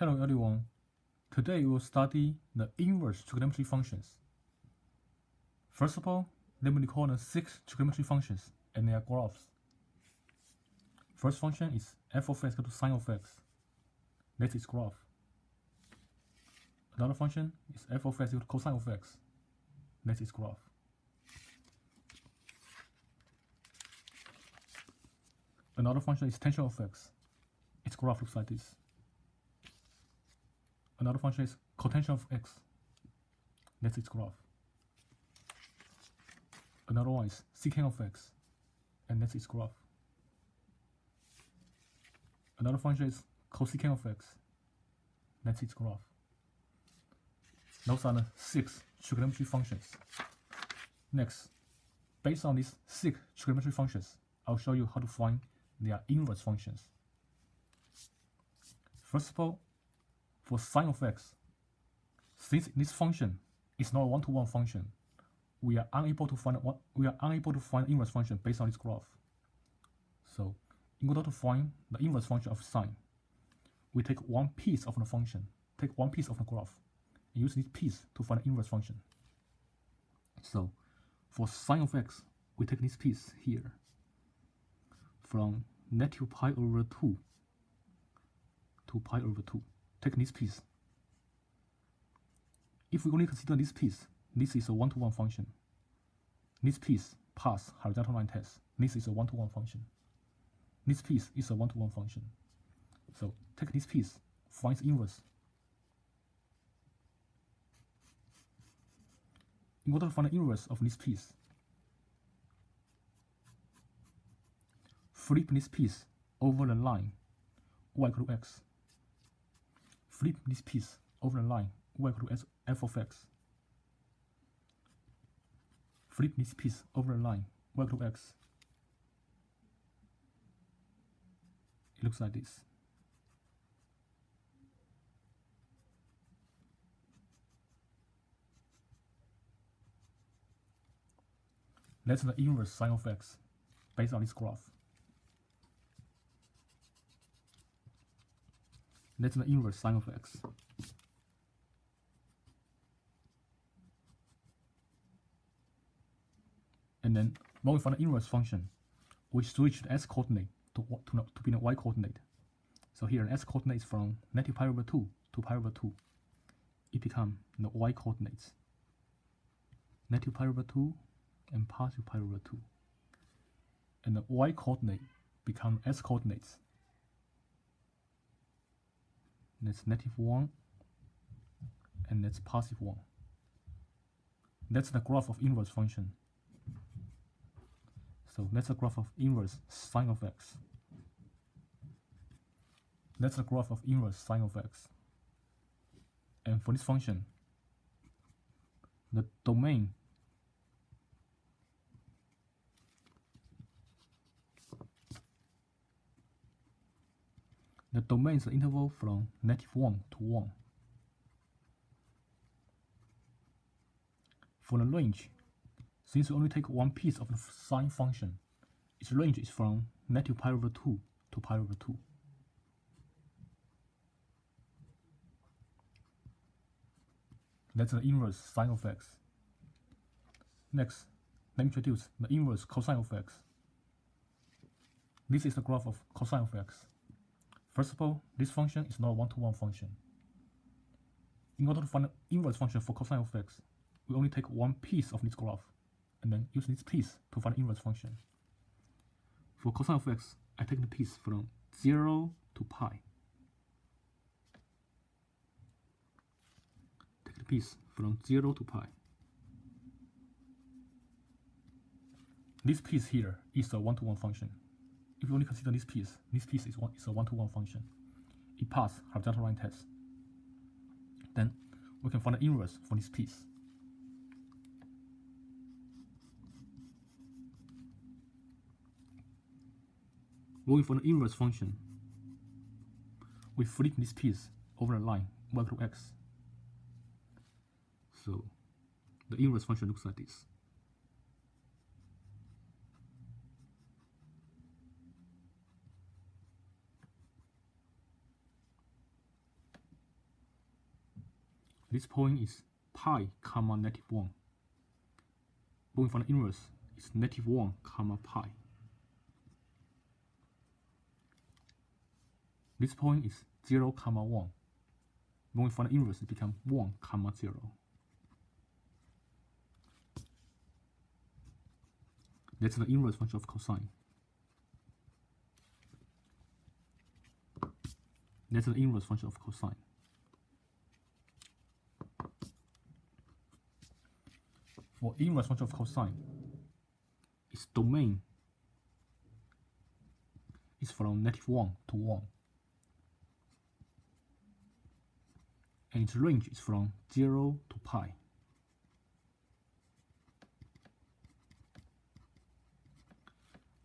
Hello everyone. Today we will study the inverse trigonometry functions. First of all, let me recall the 6 trigonometry functions and their graphs. First function is f of x equal to sine of x. That's its graph. Another function is f of x equal to cosine of x. That's its graph. Another function is tangent of x. Its graph looks like this. Another function is cotangent of x. That's its graph. Another one is secant of x, and that's its graph. Another function is cosecant of x. That's its graph. Those are the 6 trigonometry functions. Next, based on these 6 trigonometry functions, I'll show you how to find their inverse functions. First of all, for sine of x, since this function is not a one-to-one function, we are unable to find inverse function based on this graph. So, in order to find the inverse function of sine, we take one piece of the function, take one piece of the graph, and use this piece to find the inverse function. So, for sine of x, we take this piece here from negative pi over 2 to pi over 2. Take this piece. If we only consider this piece, this is a one-to-one function. This piece pass horizontal line test. This is a one-to-one function. This piece is a one-to-one function. So take this piece, find its inverse. In order to find the inverse of this piece, flip this piece over the line y equal to x. Flip this piece over the line y equal to f of x. Flip this piece over the line y equal to x. It looks like this. That's the inverse sine of x based on this graph. That's the inverse sine of x. And then, when we find the inverse function, we switch the s-coordinate to be the y-coordinate. So here, the s-coordinate is from negative pi over 2 to pi over 2. It becomes the y-coordinates. Negative pi over 2 and positive pi over 2. And the y-coordinate become s-coordinates. That's negative 1, and that's positive 1. That's the graph of inverse function. So that's the graph of inverse sine of x. That's the graph of inverse sine of x. And for this function, the domain is the interval from negative 1 to 1. For the range, since we only take one piece of the sine function, its range is from negative pi over 2 to pi over 2. That's the inverse sine of x. Next, let me introduce the inverse cosine of x. This is the graph of cosine of x. First of all, this function is not a one-to-one function. In order to find the inverse function for cosine of x, we only take one piece of this graph, and then use this piece to find the inverse function. For cosine of x, I take the piece from 0 to pi. Take the piece from 0 to pi. This piece here is a one-to-one function. If you only consider this piece is a one-to-one function. It passes horizontal line test. Then we can find the inverse for this piece. When we find the inverse function, we flip this piece over the line y equal to x. So the inverse function looks like this. This point is pi comma -1. When we find the inverse, it's -1 comma pi. This point is 0 comma 1. When we find the inverse, it becomes 1 comma 0. That's the inverse function of cosine. That's the inverse function of cosine. For inverse function of cosine, its domain is from -1 to 1. And its range is from 0 to pi.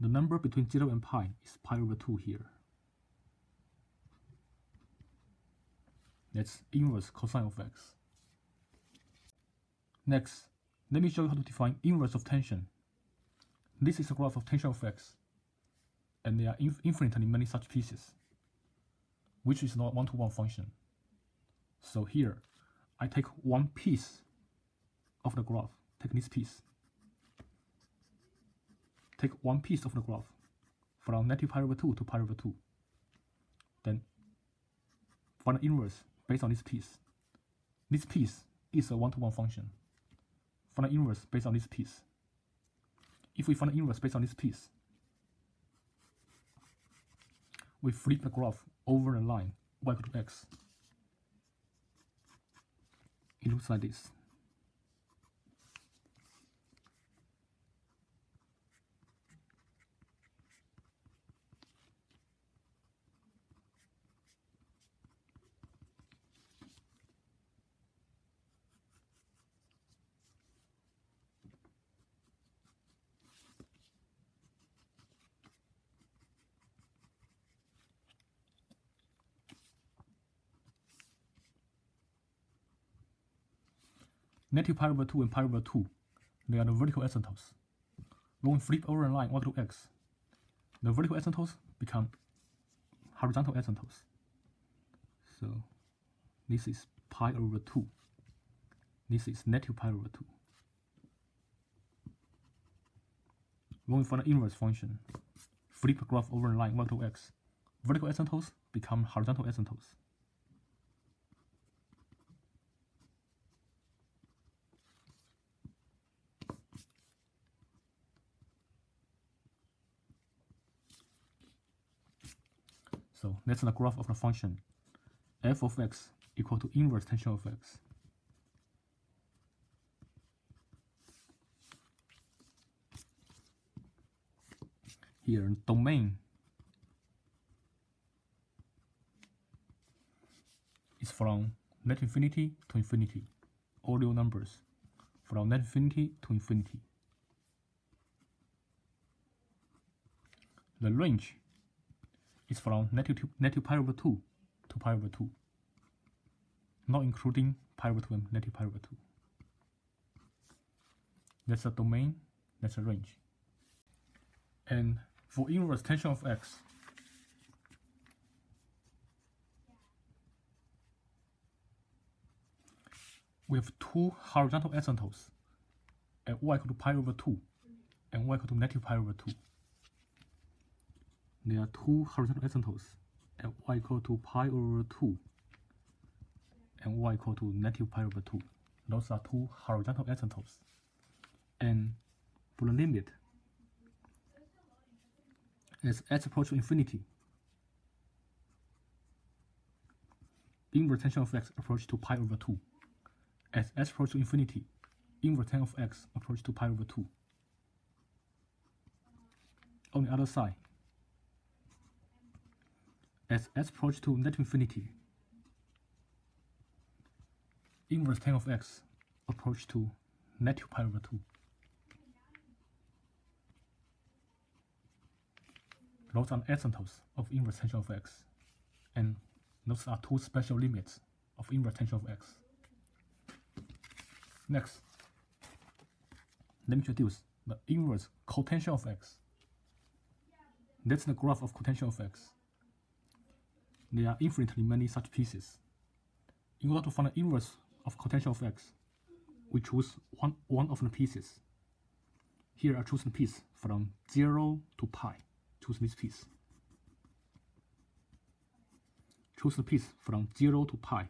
The number between 0 and pi is pi over 2 here. That's inverse cosine of x. Next, let me show you how to define inverse of tension. This is a graph of tension of x, and there are infinitely many such pieces, which is not a one-to-one function. So here, I take one piece of the graph, take this piece. Take one piece of the graph from -pi over 2 to pi over 2. Then find the inverse based on this piece. This piece is a one-to-one function. Find the inverse based on this piece. If we find the inverse based on this piece, we flip the graph over the line y equal to x. It looks like this. Negative pi over 2 and pi over 2, they are the vertical asymptotes. When we flip over a line y equal to x, the vertical asymptotes become horizontal asymptotes. So this is pi over 2. This is negative pi over 2. When we find the inverse function, flip the graph over a line y equal to x, vertical asymptotes become horizontal asymptotes. So that's the graph of the function f of x equal to inverse tension of x. Here, domain is from net infinity to infinity, all real numbers, from net infinity to infinity. The range is from negative pi over 2 to pi over 2, not including pi over 2 and negative pi over 2. That's the domain, that's the range. And for inverse tension of x, we have two horizontal asymptotes at y equal to pi over 2 and y equal to negative pi over 2. There are two horizontal asymptotes at y equal to pi over 2 and y equal to negative pi over 2. Those are two horizontal asymptotes. And for the limit, as x approaches to infinity, inverse tension of x approaches to pi over 2. As x approaches to infinity, inverse tension of x approaches to pi over 2. On the other side, as x approaches to negative infinity, inverse tan of x approaches to negative pi over 2. Those are asymptotes of inverse tension of x, and those are two special limits of inverse tension of x. Next, let me introduce the inverse cotangent of x. That's the graph of cotangent of x. There are infinitely many such pieces. In order to find the inverse of cotangent of x, we choose one of the pieces. Here I choose the piece from 0 to pi. Choose this piece. Choose the piece from 0 to pi.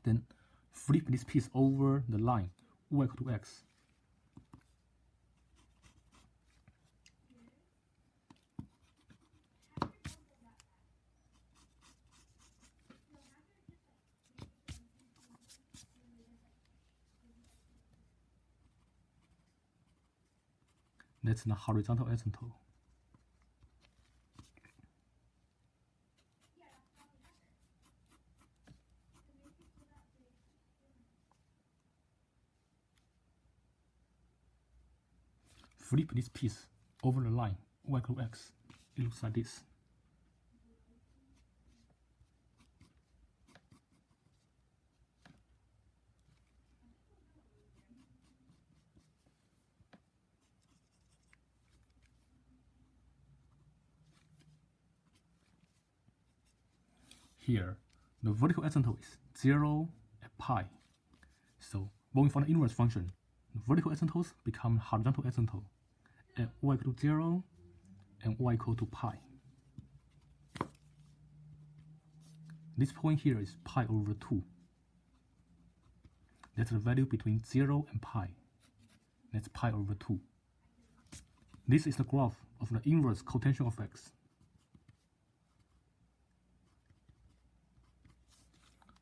Then flip this piece over the line y equal to x. That's the horizontal asymptote. Flip this piece over the line y equal to x. It looks like this. Here, the vertical asymptote is 0 and pi. So when we find the inverse function, the vertical asymptotes become horizontal asymptote at y equal to 0 and y equal to pi. This point here is pi over 2. That's the value between 0 and pi. That's pi over 2. This is the graph of the inverse cotangent of x.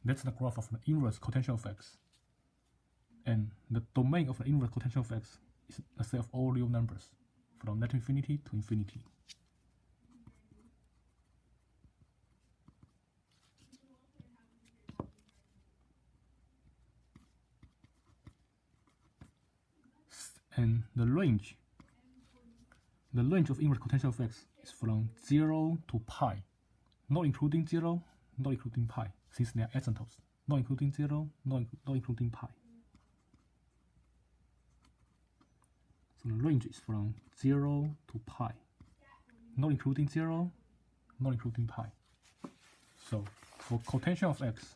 That's the graph of the inverse cotangent of x. And the domain of the inverse cotangent of x is a set of all real numbers from net infinity to infinity. And the range of inverse cotangent of x is from 0 to pi, not including 0, not including pi, since they are asymptotes, not including 0, not including pi. So the range is from 0 to pi, not including 0, not including pi. So for cotangent of x,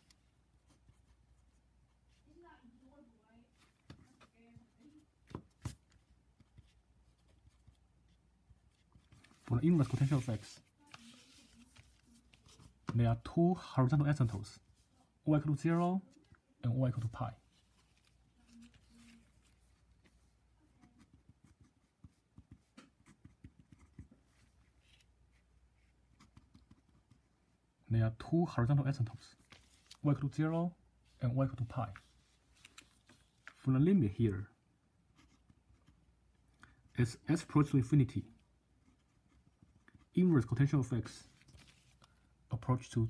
for the inverse cotangent of x, there are two horizontal asymptotes, y equal to 0 and y equal to pi. There are two horizontal asymptotes, y equal to 0 and y equal to pi. For the limit here, as s approaches to infinity, inverse cotangent of x approach to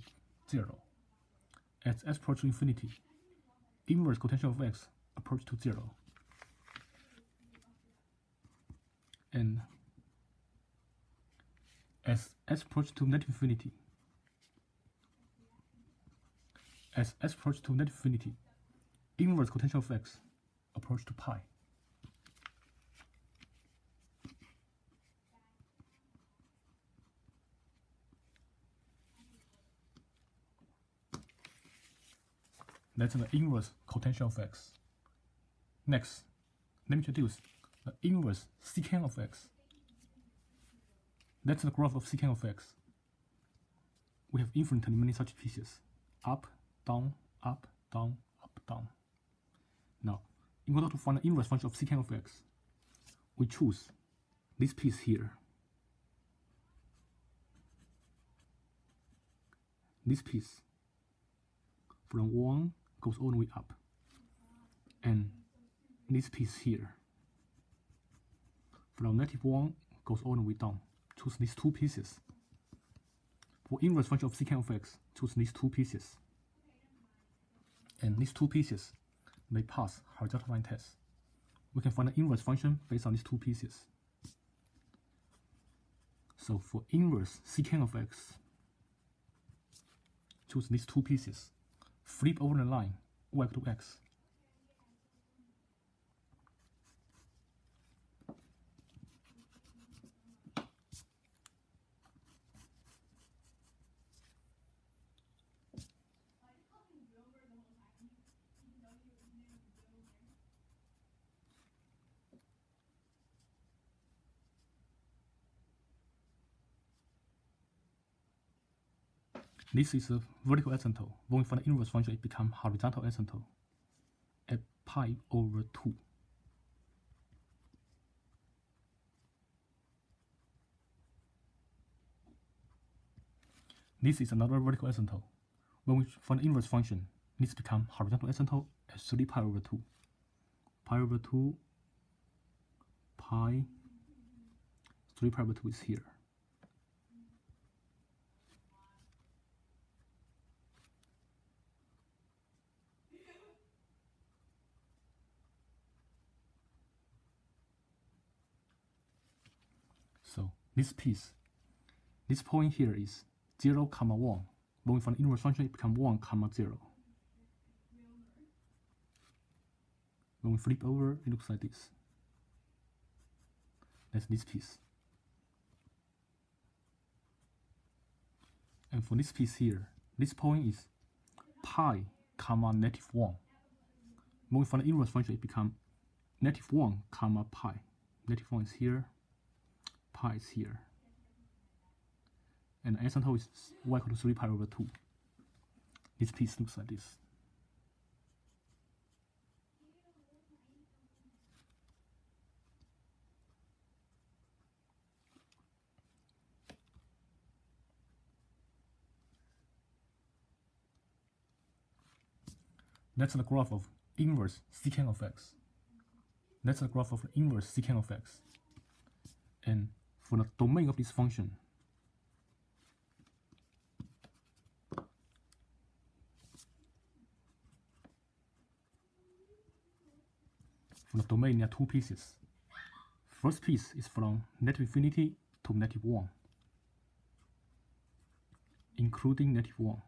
0. As s approaches to infinity, inverse cotangent of x approach to 0. And as s approaches to net infinity, inverse cotangent of x approach to pi. That's the inverse cotangent of x. Next, let me introduce the inverse secant of x. That's the graph of secant of x. We have infinitely many such pieces. Up, down, up, down, up, down. Now, in order to find the inverse function of secant of x, we choose this piece here. This piece from 1 goes all the way up. And this piece here from -1 goes all the way down. Choose these two pieces. For inverse function of secant of x, choose these two pieces. And these two pieces, they pass horizontal line test. We can find the inverse function based on these two pieces. So for inverse secant of x, choose these two pieces. Flip over the line y equal to x. This is a vertical asymptote. When we find the inverse function, it becomes horizontal asymptote at pi over 2. This is another vertical asymptote. When we find the inverse function, this becomes horizontal asymptote at 3 pi over 2. Pi over 2, pi, 3 pi over 2 is here. So this piece, this point here is 0, 1. When we find the inverse function, it becomes 1, 0. When we flip over, it looks like this. That's this piece. And for this piece here, this point is pi, -1. When we find the inverse function, it becomes -1, pi. -1 is here, pi is here. And the asymptote is y equal to 3 pi over 2. This piece looks like this. That's the graph of inverse secant of x. That's the graph of the inverse secant of x. And for the domain of this function, there are two pieces. First piece is from -infinity to -1, including -1.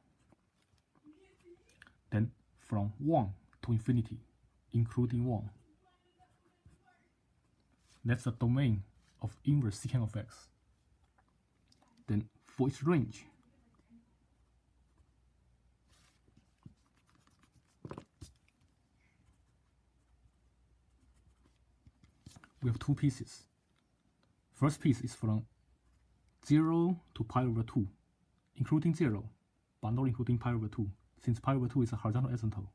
Then from 1 to infinity, including 1. That's the domain of inverse secant of x. Then for its range, we have two pieces. First piece is from 0 to pi over 2, including 0, but not including pi over 2, since pi over 2 is a horizontal asymptote.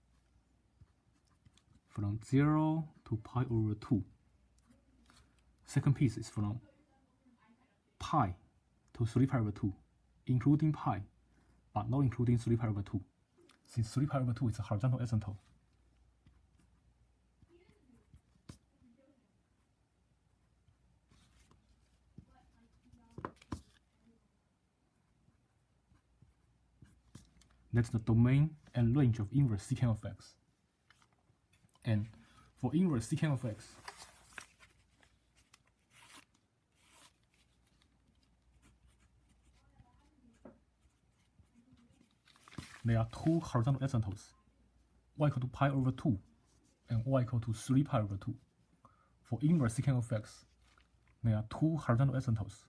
From 0 to pi over 2. Second piece is from pi to 3 pi over 2, including pi, but not including 3 pi over 2, since 3 pi over 2 is a horizontal asymptote. That's the domain and range of inverse secant of x. And for inverse secant of x, there are two horizontal asymptotes, y equal to pi over 2 and y equal to 3 pi over 2. For inverse secant of x, there are two horizontal asymptotes,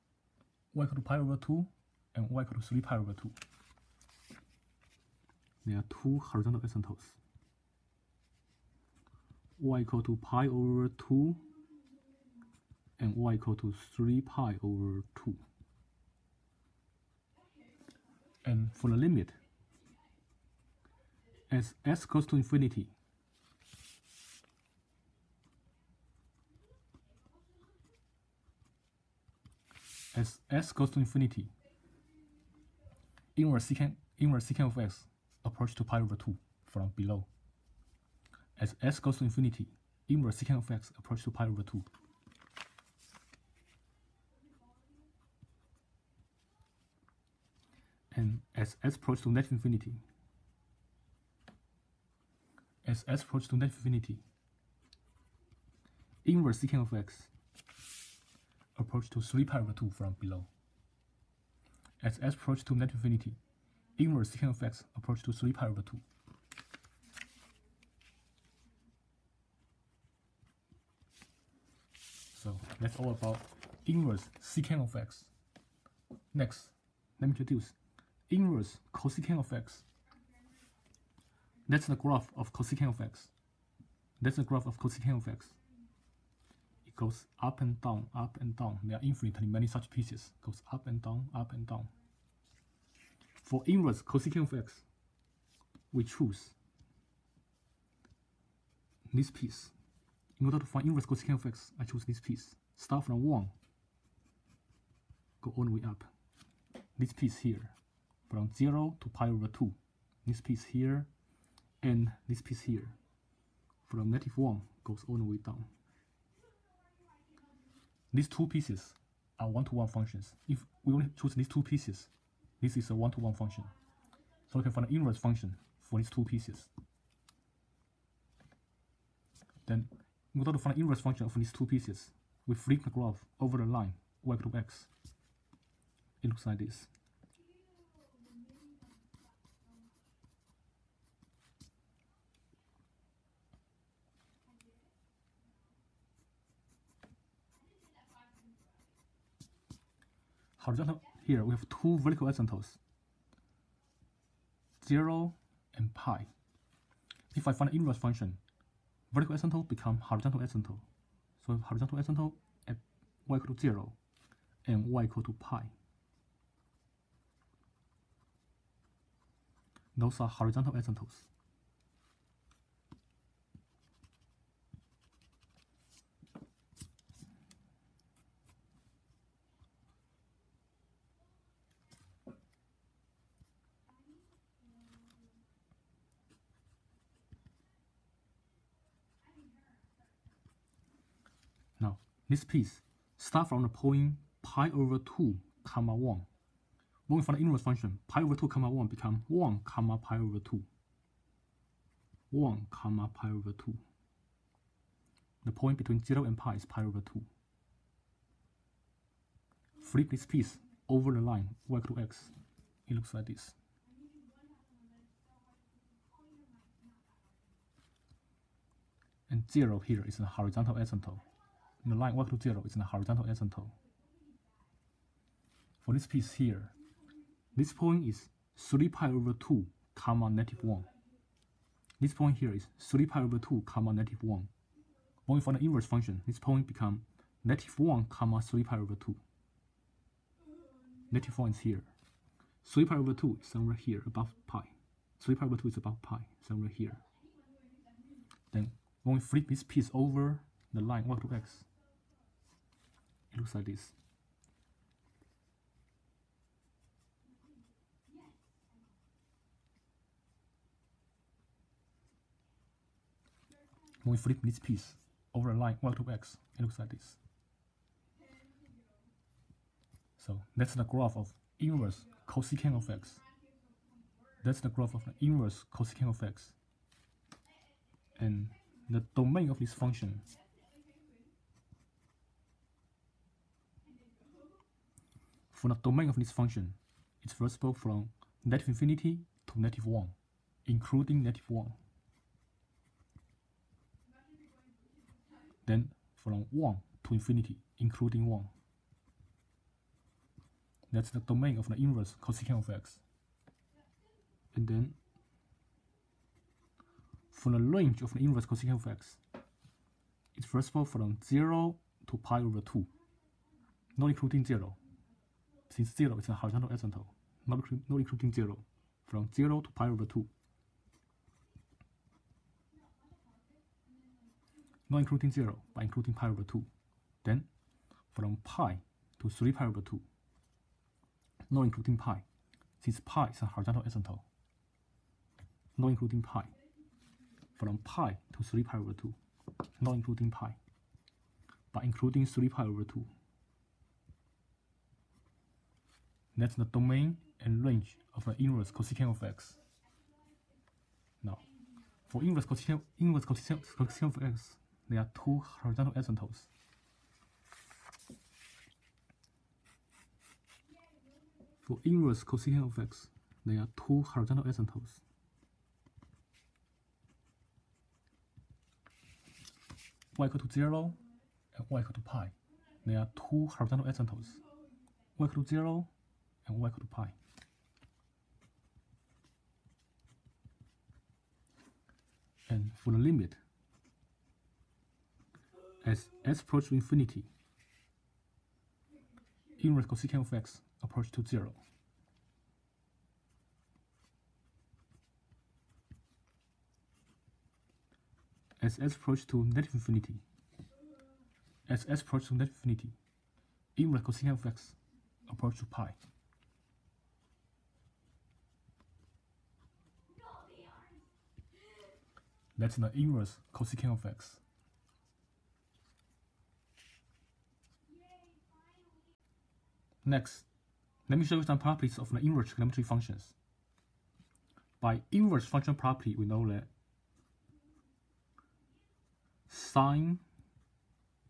y equal to pi over 2 and y equal to 3 pi over 2. There are two horizontal asymptotes, y equal to pi over 2 and y equal to 3 pi over 2. And for the limit, as s goes to infinity, inverse secant of x approach to pi over 2 from below. As s goes to infinity, inverse secant of x approach to pi over 2. And as s approach to negative infinity, inverse secant of x approach to 3 pi over 2 from below. As s approach to negative infinity, inverse secant of x approach to 3 pi over 2. So that's all about inverse secant of x. Next, let me introduce inverse cosecant of x. That's the graph of cosecant of x. It goes up and down, up and down. There are infinitely many such pieces. It goes up and down, up and down. For inverse cosecant of x, we choose this piece. In order to find inverse cosecant of x, I choose this piece. Start from 1, go all the way up. This piece here, from 0 to pi over 2. This piece here, and this piece here, from -1 goes all the way down. These two pieces are one-to-one functions. If we only choose these two pieces, this is a one-to-one function. So we can find the inverse function for these two pieces. Then, in order to find the inverse function of these two pieces, we flip the graph over the line y equal to x. It looks like this. Horizontal, here we have two vertical asymptotes, 0 and pi. If I find the inverse function, vertical asymptote become horizontal asymptote. So horizontal asymptote at y equal to 0 and y equal to pi. Those are horizontal asymptotes. Now, this piece starts from the point pi over 2, comma 1. When we find the inverse function, pi over 2, comma 1 become 1, comma pi over 2. 1, comma pi over 2. The point between 0 and pi is pi over 2. Flip this piece over the line y equal to x. It looks like this. And 0 here is a horizontal asymptote. The line y equal to 0 is a horizontal asymptote. For this piece here, this point is 3 pi over 2, comma -1. This point here is 3 pi over 2, comma -1. When we find the inverse function, this point become -1, comma 3 pi over 2. -1 is here. 3 pi over 2 is somewhere here above pi. 3 pi over 2 is above pi, somewhere here. Then when we flip this piece over the line y equal to x, it looks like this. When we flip this piece over the line y equal to x, it looks like this. So that's the graph of inverse cosecant of x. That's the graph of the inverse cosecant of x. And the domain of this function for the domain of this function, it's first of all from -infinity to -1, including -1. Then from 1 to infinity, including 1. That's the domain of the inverse cosecant of x. And then for the range of the inverse cosecant of x, it's first of all from 0 to pi over 2, not including 0. Since 0 is a horizontal asymptote, not including 0, from 0 to pi over 2. Not including 0, but including pi over 2. Then, from pi to 3 pi over 2. Not including pi, since pi is a horizontal asymptote. Not including pi. From pi to 3 pi over 2. Not including pi, but including 3 pi over 2. That's the domain and range of the inverse cosecant of x. Now, for inverse cosecant of x, there are two horizontal asymptotes. For inverse cosecant of x, there are two horizontal asymptotes. Y equal to 0 and y equal to pi. There are two horizontal asymptotes. Y equal to 0 and y equal to pi. And for the limit, as s approaches to infinity, inverse cosecant of x approach to 0. as s approaches to negative infinity, as s approaches to negative infinity, inverse cosecant of x approach to pi. That's the inverse cosecant of x. Next, let me show you some properties of the inverse trigonometry functions. By inverse function property, we know that sine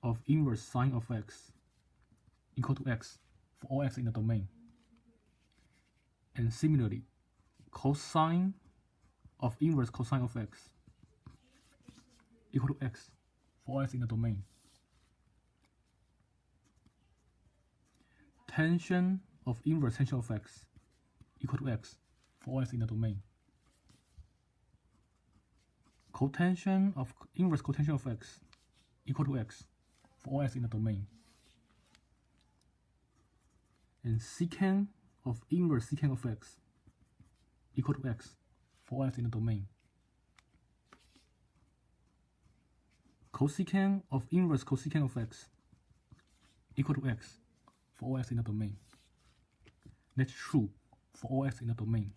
of inverse sine of x equal to x for all x in the domain. And similarly, cosine of inverse cosine of x equal to x for all x in the domain. Tangent of inverse tangent of x equal to x for all x in the domain. Cotangent of inverse cotangent of x equal to x for all x in the domain. And secant of inverse secant of x equal to x for all x in the domain. Cosecant of inverse cosecant of x equal to x for all x in the domain. That's true for all x in the domain.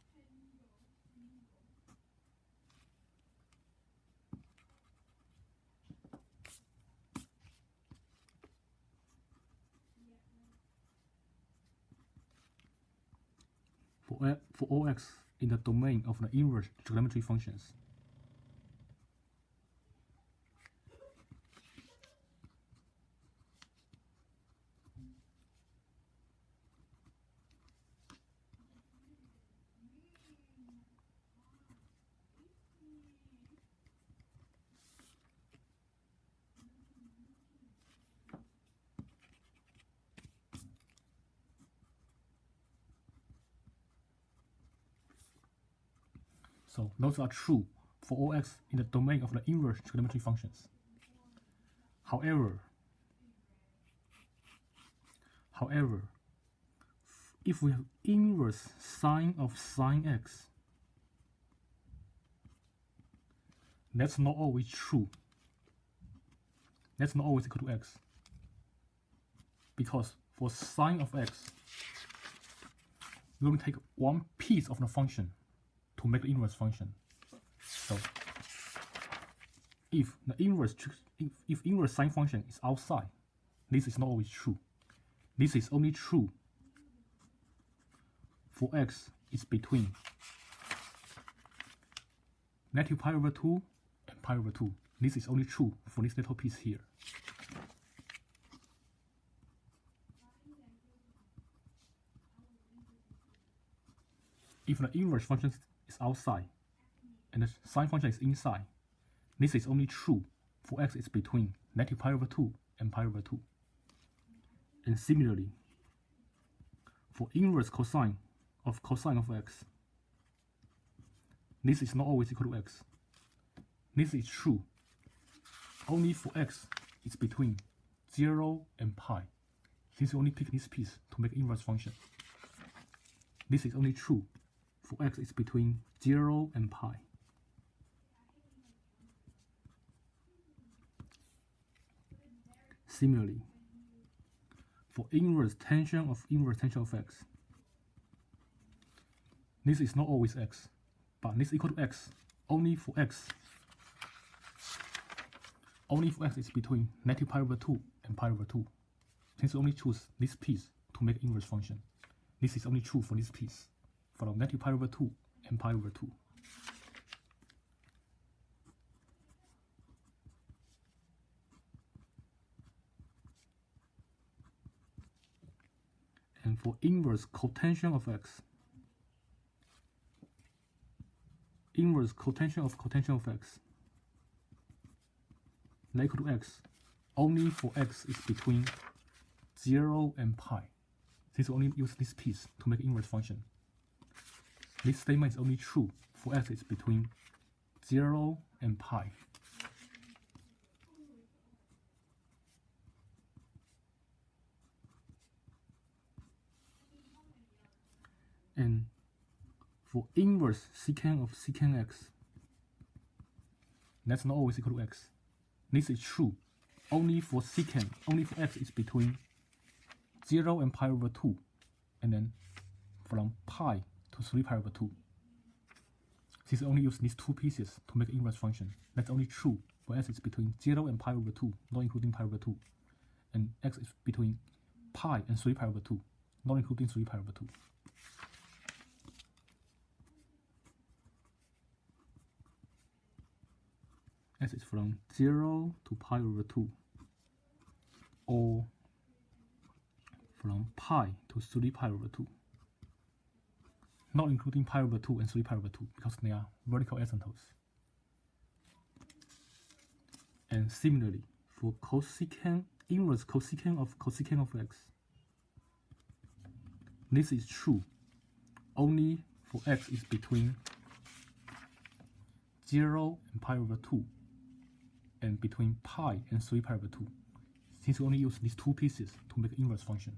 For all x in the domain of the inverse trigonometry functions. So those are true for all x in the domain of the inverse trigonometry functions. However, if we have inverse sine of sine x, that's not always true. That's not always equal to x. Because for sine of x, we only take one piece of the function to make the inverse function. So if inverse sine function is outside, this is not always true. This is only true for x is between negative pi over 2 and pi over 2. This is only true for this little piece here. If the inverse function is outside and the sine function is inside, this is only true for x is between negative pi over 2 and pi over 2. And similarly, for inverse cosine of x, this is not always equal to x. This is true only for x is between 0 and pi. Since we only pick this piece to make inverse function. This is only true for x is between 0 and pi. Similarly, for inverse tangent of x, this is not always x, but this equal to x only for x is between negative pi over 2 and pi over 2. Since we only choose this piece to make inverse function, this is only true for this piece, for the negative pi over 2 and pi over 2. And for inverse cotangent of x, that equal to x only for x is between 0 and pi. Since we only use this piece to make inverse function, this statement is only true for x is between 0 and pi. And for inverse secant of secant x, That's not always equal to x. This is true only for secant, only for x is between 0 and pi over 2, and then from pi to 3 pi over 2. Since only use these two pieces to make an inverse function, that's only true for x is between 0 and pi over 2, not including pi over 2, and x is between pi and 3 pi over 2, not including 3 pi over 2. X is from 0 to pi over 2, or from pi to 3 pi over 2, not including pi over 2 and 3 pi over 2 because they are vertical asymptotes. And similarly, for cosecant, inverse cosecant of x, this is true only for x is between 0 and pi over 2, and between pi and 3 pi over 2. Since we only use these two pieces to make an inverse function,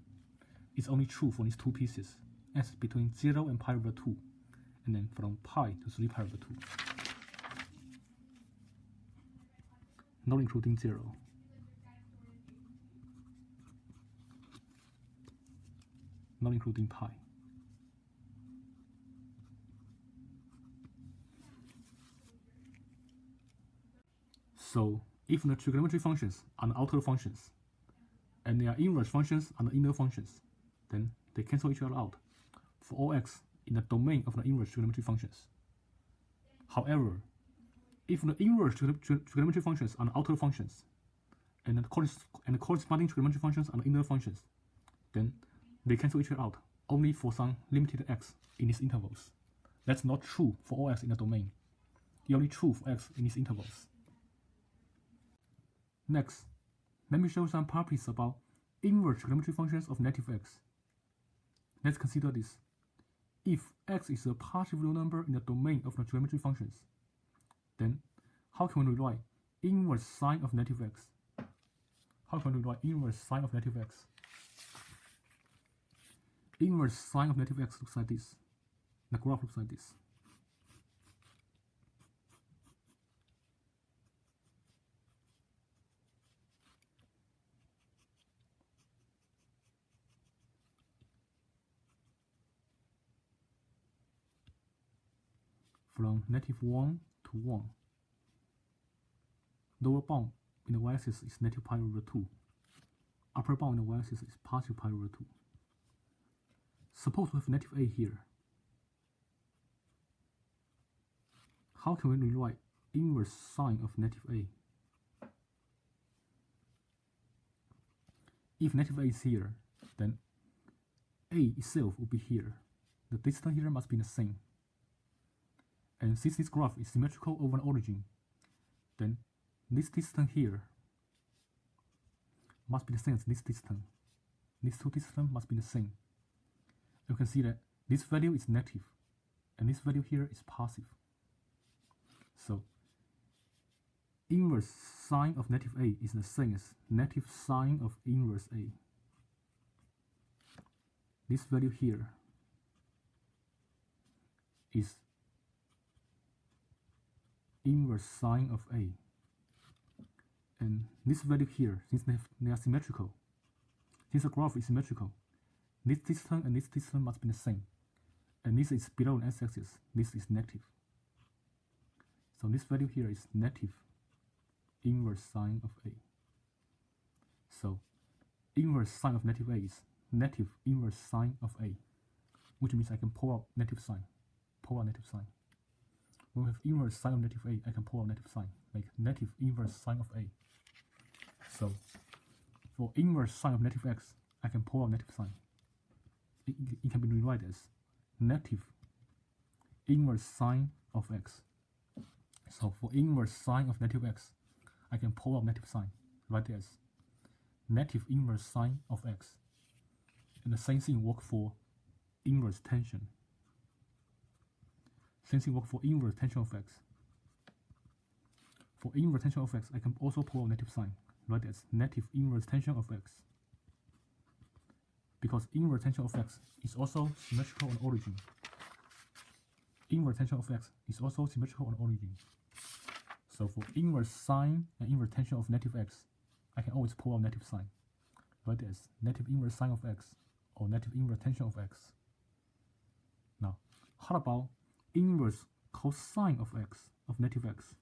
it's only true for these two pieces, x between 0 and pi over 2, and then from pi to 3 pi over 2. Not including 0. Not including pi. So if the trigonometry functions are the outer functions, and their inverse functions are the inner functions, then they cancel each other out for all x in the domain of the inverse trigonometry functions. However, if the inverse trigonometry functions are the outer functions, and the corresponding trigonometry functions are the inner functions, then they cancel each other out only for some limited x in these intervals. That's not true for all x in the domain. It's only true for x in these intervals. Next, let me show some properties about inverse trigonometry functions of negative x. Let's consider this. If x is a positive real number in the domain of the trigonometry functions, then how can we write inverse sine of negative x? How can we write inverse sine of negative x? Inverse sine of negative x looks like this. The graph looks like this. From -1 to 1. Lower bound in the y-axis is negative pi over 2. Upper bound in the y-axis is positive pi over 2. Suppose we have negative a here. How can we rewrite inverse sine of negative a? If negative a is here, then a itself will be here. The distance here must be the same. And since this graph is symmetrical over the origin, then this distance here must be the same as this distance. These two distances must be the same. You can see that this value is negative, and this value here is positive. So inverse sine of negative a is the same as negative sine of inverse a. This value here is inverse sine of a, and this value here, since they are symmetrical, since the graph is symmetrical, this distance and this distance must be the same, and this is below the x-axis, this is negative. So this value here is negative inverse sine of a. So inverse sine of negative a is negative inverse sine of a, which means I can pull out negative sine, When we have inverse sine of negative a, I can pull out negative sine, like negative inverse sine of a. So for inverse sine of negative x, I can pull out negative sine. It can be rewritten as negative inverse sine of x. So for inverse sine of negative x, I can pull out negative sine, write it as negative inverse sine of x. And the same thing works for inverse tangent. Same thing works for inverse tangent of x. For inverse tangent of x, I can also pull out negative sine, write it as negative inverse tangent of x. Because inverse tangent of x is also symmetrical on origin. Inverse tangent of x is also symmetrical on origin. So for inverse sine and inverse tangent of negative x, I can always pull out negative sign. Write it as negative inverse sine of x or negative inverse tangent of x. Now, how about inverse cosine of x, of negative x?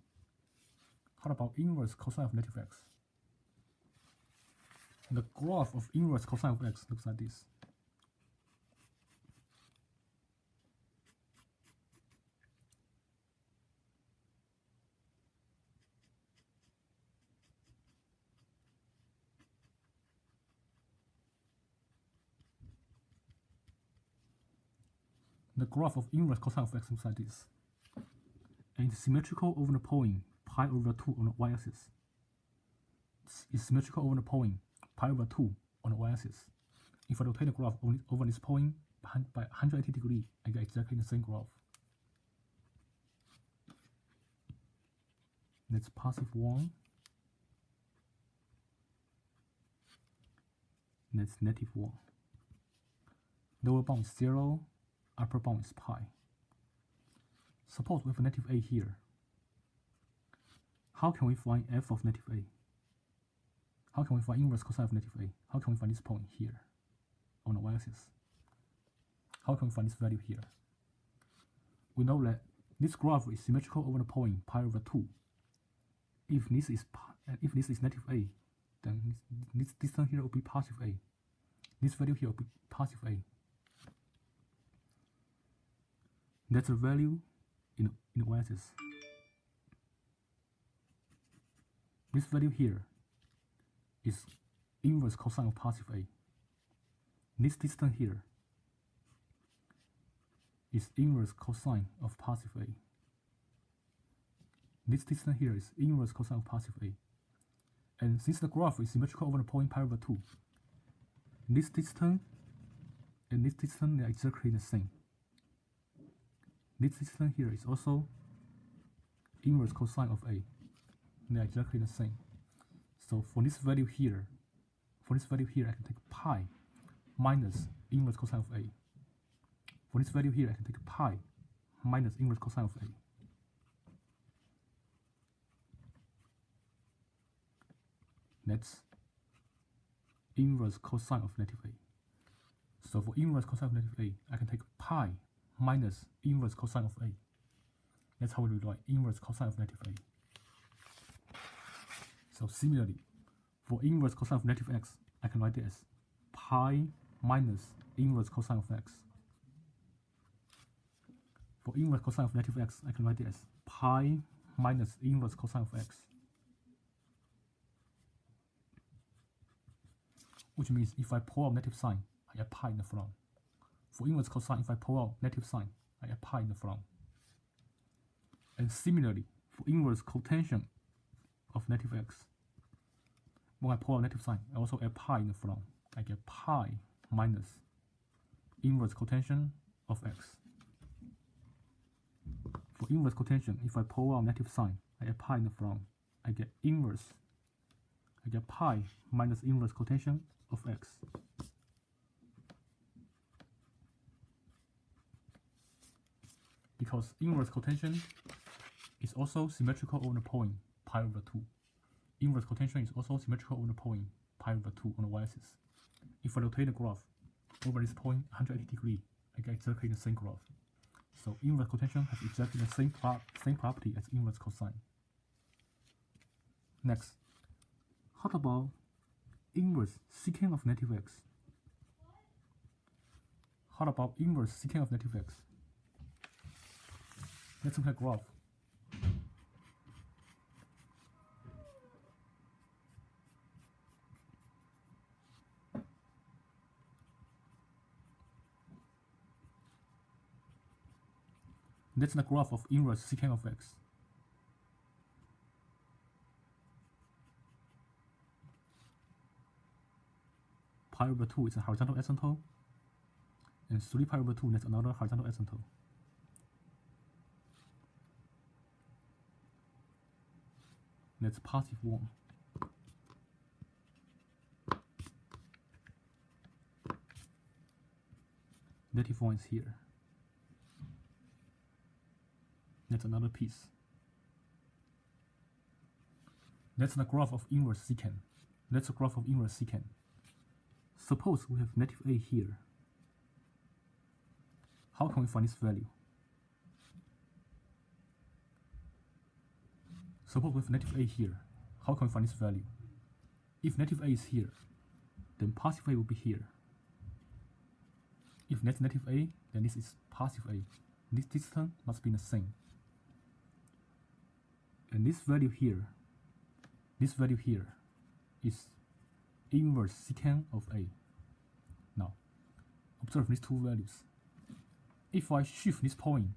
How about inverse cosine of negative x? The graph of inverse cosine of x looks like this. The graph of inverse cosine of x looks like this. And it's symmetrical over the point pi over 2 on the y-axis. It's symmetrical over the point pi over 2 on the y-axis. If I rotate the graph over this point by 180 degrees, I get exactly the same graph. That's positive 1. That's negative 1. Lower bound is 0, upper bound is pi. Suppose we have a negative a here. How can we find f of negative a? How can we find inverse cosine of negative a? How can we find this point here on the y-axis? How can we find this value here? We know that this graph is symmetrical over the point pi over 2. If this is negative a, then this distance here will be positive a. This value here will be positive a. That's the value in the y-axis. This value here is inverse cosine of positive a. This distance here is inverse cosine of positive a. This distance here is inverse cosine of positive a. And since the graph is symmetrical over the point pi over 2, this distance and this distance are exactly the same. This distance here is also inverse cosine of a. They are exactly the same. So for this value here, I can take pi minus inverse cosine of a. For this value here, I can take pi minus inverse cosine of a. That's inverse cosine of negative a. So for inverse cosine of negative a, I can take pi minus inverse cosine of a. That's how we write inverse cosine of negative a. So similarly, for inverse cosine of negative x, I can write it as pi minus inverse cosine of x. For inverse cosine of negative x, I can write it as pi minus inverse cosine of x. Which means if I pull out negative sign, I add pi in the front. For inverse cosine, if I pull out negative sign, I add pi in the front. And similarly, for inverse cotangent of negative x, when I pull out negative sign, I also add pi in the front. I get pi minus inverse cotangent of x. For inverse cotangent, if I pull out negative sign, I add pi in the front. I get pi minus inverse cotangent of x. Because inverse cotangent is also symmetrical over the point pi over 2. Inverse cotangent is also symmetrical over the point pi over 2 on the y-axis. If I rotate the graph over this point 180 degrees, I get exactly the same graph. So inverse cotangent has exactly the same property as inverse cosine. Next, how about inverse secant of negative x? How about inverse secant of negative x? Let's look at graph. That's the graph of inverse secant of x. Pi over 2 is a horizontal asymptote, and 3 pi over 2 that's another horizontal asymptote. That's positive 1. Negative 1 is here. That's another piece. That's the graph of inverse secant. That's the graph of inverse secant. Suppose we have negative a here. How can we find this value? Suppose we have negative a here. How can we find this value? If negative a is here, then positive a will be here. If that's negative a, then this is positive a. This distance must be the same. And this value here is inverse secant of a. Now, observe these two values. If I shift this point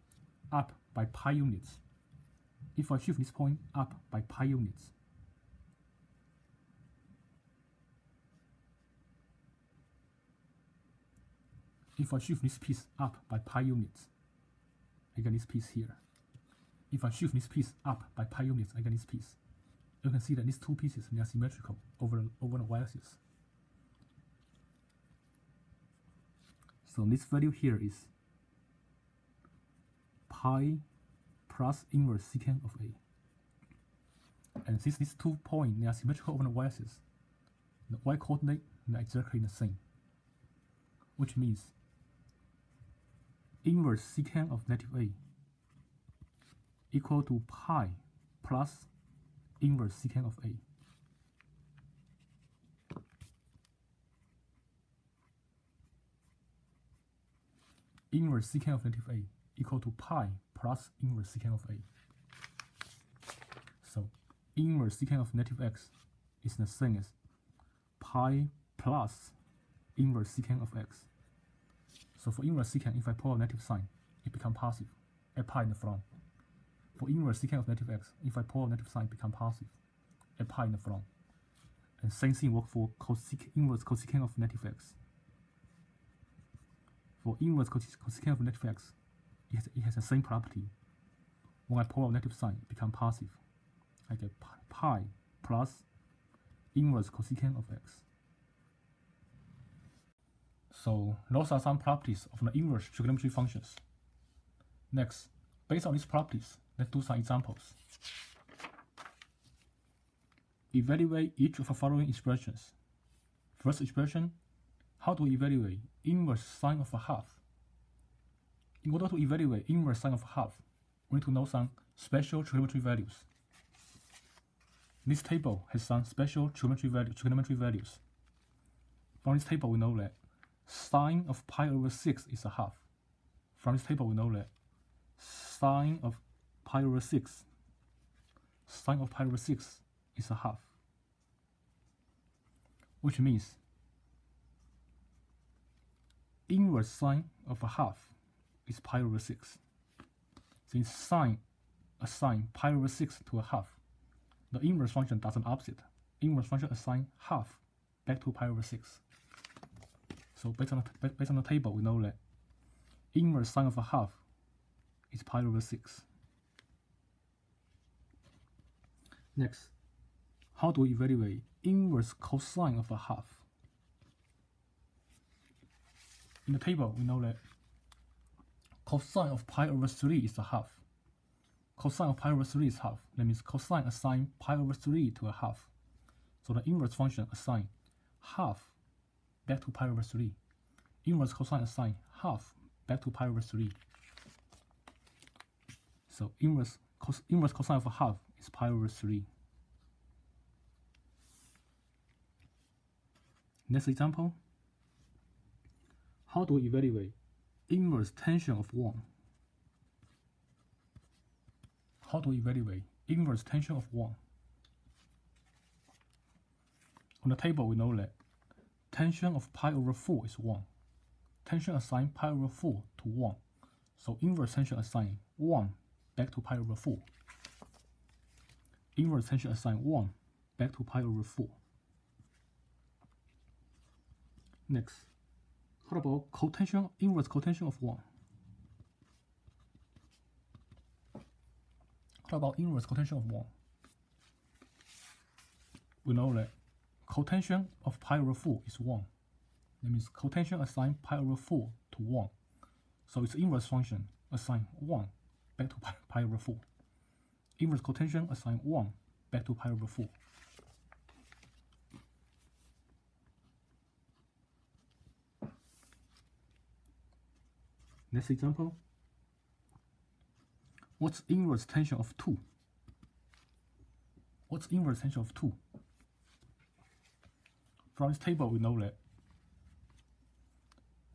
up by pi units, if I shift this point up by pi units, if I shift this piece up by pi units, I get this piece here. If I shift this piece up by pi units, I get this piece. You can see that these two pieces are symmetrical over the y-axis. So this value here is pi plus inverse secant of a. And since these 2 points are symmetrical over the y-axis, the y-coordinate are exactly the same, which means inverse secant of negative a equal to pi plus inverse secant of a. Inverse secant of negative a equal to pi plus inverse secant of a. So inverse secant of negative x is the same as pi plus inverse secant of x. So for inverse secant, if I put a negative sign, it becomes positive, add pi in the front. For inverse secant of negative x, if I put a negative sign, it becomes positive, add pi in the front. And same thing works for inverse cosecant of negative x. For inverse cosecant of negative x, it has the same property. When I put a negative sign, it becomes positive. I get pi plus inverse cosecant of x. So those are some properties of the inverse trigonometry functions. Next, based on these properties, let's do some examples. Evaluate each of the following expressions. First expression, how to evaluate inverse sine of a half? In order to evaluate inverse sine of a half, we need to know some special trigonometry values. This table has some special trigonometry values. From this table, we know that sine of pi over 6 is a half. From this table, we know that sine of pi over 6 is a half, which means inverse sine of a half is pi over 6. Since sine assign pi over 6 to a half, the inverse function does an opposite. Inverse function assign half back to pi over 6. So based on the table, we know that inverse sine of a half is pi over 6. Next, how do we evaluate inverse cosine of a half? In the table, we know that cosine of pi over 3 is a half. Cosine of pi over 3 is half. That means cosine assign pi over 3 to a half. So the inverse function assign half back to pi over 3. Inverse cosine assign half back to pi over 3. So inverse cosine of a half is pi over 3. Next example. How do we evaluate inverse tangent of 1? How do we evaluate inverse tangent of 1? On the table, we know that tangent of pi over 4 is 1. Tangent assign pi over 4 to 1. So inverse tangent assign 1 back to pi over 4. Inverse tangent assign 1 back to pi over 4. Next, how about cotangent, inverse cotangent of 1? How about inverse cotangent of 1? We know that cotangent of pi over 4 is 1. That means cotangent assign pi over 4 to 1. So its inverse function assign 1 back to pi over 4. Inverse cotangent assign 1 back to pi over 4. Next example. What's inverse tangent of 2? What's inverse tangent of 2? From this table, we know that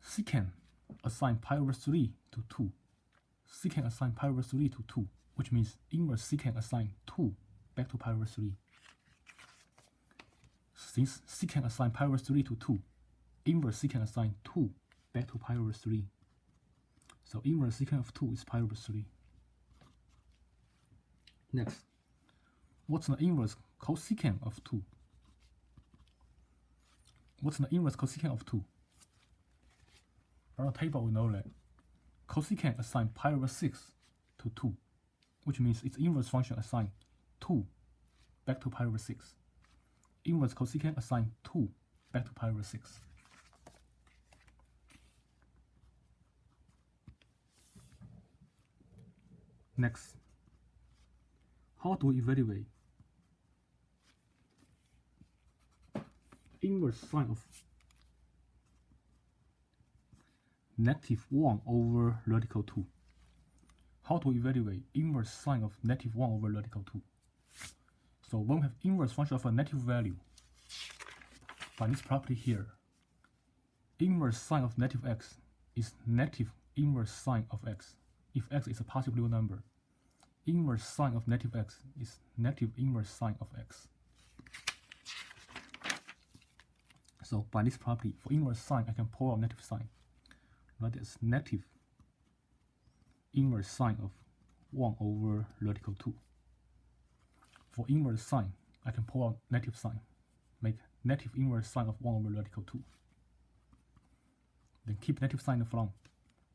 secant assign pi over 3 to 2. Secant assign pi over 3 to 2, which means inverse secant assign 2 back to pi over 3. Since secant assign pi over 3 to 2, inverse secant assign 2 back to pi over 3. So inverse secant of 2 is pi over 3. Next, what's the inverse cosecant of 2? What's the inverse cosecant of 2? From the table, we know that cosecant assign pi over 6 to 2, which means its inverse function assign 2 back to pi over 6. Inverse cosecant assign 2 back to pi over 6. Next, how do we evaluate inverse sine of -1 over radical 2? How to evaluate inverse sine of -1 over radical 2? So when we have inverse function of a negative value, by this property here, inverse sine of negative x is negative inverse sine of x. If x is a positive real number, inverse sine of negative x is negative inverse sine of x. So by this property, for inverse sine, I can pull out negative sign. That is negative inverse sine of 1 over radical 2. For inverse sine, I can pull out negative sign, make negative inverse sine of 1 over radical 2. Then keep negative sign in the front.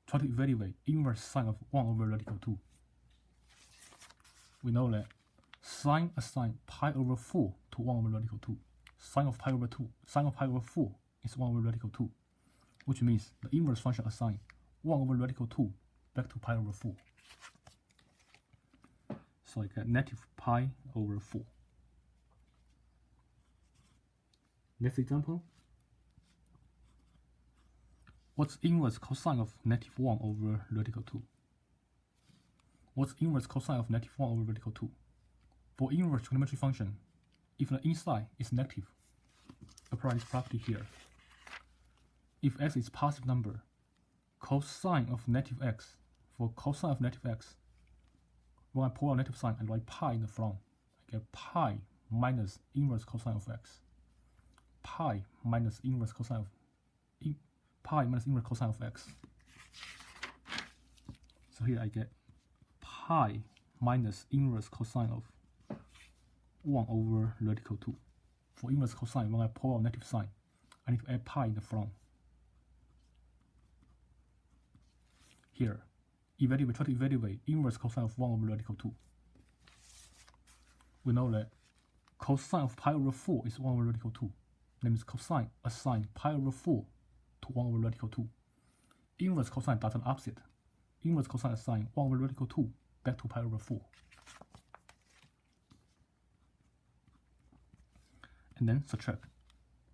Try to evaluate inverse sine of 1 over radical 2. We know that sine assign pi over 4 to 1 over radical 2. Sine of pi over 4 is 1 over radical 2, which means the inverse function assign 1 over radical 2 back to pi over 4. So I get negative pi over 4. Next example. What's inverse cosine of -1 over radical 2? What's inverse cosine of -1 over radical 2? For inverse trigonometry function, if the inside is negative, apply this property here. If x is positive number, cosine of negative x, for cosine of negative x, when I pull out negative sign, I write pi in the front. I get pi minus inverse cosine of x. Pi minus inverse cosine of x. So here I get pi minus inverse cosine of 1 over radical 2. For inverse cosine, when I pull out negative sign, I need to add pi in the front. Here, try to evaluate inverse cosine of 1 over radical 2. We know that cosine of pi over 4 is 1 over radical 2. That means cosine assign pi over 4 to 1 over radical 2. Inverse cosine does the opposite. Inverse cosine assign 1 over radical 2 back to pi over 4. And then subtract.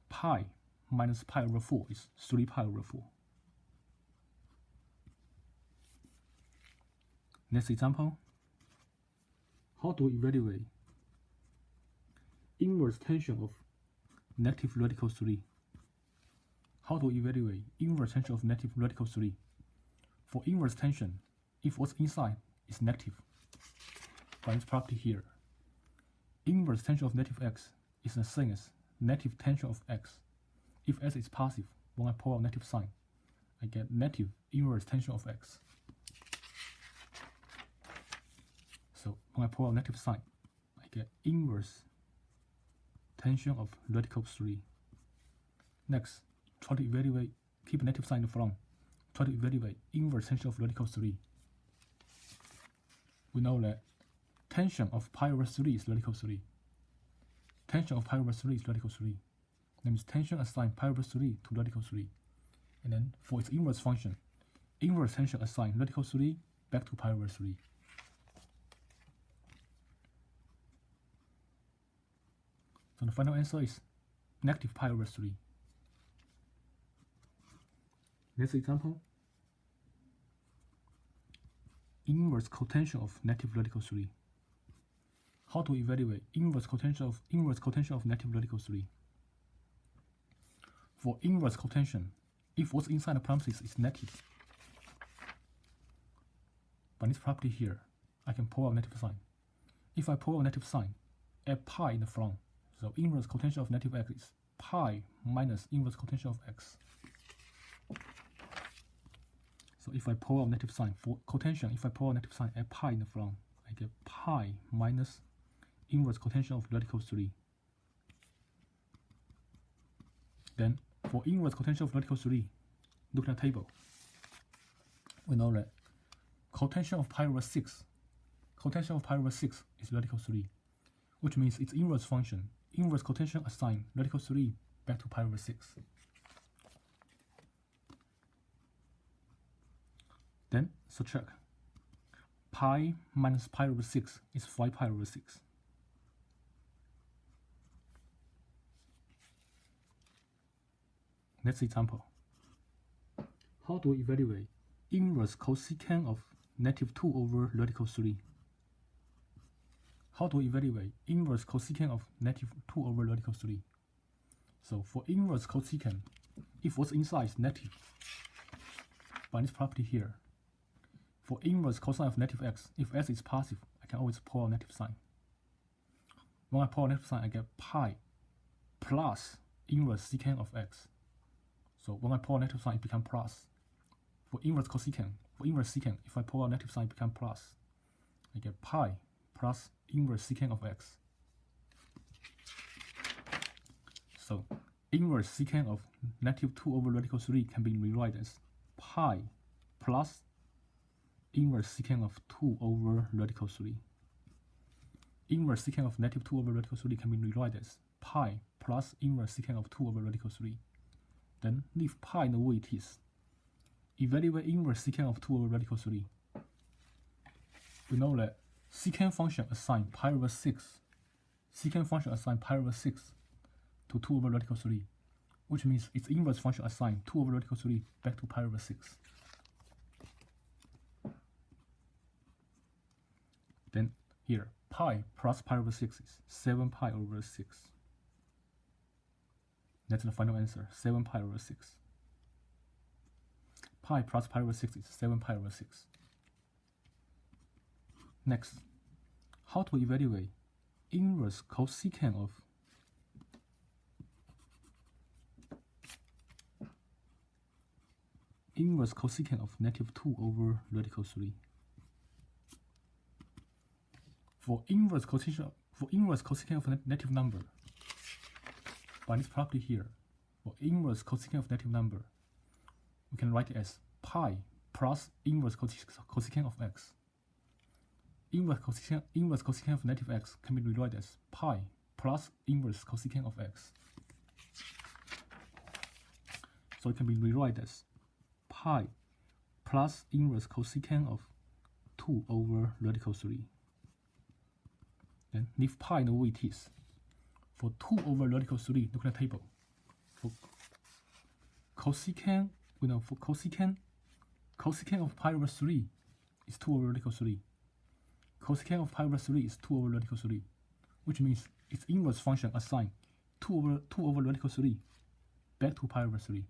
Pi minus pi over 4 is 3 pi over 4. Next example. How to evaluate inverse tangent of negative radical 3? How to evaluate inverse tangent of negative radical 3? For inverse tangent, if what's inside is negative, by this property here, inverse tangent of negative x is the same as negative tangent of x. If x is positive, when I pull out negative sign, I get negative inverse tangent of x. So when I pull out negative sign, I get inverse tangent of radical 3. Next, try to evaluate, keep negative sign in front. Try to evaluate inverse tangent of radical 3. We know that tangent of pi over 3 is radical 3. Tangent of pi over 3 is radical 3. That means tangent assign pi over 3 to radical 3. And then for its inverse function, inverse tangent assign radical 3 back to pi over 3. So the final answer is negative pi over 3. Next example. inverse cotangent of negative radical 3. How to evaluate inverse cotangent of negative radical 3? For inverse cotangent, if what's inside the parentheses is negative, by this property here, I can pull out negative sign. If I pull out negative sign, add pi in the front. So inverse cotangent of negative x is pi minus inverse cotangent of x. So if I pull out negative sign for cotangent, if I pull out negative sign, add pi in the front, I get pi minus inverse cotangent of radical 3. Then for inverse cotangent of radical 3, look at the table. We know that cotangent of pi over 6 is radical 3, which means its inverse function, inverse cotangent assign radical 3 back to pi over 6. Then subtract. Pi minus pi over 6 is 5 pi over 6. Next example. How do we evaluate inverse cosecant of negative 2 over radical 3? How do we evaluate inverse cosecant of negative 2 over radical 3? So for inverse cosecant, if what's inside is negative, by this property here, for inverse cosine of negative x, if x is positive, I can always pull out negative sign. When I pull out negative sign, I get pi plus inverse secant of x. So when I pull out negative sign, it becomes plus. For inverse cosecant, for inverse secant, if I pull out negative sign, it becomes plus. I get pi plus inverse secant of x. So inverse secant of negative 2 over radical 3 can be rewritten as pi plus inverse secant of 2 over radical 3. Inverse secant of negative 2 over radical 3 can be rewritten as pi plus inverse secant of 2 over radical 3. Then leave pi in the way it is. Evaluate inverse secant of 2 over radical 3. We know that secant function assign pi over 6. Secant function assign pi over 6 to 2 over radical 3, which means its inverse function assign 2 over radical 3 back to pi over 6. Then here, pi plus pi over 6 is 7 pi over 6. That's the final answer, 7 pi over 6. Pi plus pi over 6 is 7 pi over 6. Next, how to evaluate inverse cosecant of negative 2 over radical 3. For inverse cosecant of a negative number, by this property here, for inverse cosecant of negative number, we can write it as pi plus inverse cosecant of x. Inverse cosecant of negative x can be rewritten as pi plus inverse cosecant of x. So it can be rewritten as pi plus inverse cosecant of 2 over radical 3. Then leave pi in the way it is. For 2 over radical 3, look at the table. For cosecant, we know for cosecant of pi over 3 is 2 over radical 3. Cosecant of pi over 3 is 2 over radical 3, which means its inverse function assign 2 over radical 3 back to pi over 3.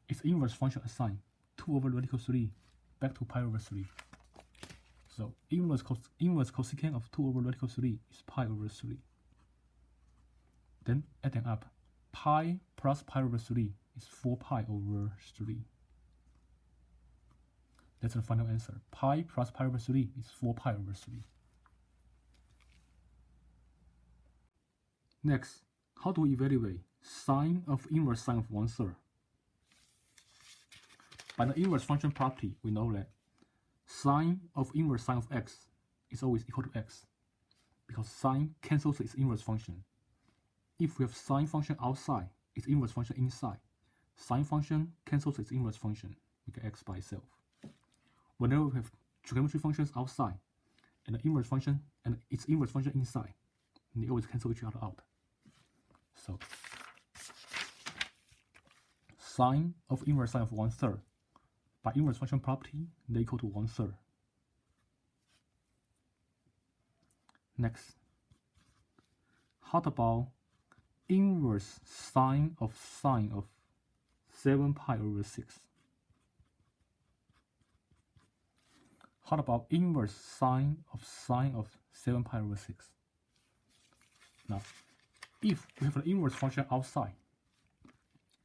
Its inverse function assign 2 over radical 3 back to pi over 3. So inverse cosecant of 2 over radical 3 is pi over 3. Then adding up, pi plus pi over 3 is 4 pi over 3. That's the final answer. Pi plus pi over 3 is 4 pi over 3. Next, how do we evaluate sine of inverse sine of 1/3? By the inverse function property, we know that sine of inverse sine of x is always equal to x, because sine cancels its inverse function. If we have sine function outside, its inverse function inside, sine function cancels its inverse function, we get x by itself. Whenever we have trigonometry functions outside and the inverse function and its inverse function inside, they always cancel each other out. So sine of inverse sine of 1/3, by inverse function property, they equal to 1/3. Next, how about inverse sine of 7 pi over 6? How about inverse sine of 7 pi over 6? Now, if we have an inverse function outside,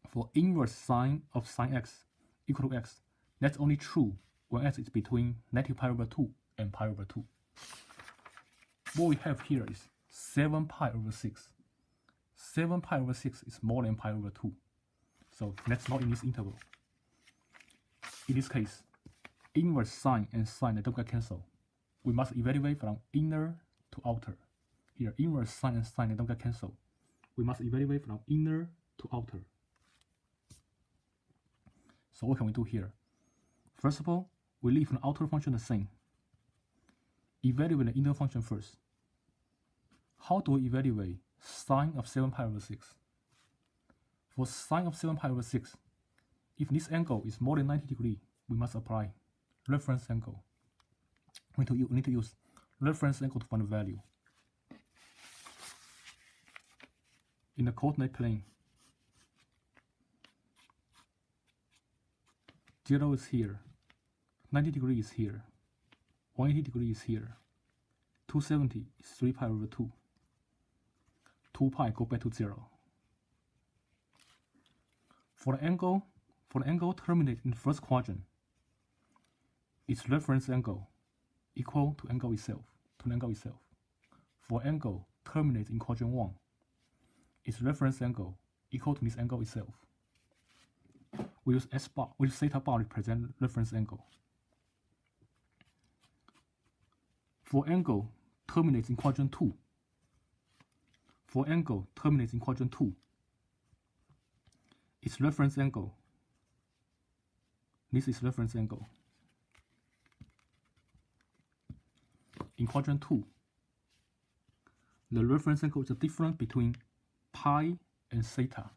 for inverse sine of sine x equal to x, that's only true when x is between negative pi over 2 and pi over 2. What we have here is 7 pi over 6. 7 pi over 6 is more than pi over 2. So that's not in this interval. In this case, inverse sine and sine, they don't get cancelled. We must evaluate from inner to outer. Here, inverse sine and sine, they don't get cancelled. We must evaluate from inner to outer. So what can we do here? First of all, we leave the outer function the same. Evaluate the inner function first. How do we evaluate sine of 7 pi over 6? For sine of 7 pi over 6, if this angle is more than 90 degrees, we must apply reference angle. We need to use reference angle to find the value. In the coordinate plane, 0 is here, 90 degrees is here, 180 degrees is here, 270 is 3 pi over 2, 2 pi go back to 0. For the angle terminate in the first quadrant, its reference angle equal to angle itself, For angle terminate in quadrant 1, its reference angle equal to this angle itself. We use S bar, we use theta bar to represent reference angle. For angle terminates in quadrant 2, its reference angle, this is reference angle. In quadrant 2, the reference angle is the difference between pi and theta.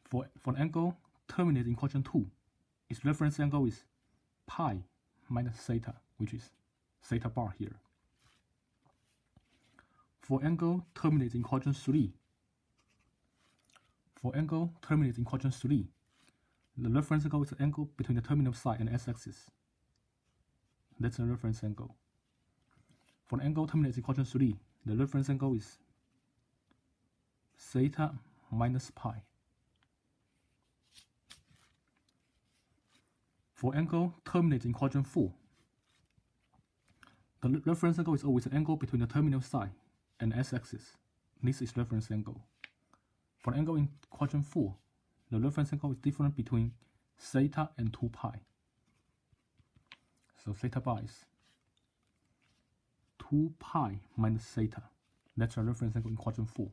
For an angle terminating in quadrant 2, its reference angle is pi minus theta, which is theta bar here. For angle terminating in quadrant 3, the reference angle is the angle between the terminal side and the x-axis. That's the reference angle. For the angle terminating in quadrant 3, the reference angle is theta minus pi. For angle terminating in quadrant 4, the reference angle is always the angle between the terminal side and the x-axis. This is reference angle. For the angle in quadrant 4, the reference angle is different between theta and 2 pi. So theta bar is 2 pi minus theta. That's the reference angle in quadrant 4.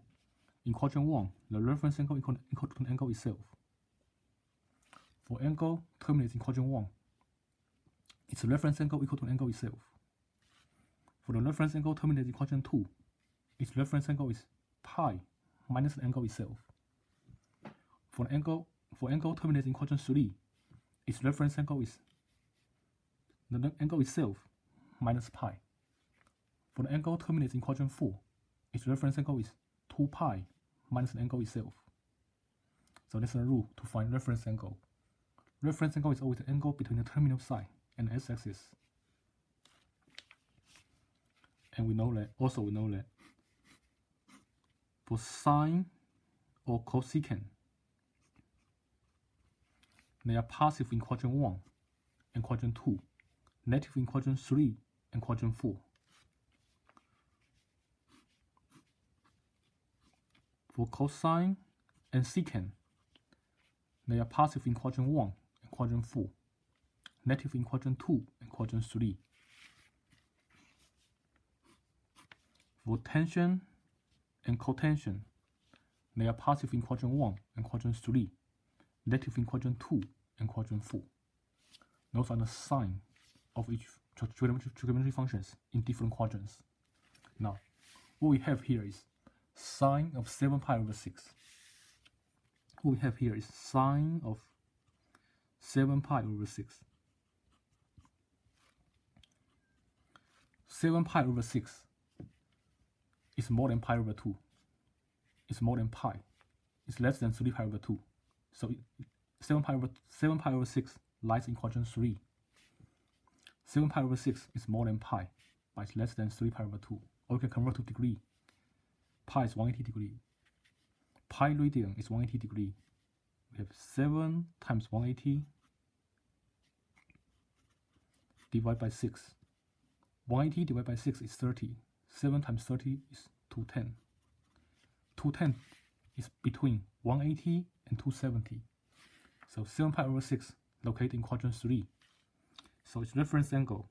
In quadrant 1, the reference angle equal to the angle itself. For angle terminates in quadrant 1, its reference angle equal to the angle itself. For the reference angle terminates in quadrant 2, its reference angle is pi minus the angle itself. For angle terminates in quadrant 3, its reference angle is the angle itself minus pi. For the angle terminates in quadrant 4, its reference angle is 2 pi minus the angle itself. So that's the rule to find reference angle. Reference angle is always the angle between the terminal side and the x-axis. And we know that for sine or cosecant, they are positive in quadrant 1 and quadrant 2, negative in quadrant 3 and quadrant 4. For cosine and secant, they are positive in quadrant 1 and quadrant 4, negative in quadrant 2 and quadrant 3. For tangent and cotangent, they are positive in quadrant 1 and quadrant 3, negative in quadrant 2 and quadrant 4. Those are the sign of each trigonometry functions in different quadrants. Now, what we have here is sine of 7 pi over 6. What we have here is sine of 7 pi over 6. 7 pi over 6 is more than pi over 2. It's more than pi. It's less than 3 pi over 2. So 7 pi over 6 lies in quadrant 3. 7 pi over 6 is more than pi, but it's less than 3 pi over 2. Or you can convert to degree. Pi is 180 degree. Pi radian is 180 degree. We have 7 times 180 divided by 6. 180 divided by 6 is 30. 7 times 30 is 210. 210 is between 180 and 270. So 7 pi over 6 located in quadrant 3. So its reference angle,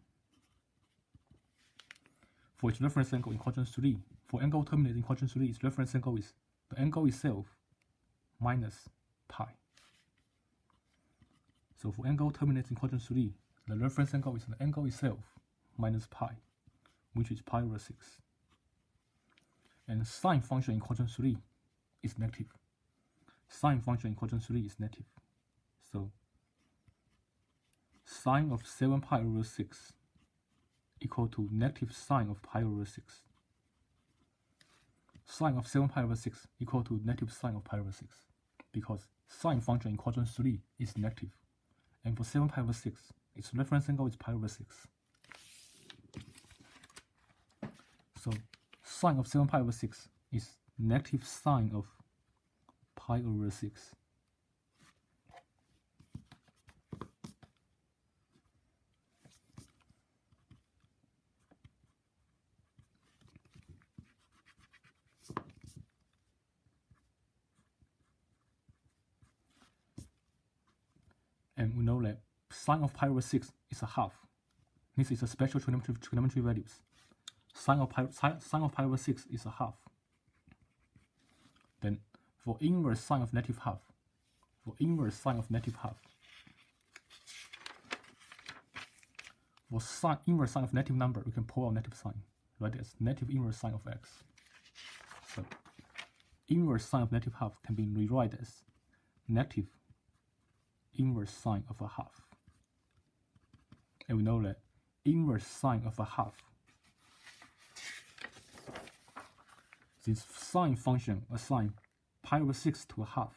for its reference angle in quadrant 3, for angle terminating in quadrant 3, its reference angle is the angle itself minus pi. So for angle terminating in quadrant 3, the reference angle is the angle itself minus pi, which is pi over 6. And sine function in quadrant 3 is negative. Sine function in quadrant 3 is negative. So sine of 7 pi over 6 equal to negative sine of pi over 6. Sine of 7 pi over 6 equal to negative sine of pi over 6, because sine function in quadrant 3 is negative. And for 7 pi over 6, its reference angle is pi over 6. So sine of 7 pi over 6 is negative sine of pi over 6. And we know that sine of pi over 6 is a half. This is a special trigonometry values. Sine of pi over 6 is a half. Then for inverse sine of negative half, for inverse sine of negative half, for inverse sine of negative number, we can pull out negative sign, write it as negative inverse sine of x. So inverse sine of negative half can be rewritten as negative inverse sine of a half. And we know that inverse sine of a half, since sine function assign pi over 6 to a half,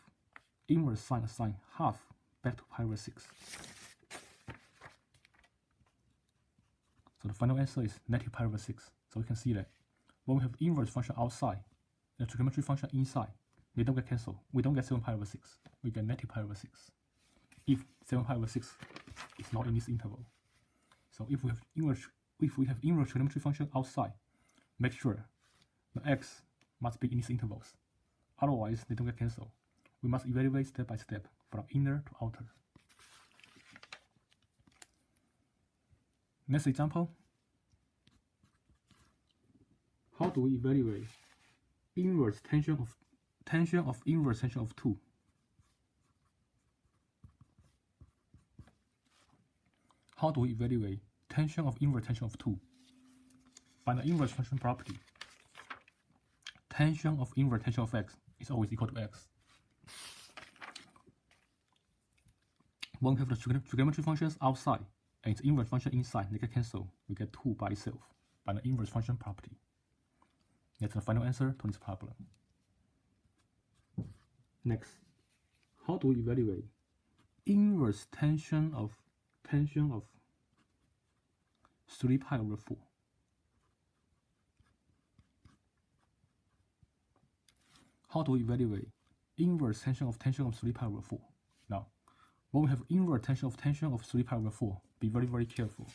inverse sine assign half back to pi over 6. So the final answer is negative pi over 6. So we can see that when we have inverse function outside and the trigonometry function inside, they don't get cancelled. We don't get 7 pi over 6. We get negative pi over 6. If 7 pi over 6 is not in this interval. So if we have inverse trigonometry function outside, make sure the x must be in these intervals. Otherwise, they don't get cancelled. We must evaluate step by step from inner to outer. Next example. How do we evaluate inverse tension of inverse tension of 2? How do we evaluate tension of inverse tension of 2? By the inverse function property, tension of inverse tension of x is always equal to x. When we have the trigonometry functions outside and its inverse function inside, they get cancelled. We get 2 by itself by the inverse function property. That's the final answer to this problem. Next, how do we evaluate inverse tension of 3 pi over 4? How do we evaluate inverse tension of 3 pi over 4? Now, when we have inverse tension of 3 pi over 4, be very, very careful.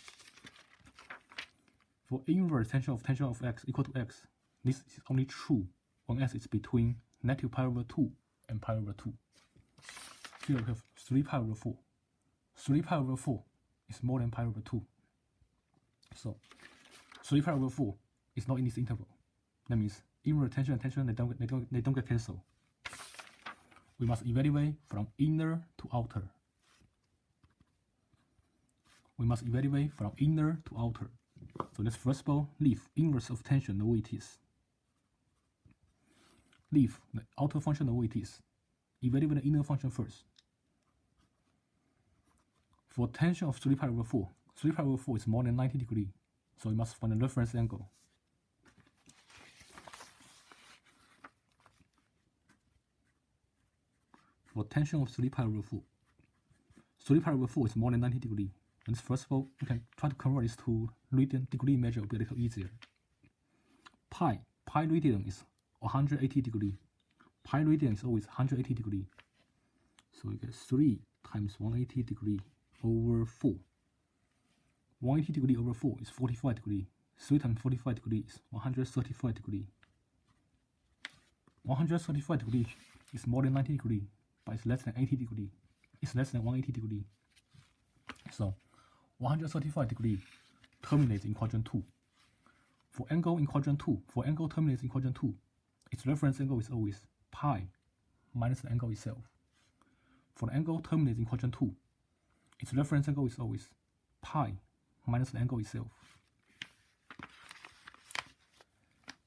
For inverse tension of x equal to x, this is only true when x is between negative pi over 2 and pi over 2. Here we have 3 pi over 4. 3 pi over 4 is more than pi over 2. So 3 pi over 4 is not in this interval. That means inverse tension and tension, they don't get cancelled. We must evaluate from inner to outer. We must evaluate from inner to outer. So let's first of all leave inverse of tension the way it is. Leave the outer function the way it is. Evaluate the inner function first. For tension of 3 pi over 4, 3 pi over 4 is more than 90 degrees. So we must find the reference angle. For tangent of 3 pi over 4. 3 pi over 4 is more than 90 degrees. And first of all, we can try to convert this to radian degree measure, will be a little easier. Pi radian is 180 degrees. Pi radian is always 180 degrees. So we get 3 times 180 degrees over 4. 180 degrees over 4 is 45 degrees. 3 times 45 degrees is 135 degrees. 135 degrees is more than 90 degrees, but it's less than 80 degrees. It's less than 180 degrees. So 135 degrees terminates in quadrant 2. For angle in quadrant 2, for angle terminates in quadrant 2, its reference angle is always pi minus the angle itself. For the angle terminates in quadrant 2, its reference angle is always pi minus the angle itself.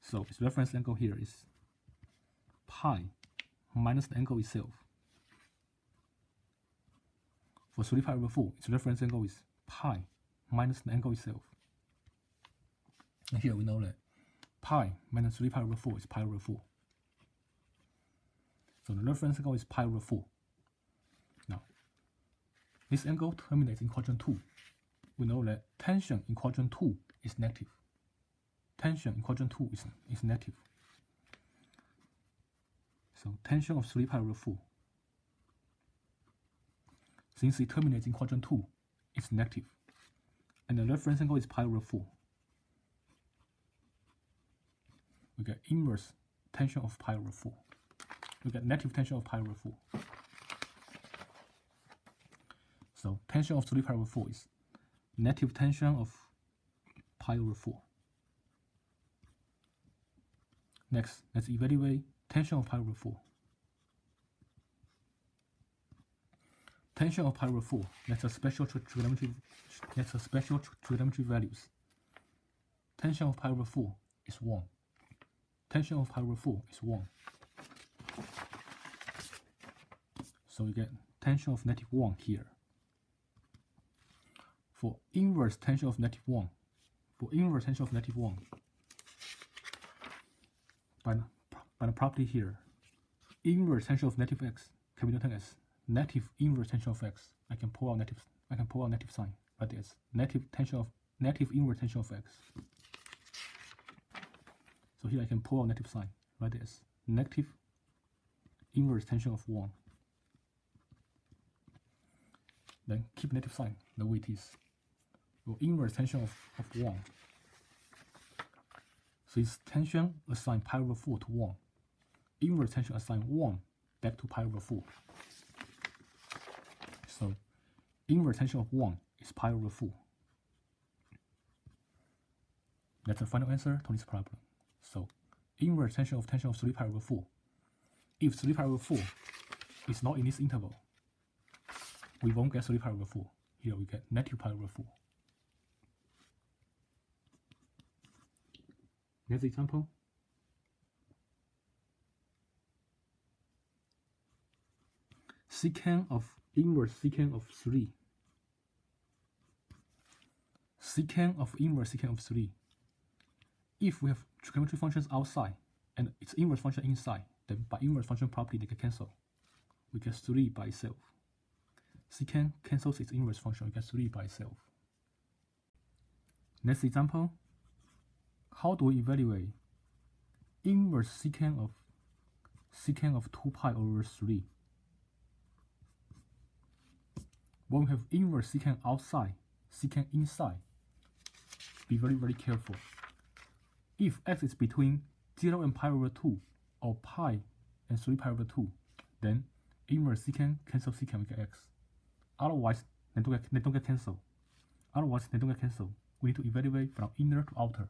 So its reference angle here is pi minus the angle itself. For 3 pi over 4, its reference angle is pi minus the angle itself. And here we know that pi minus 3 pi over 4 is pi over 4. So the reference angle is pi over 4. Now, this angle terminates in quadrant 2. We know that tangent in quadrant 2 is negative. Tangent in quadrant 2 is negative. So tangent of 3 pi over 4, since it terminates in quadrant 2, it's negative. And the reference angle is pi over 4. We get inverse tangent of pi over 4. We get negative tangent of pi over 4. So tangent of 3 pi over 4 is negative tangent of pi over 4. Next, let's evaluate tangent of pi over 4. Tangent of pi over 4, that's a special trigonometry values. Tangent of pi over 4 is 1. Tangent of pi over 4 is 1. So we get tangent of negative 1 here. For inverse tangent of negative 1, by the property here, inverse tangent of negative x can be written as negative inverse tangent of x. I can pull out negative sign like this. Negative inverse tangent of x. So here I can pull out negative sign like this. Negative inverse tangent of 1. Then keep negative sign the way it is. So inverse tangent of 1. So it's tangent assign pi over 4 to 1. Inverse tangent assign 1 back to pi over 4. So inverse tangent of 1 is pi over 4. That's the final answer to this problem. So inverse tangent of 3 pi over 4. If 3 pi over 4 is not in this interval, we won't get 3 pi over 4. Here we get negative pi over 4. Next example. Secant of inverse secant of 3. Secant of inverse secant of 3. If we have trigonometry functions outside and its inverse function inside, then by inverse function property they can cancel. We get 3 by itself. Secant cancels its inverse function, we get 3 by itself. Next example. How do we evaluate inverse secant of 2 pi over 3? When we have inverse secant outside, secant inside, be very, very careful. If x is between 0 and pi over 2, or pi and 3 pi over 2, then inverse secant cancel secant, we get x. Otherwise, they don't get cancelled. We need to evaluate from inner to outer.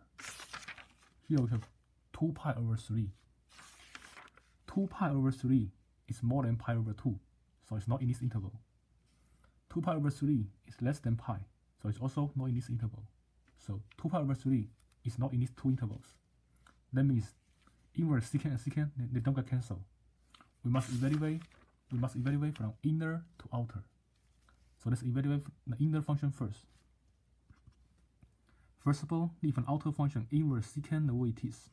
Here we have 2 pi over 3. 2 pi over 3 is more than pi over 2, so it's not in this interval. 2 pi over 3 is less than pi, so it's also not in this interval. So 2 pi over 3 is not in these two intervals. That means inverse secant and secant, they don't get cancelled. We must evaluate from inner to outer. So let's evaluate the inner function first. First of all, leave an outer function inverse secant the way it is.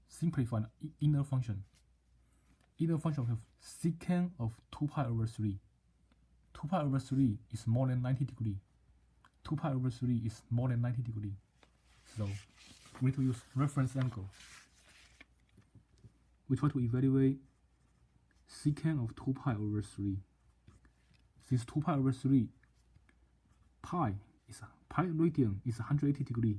Simplify an inner function. Inner function will have secant of 2 pi over 3. 2 pi over 3 is more than 90 degrees. 2 pi over 3 is more than 90 degrees. So we need to use reference angle. We try to evaluate secant of 2 pi over 3. Since 2 pi over 3, pi radian is 180 degrees.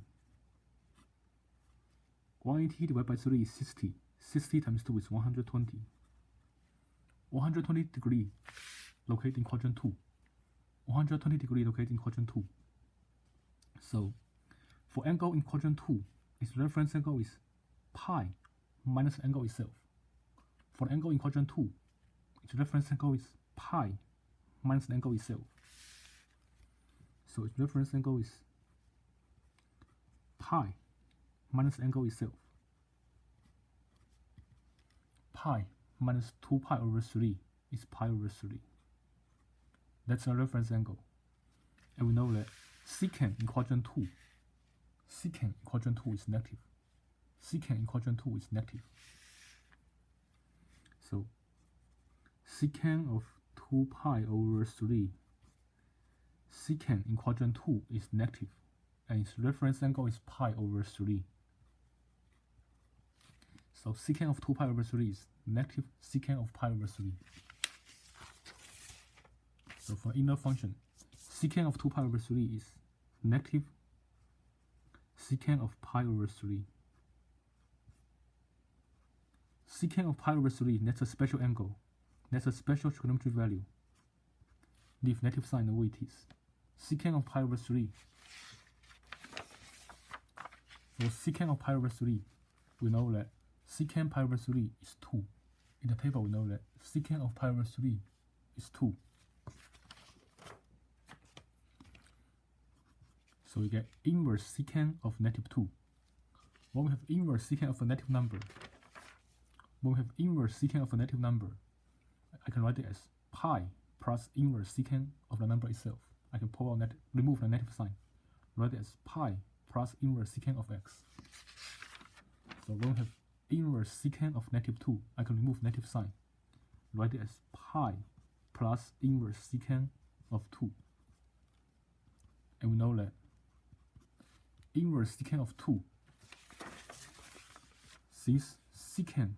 180 divided by 3 is 60. 60 times 2 is 120. 120 degrees located in quadrant 2. 120 degrees located in quadrant 2. So for angle in quadrant 2, its reference angle is pi minus the angle itself. For the angle in quadrant 2, its reference angle is pi minus the angle itself. So its reference angle is pi minus the angle itself. Pi minus 2 pi over 3 is pi over 3. That's a reference angle. And we know that secant in quadrant 2, secant in quadrant 2 is negative. Secant in quadrant 2 is negative. So secant of 2 pi over 3, secant in quadrant 2 is negative, and its reference angle is pi over 3. So secant of 2 pi over 3 is negative secant of pi over 3. So for inner function, secant of 2 pi over 3 is negative secant of pi over 3. Secant of pi over 3, that's a special angle. That's a special trigonometry value. Leave negative sign the way it is. Secant of pi over 3. For secant of pi over 3, we know that secant pi over 3 is 2. In the table, we know that secant of pi over 3 is 2. So we get inverse secant of negative 2. When we have inverse secant of a negative number, I can write it as pi plus inverse secant of the number itself. I can pull out remove the negative sign. Write it as pi plus inverse secant of x. So when we have inverse secant of negative 2, I can remove negative sign. Write it as pi plus inverse secant of 2. And we know that inverse secant of 2, since secant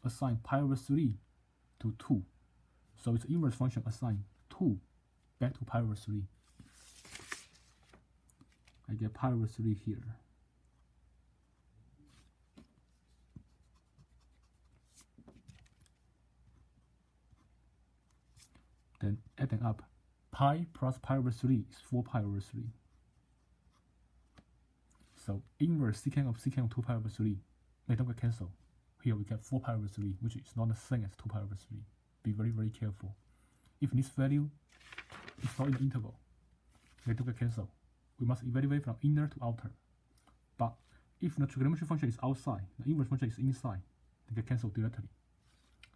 assign pi over 3 to 2, so its inverse function assign 2 back to pi over 3. I get pi over 3 here. Then adding up, pi plus pi over 3 is 4 pi over 3. So inverse secant of 2 pi over 3, they don't get cancelled. Here we get 4 pi over 3, which is not the same as 2 pi over 3. Be very, very careful. If this value is not in the interval, they don't get cancelled. We must evaluate from inner to outer. But if the trigonometry function is outside, the inverse function is inside, they get cancelled directly.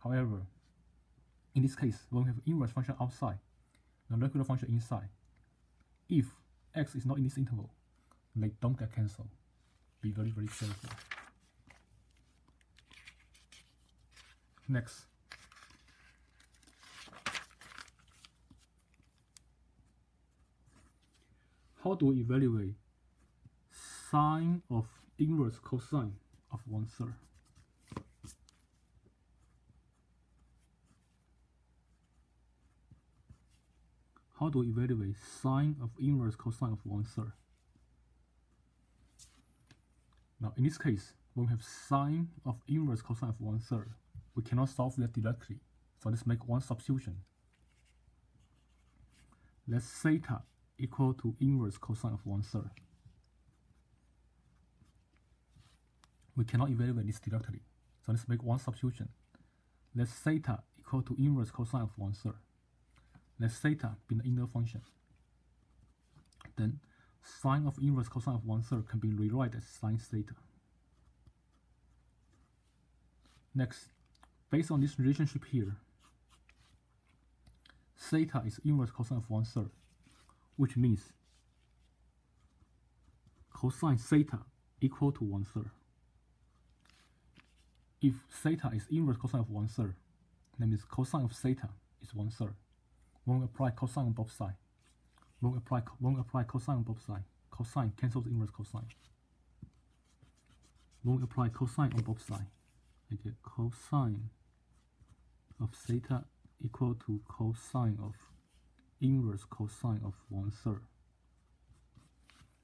However, in this case, when we have inverse function outside, the regular function inside, if x is not in this interval, they don't get cancelled. Be very, very careful. Next, how do we evaluate sine of inverse cosine of 1/3? How do we evaluate sine of inverse cosine of 1/3? Now, in this case, when we have sine of inverse cosine of 1/3, we cannot solve that directly. So let's make one substitution. Let theta equal to inverse cosine of 1/3. We cannot evaluate this directly. So let's make one substitution. Let theta equal to inverse cosine of 1/3. Let theta be the inner function. Then sine of inverse cosine of 1/3 can be rewritten as sine theta. Next, based on this relationship here, theta is inverse cosine of 1/3, which means cosine theta equal to 1/3. If theta is inverse cosine of 1/3, that means cosine of theta is 1/3. When we apply cosine on both sides, when we apply cosine on both sides, cosine cancels inverse cosine. When we apply cosine on both sides, I get cosine of theta equal to cosine of inverse cosine of 1/3.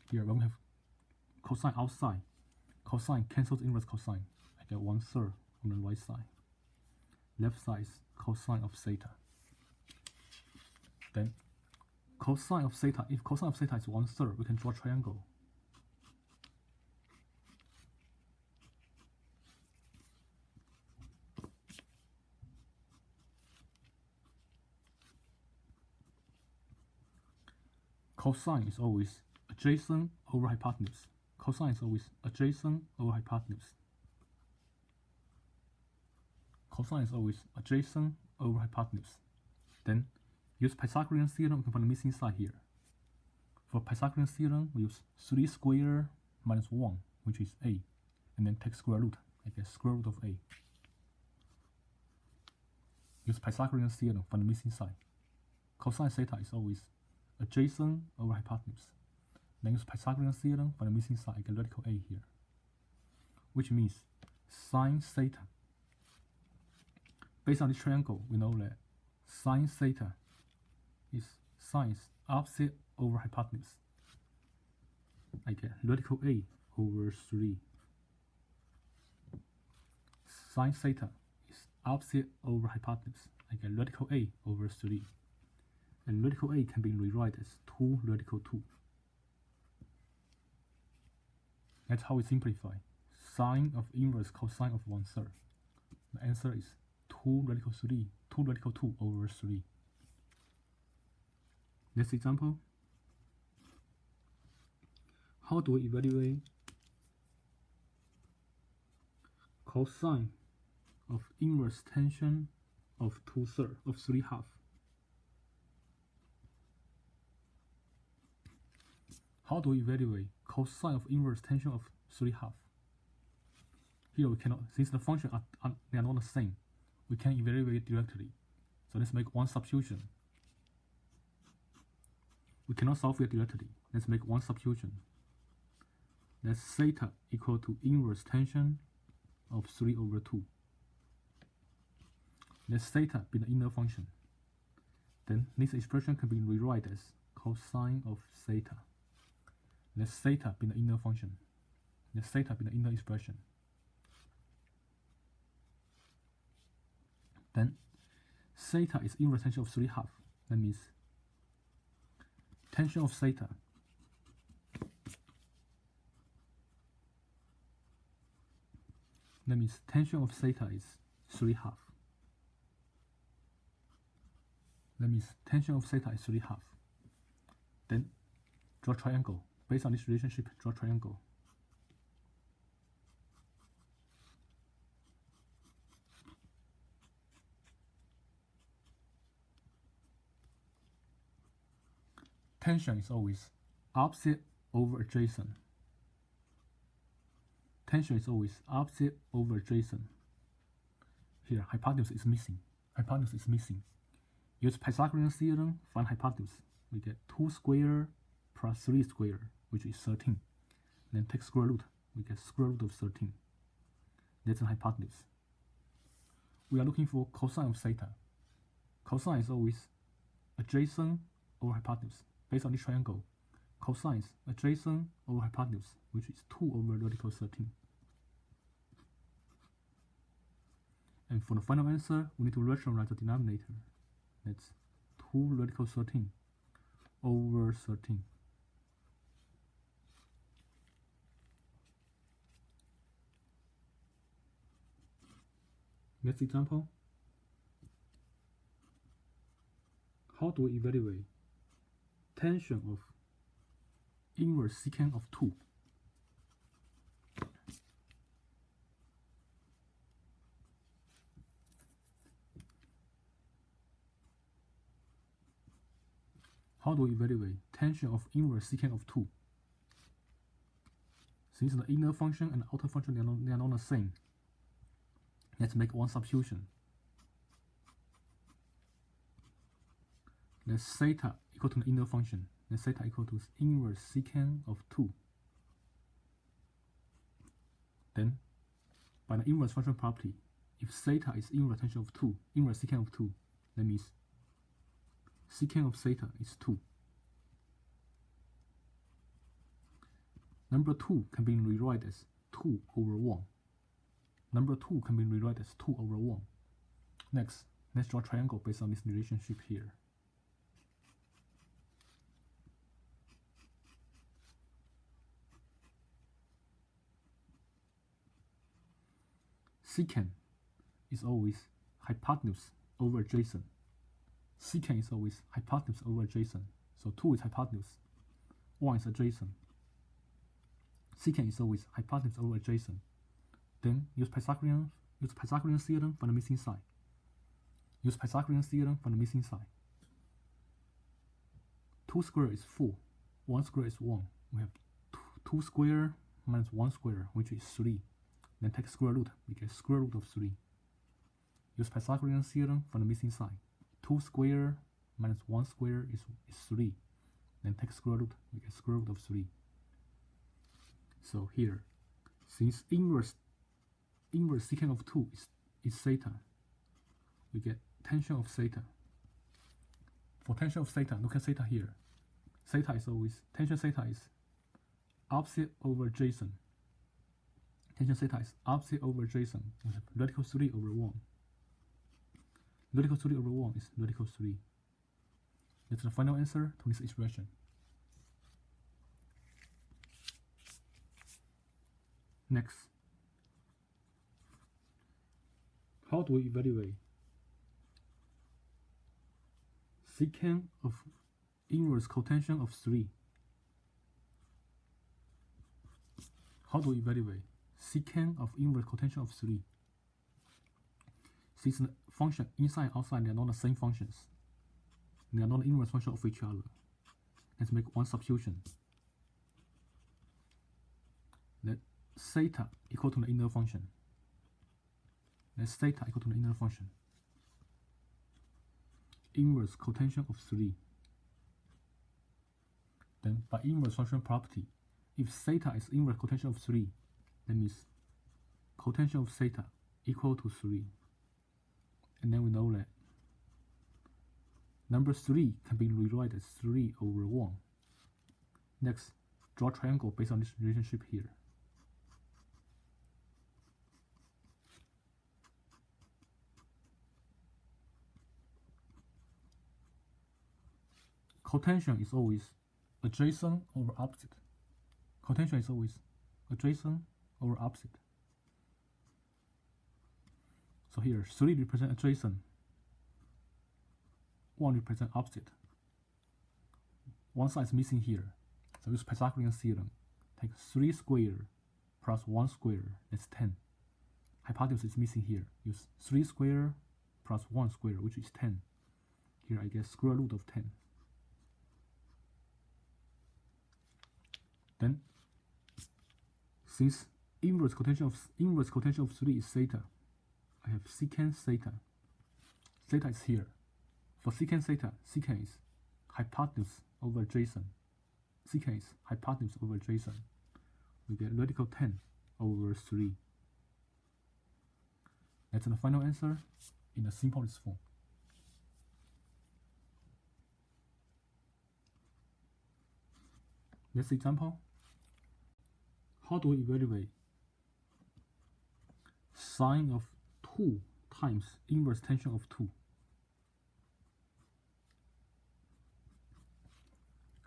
Here, when we have cosine outside, cosine cancels inverse cosine. I get 1/3 on the right side. Left side is cosine of theta. Then cosine of theta, if cosine of theta is 1/3, we can draw a triangle. Cosine is always adjacent over hypotenuse. Cosine is always adjacent over hypotenuse. Cosine is always adjacent over hypotenuse. Then use Pythagorean Theorem, we can find the missing side here. For Pythagorean Theorem, we use 3 squared minus 1, which is a, and then take square root. I get square root of a. Use Pythagorean Theorem, find the missing side. Cosine theta is always adjacent over hypotenuse. Then use Pythagorean Theorem, find the missing side, I get radical a here. Which means sine theta. Based on this triangle, we know that sine theta is sine opposite over hypotenuse. I get radical a over 3. Sine theta is opposite over hypotenuse. I get radical a over 3. And radical a can be rewritten as 2 radical 2. That's how we simplify sine of inverse cosine of 1/3. The answer is 2 radical 3, 2 radical 2 over 3. Next example. How do we evaluate cosine of inverse tangent of 2/3 of 3/2? How do we evaluate cosine of inverse tangent of 3/2? Here we cannot, since the functions they are not the same, we can evaluate it directly. So let's make one substitution. We cannot solve it directly. Let's make one substitution. Let theta equal to inverse tangent of 3 over 2. Let theta be the inner function. Then this expression can be rewritten as cosine of theta. Let theta be the inner function. Let theta be the inner expression. Then theta is inverse tangent of 3/2. That means tangent of theta is 3/2. That means tangent of theta is 3/2. Then draw a triangle. Based on this relationship, draw a triangle. Tangent is always opposite over adjacent. Tangent is always opposite over adjacent. Here, hypotenuse is missing. Hypotenuse is missing. Use Pythagorean Theorem, find hypotenuse. We get 2 squared plus 3 squared, which is 13. Then take square root. We get square root of 13. That's the hypotenuse. We are looking for cosine of theta. Cosine is always adjacent over hypotenuse. Based on this triangle, cosine is adjacent over hypotenuse, which is 2 over radical 13. And for the final answer, we need to rationalize the denominator. That's 2 radical 13 over 13. Next example. How do we evaluate tangent of inverse secant of 2? How do we evaluate tangent of inverse secant of 2? Since the inner function and the outer function they are not the same, let's make one substitution. Let theta equal to the inner function. Let theta equal to inverse secant of 2. Then, by the inverse function property, if theta is inverse tangent of 2, inverse secant of 2, that means secant of theta is 2. Number 2 can be rewritten as 2 over 1. Number 2 can be rewritten as 2 over 1. Next, let's draw a triangle based on this relationship here. Secant is always hypotenuse over adjacent. Secant is always hypotenuse over adjacent. So 2 is hypotenuse, 1 is adjacent. Secant is always hypotenuse over adjacent. Then use Pythagorean theorem for the missing side. Use Pythagorean theorem for the missing side. 2 squared is 4. 1 squared is 1. We have 2 squared minus 1 squared, which is 3. Then take square root, we get square root of 3. Use Pythagorean theorem for the missing side. 2 squared minus 1 squared is 3. Then take square root, we get square root of 3. So here, since inverse secant of 2 is theta, we get tangent of theta. For tangent of theta, look at theta here. Theta is always, tangent theta is opposite over adjacent. Tangent theta is opposite over adjacent. We have radical 3 over 1. Radical 3 over 1 is radical 3. That's the final answer to this expression. Next, how do we evaluate secant of inverse cotangent of 3? How do we evaluate secant of inverse cotangent of 3? Since the function inside and outside they are not the same functions, they are not the inverse function of each other. Let's make one substitution. Let theta equal to the inner function. Let theta equal to the inner function. Inverse cotangent of 3. Then by inverse function property, if theta is inverse cotangent of 3, that means cotangent of theta equal to 3. And then we know that number 3 can be rewritten as 3 over 1. Next, draw a triangle based on this relationship here. Cotangent is always adjacent over opposite. Cotangent is always adjacent over opposite. So here, 3 represent adjacent, 1 represent opposite. One side is missing here, so use Pythagorean theorem. Take 3 squared plus 1 squared, that's 10. Hypotenuse is missing here. Use 3 squared plus 1 squared, which is 10. Here I get square root of 10. Then, since inverse cotangent of 3 is theta, I have secant theta. Theta is here. For secant theta, secant is hypotenuse over adjacent. Secant is hypotenuse over adjacent. We get radical 10 over 3. That's the final answer in the simplest form. Next example. How do we evaluate sine of 2 times inverse tangent of 2?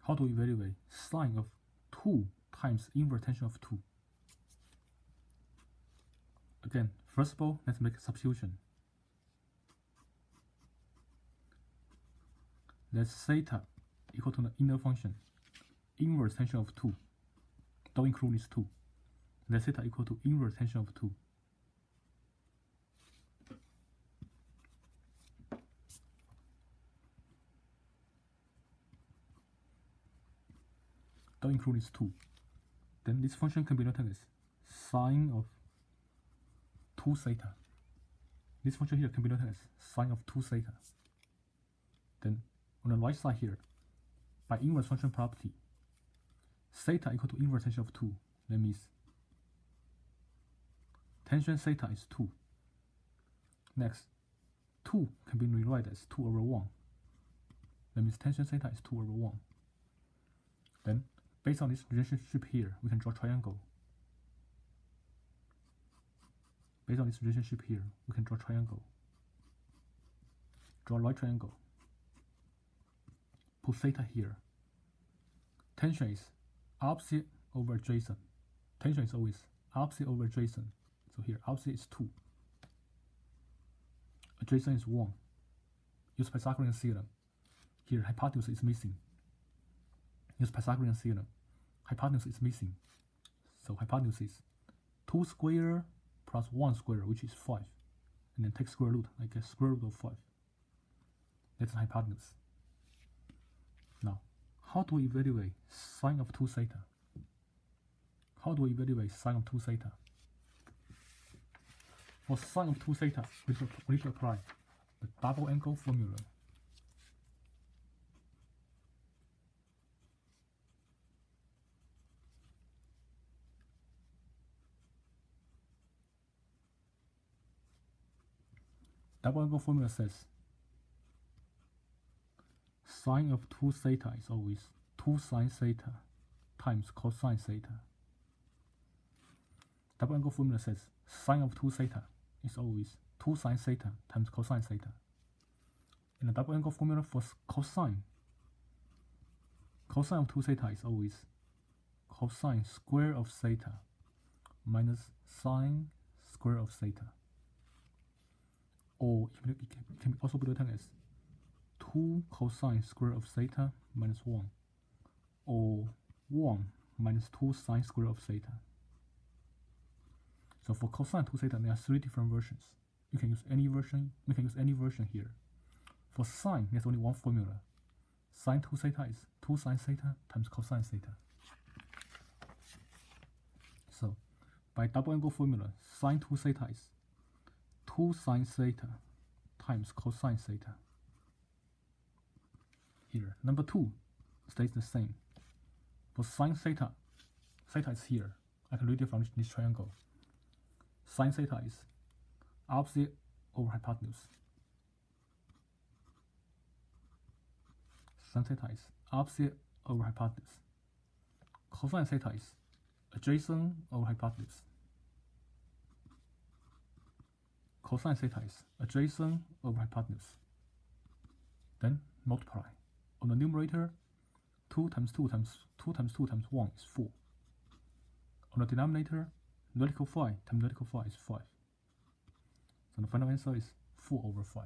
How do we evaluate sine of 2 times inverse tangent of 2? Again, first of all, let's make a substitution. Let theta equal to the inner function, inverse tangent of 2. Don't include this 2. Let theta equal to inverse tangent of 2. Don't include this 2. Then this function can be written as sine of 2 theta. This function here can be written as sine of 2 theta. Then on the right side here, by inverse function property, theta equal to inverse tangent of 2. That means tangent theta is 2. Next, 2 can be rewritten as 2 over 1. That means tangent theta is 2 over 1. Then, based on this relationship here, we can draw a triangle. Based on this relationship here, we can draw a triangle. Draw a right triangle. Put theta here. Tangent is opposite over adjacent. Tangent is always opposite over adjacent. So here, opposite is 2. Adjacent is 1. Use Pythagorean Theorem. Here, hypotenuse is missing. Use Pythagorean Theorem. Hypotenuse is missing. So hypotenuse is 2 square plus 1 square, which is 5. And then take square root. I get square root of 5. That's the hypotenuse. Now, how do we evaluate sine of 2 theta? How do we evaluate sine of 2 theta? For sine of 2 theta, we need to apply the double angle formula. Double angle formula says sine of 2 theta is always 2 sine theta times cosine theta. Double angle formula says sine of 2 theta is always 2 sine theta times cosine theta. And the double angle formula for cosine of 2 theta is always cosine square of theta minus sine square of theta. Or it can also be written as 2 cosine square of theta minus 1, or 1 minus 2 sine square of theta. So for cosine 2 theta, there are 3 different versions. You can use any version. We can use any version here. For sine, there's only one formula. Sine 2 theta is 2 sine theta times cosine theta. So by double angle formula, sine 2 theta is 2 sine theta times cosine theta. Here, number 2 stays the same. For sine theta, theta is here. I can read it from this triangle. Sine theta is opposite over hypotenuse. Sine theta is opposite over hypotenuse. Cosine theta is adjacent over hypotenuse. Cosine theta is adjacent over hypotenuse. Then multiply. On the numerator, 2 times 2 times 2 times 2 times 1 is 4. On the denominator, radical 5 times radical 5 is 5. So the final answer is 4 over 5.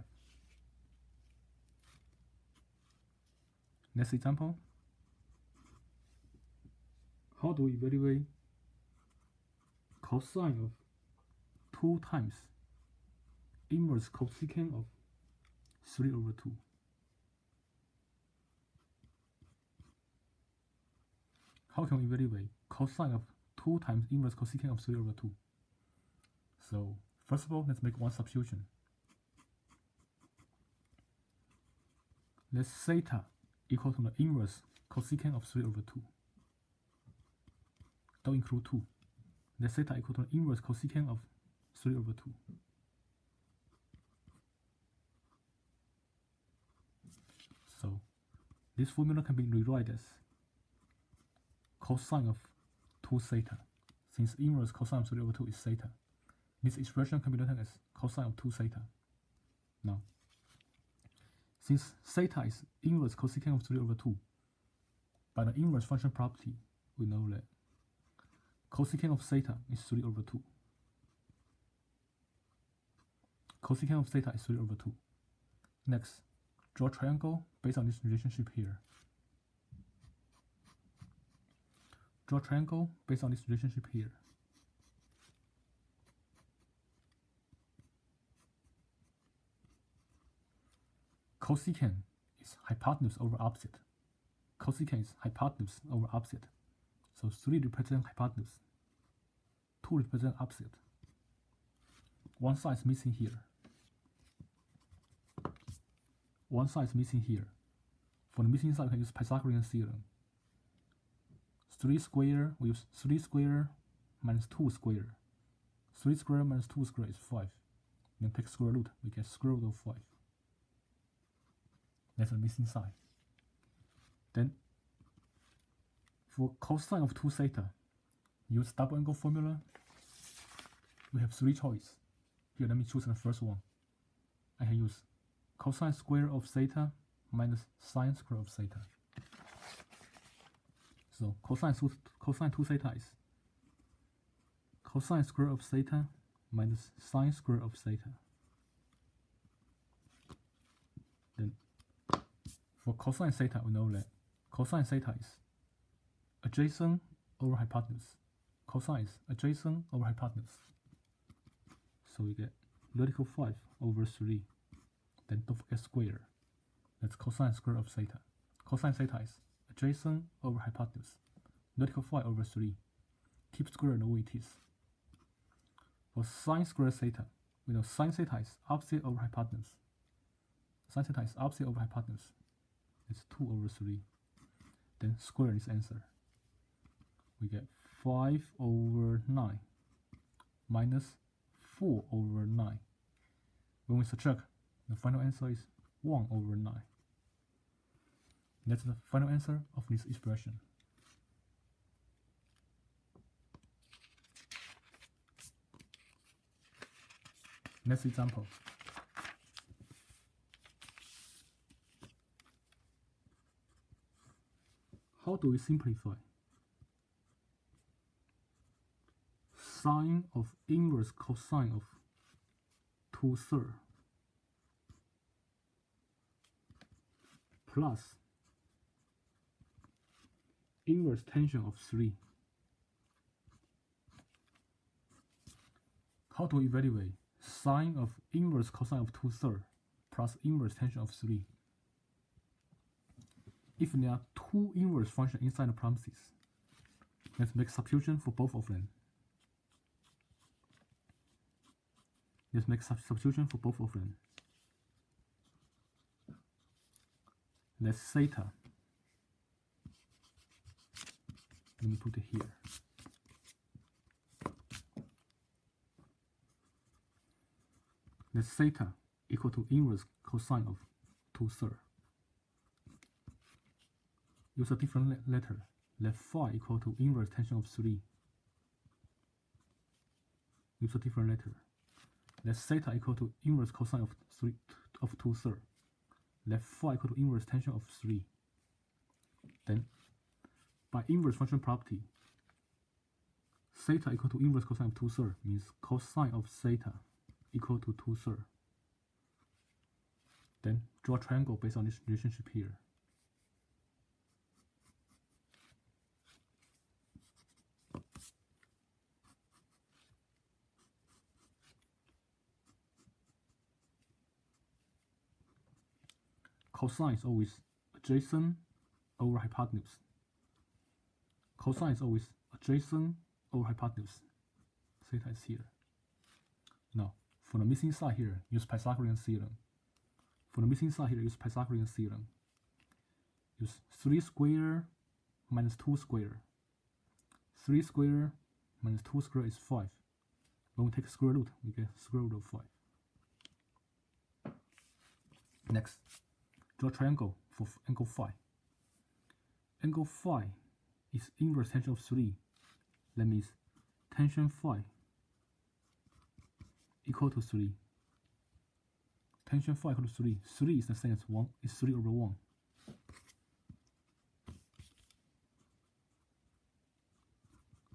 Next example. How do we evaluate cosine of 2 times inverse cosecant of 3 over 2? How can we evaluate cosine of 2 times inverse cosecant of 3 over 2? So first of all, let's make one substitution. Let theta equal to the inverse cosecant of 3 over 2. Don't include 2. Let theta equal to the inverse cosecant of 3 over 2. So this formula can be rewritten as cosine of 2 theta. Since inverse cosine of 3 over 2 is theta, this expression can be written as cosine of 2 theta. Now, since theta is inverse cosecant of 3 over 2, by the inverse function property, we know that cosecant of theta is 3 over 2. Cosecant of theta is 3 over 2. Next, draw a triangle based on this relationship here. Draw a triangle based on this relationship here. Cosecant is hypotenuse over opposite. Cosecant is hypotenuse over opposite. So 3 represents hypotenuse, 2 represents opposite. One side is missing here. One side is missing here. For the missing side, we can use Pythagorean Theorem. 3 square, we use 3 square minus 2 square. 3 square minus 2 square is 5. Then take square root, we get square root of 5. That's the missing side. Then, for cosine of 2 theta, use double angle formula. We have 3 choices. Here, let me choose the first one. I can use cosine square of theta minus sine square of theta. So cosine 2 theta is cosine square of theta minus sine square of theta. Then for cosine theta, we know that cosine theta is adjacent over hypotenuse. Cosine is adjacent over hypotenuse. So we get radical 5 over 3. Then don't forget square. That's cosine square of theta. Cosine theta is adjacent over hypotenuse. Radical 5 over 3. Keep square the way it is. For sine square theta, we know sine theta is opposite over hypotenuse. Sine theta is opposite over hypotenuse. It's 2 over 3. Then square this answer. We get 5 over 9 minus 4 over 9. When we subtract, the final answer is 1 over 9. That's the final answer of this expression. Next example. How do we simplify? Sine of inverse cosine of 2/3 plus inverse tangent of 3. How to evaluate sine of inverse cosine of 2/3 plus inverse tangent of 3? If there are 2 inverse functions inside the parentheses, let's make substitution for both of them. Let's make substitution for both of them. Let's theta. Let me put it here. Let theta equal to inverse cosine of 2/3. Use a different letter. Let phi equal to inverse tangent of 3. Use a different letter. Let theta equal to inverse cosine of 2/3. Let phi equal to inverse tangent of 3. Then, by inverse function property, theta equal to inverse cosine of 2/3 means cosine of theta equal to 2/3. Then draw a triangle based on this relationship here. Cosine is always adjacent over hypotenuse. Cosine is always adjacent over hypotenuse. Theta is here. Now, for the missing side here, use Pythagorean Theorem. For the missing side here, use Pythagorean Theorem. Use 3 square minus 2 square. 3 square minus 2 square is 5. When we take square root, we get square root of 5. Next, draw a triangle for angle phi. Angle phi is inverse tangent of 3. That means tangent phi equal to 3. Tangent phi equal to 3. 3 is the same as 1. It's 3 over 1.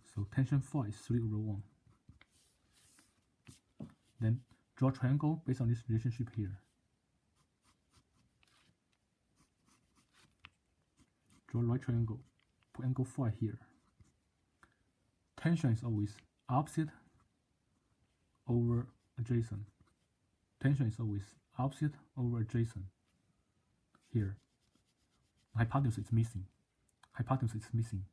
So tangent phi is 3 over 1. Then draw a triangle based on this relationship here. Draw a right triangle. Put angle phi here. Tangent is always opposite over adjacent. Tangent is always opposite over adjacent. Here, hypotenuse is missing. Hypotenuse is missing.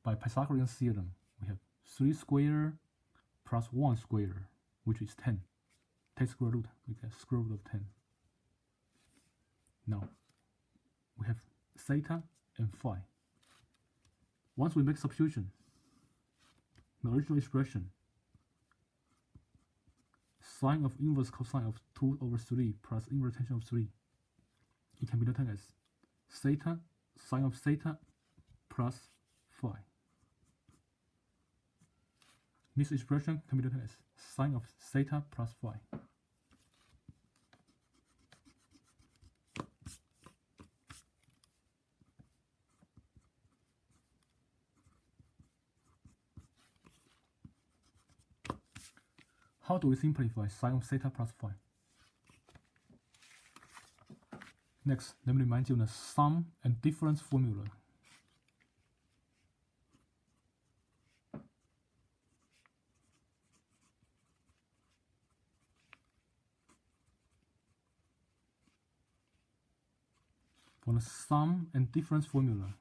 by Pythagorean Theorem, we have 3 squared plus 1 squared, which is 10. Take square root, we get square root of 10. Now, we have theta and phi. Once we make substitution, the original expression, sine of inverse cosine of 2 over 3 plus inverse tangent of 3, it can be written as theta, sine of theta plus phi. This expression can be written as sine of theta plus phi. How do we simplify sine of theta plus phi? Next, let me remind you the sum and difference formula. For the sum and difference formula,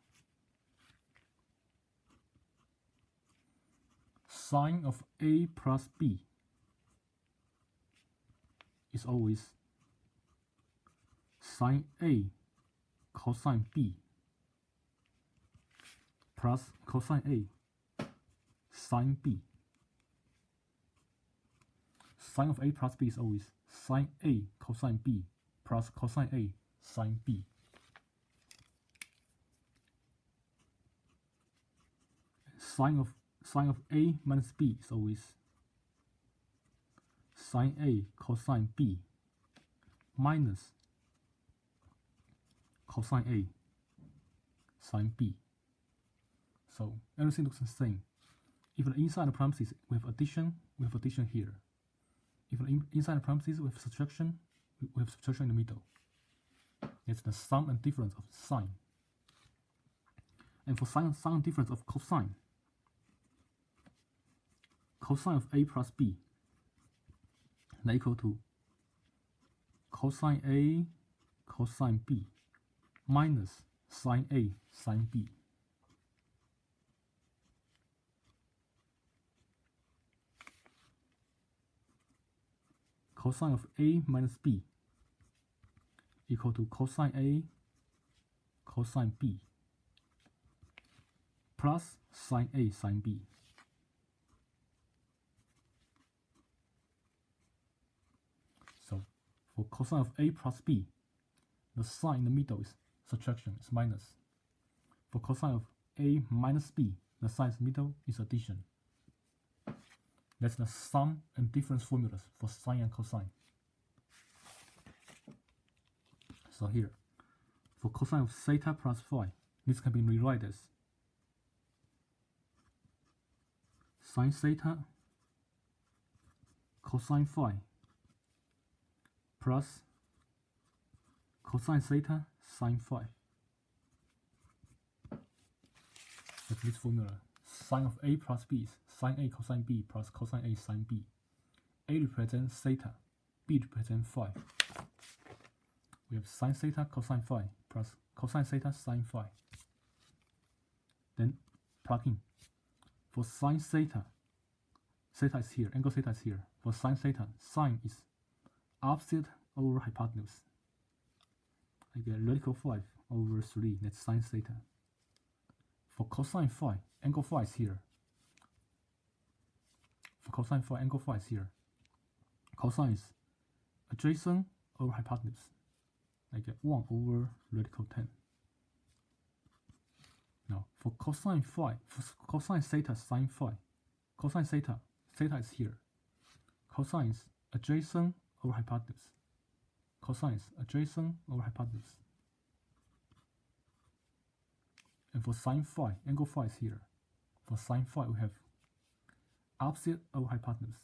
sine of A plus B is always sine A cosine B plus cosine A sine B. Sine of A plus B is always sine A cosine B plus cosine A sine B. Sine of A minus B is always sine A cosine B minus cosine A sine B. So everything looks the same. If the inside the parentheses we have addition here. If the inside the parentheses we have subtraction in the middle. It's the sum and difference of sine. And for sum and difference of cosine, cosine of A plus B is equal to cosine A cosine B minus sine A sine B. Cosine of A minus B equal to cosine A cosine B plus sine A sine B. So for cosine of A plus B, the sign in the middle is subtraction, is minus. For cosine of A minus B, the sign in the middle is addition. That's the sum and difference formulas for sine and cosine. So here, for cosine of theta plus phi, this can be rewritten as sine theta cosine phi plus cosine theta sine phi. That's this formula. Sine of A plus B is sine A cosine B plus cosine A sine B. A represents theta, B represents phi. We have sine theta cosine phi plus cosine theta sine phi. Then plug in. For sine theta, theta is here, angle theta is here. For sine theta, sine is opposite over hypotenuse. I get radical 5 over 3, that's sine theta. For cosine phi, angle phi is here. For cosine phi, angle phi is here. Cosine is adjacent over hypotenuse. I get 1 over radical 10. Now, for cosine phi, for cosine theta sine phi, cosine theta is here. Cosine is adjacent over hypotenuse. Cosine is adjacent over hypotenuse. And for sine phi, angle phi is here. For sine phi, we have opposite over hypotenuse.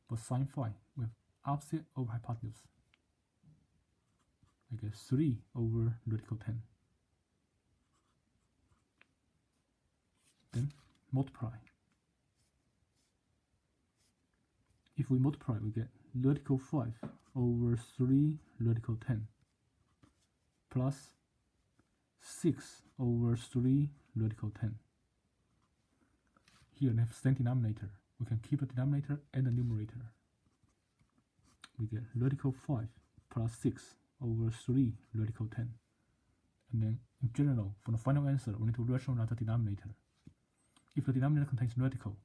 For sine phi, we have opposite over hypotenuse. I get 3 over radical 10. Then multiply. If we multiply, we get radical 5 over 3 radical 10 plus 6 over 3 radical 10. Here we have same denominator. We can keep the denominator and the numerator. We get radical 5 plus 6 over 3 radical 10. And then in general, for the final answer, we need to rationalize the denominator. If the denominator contains radical,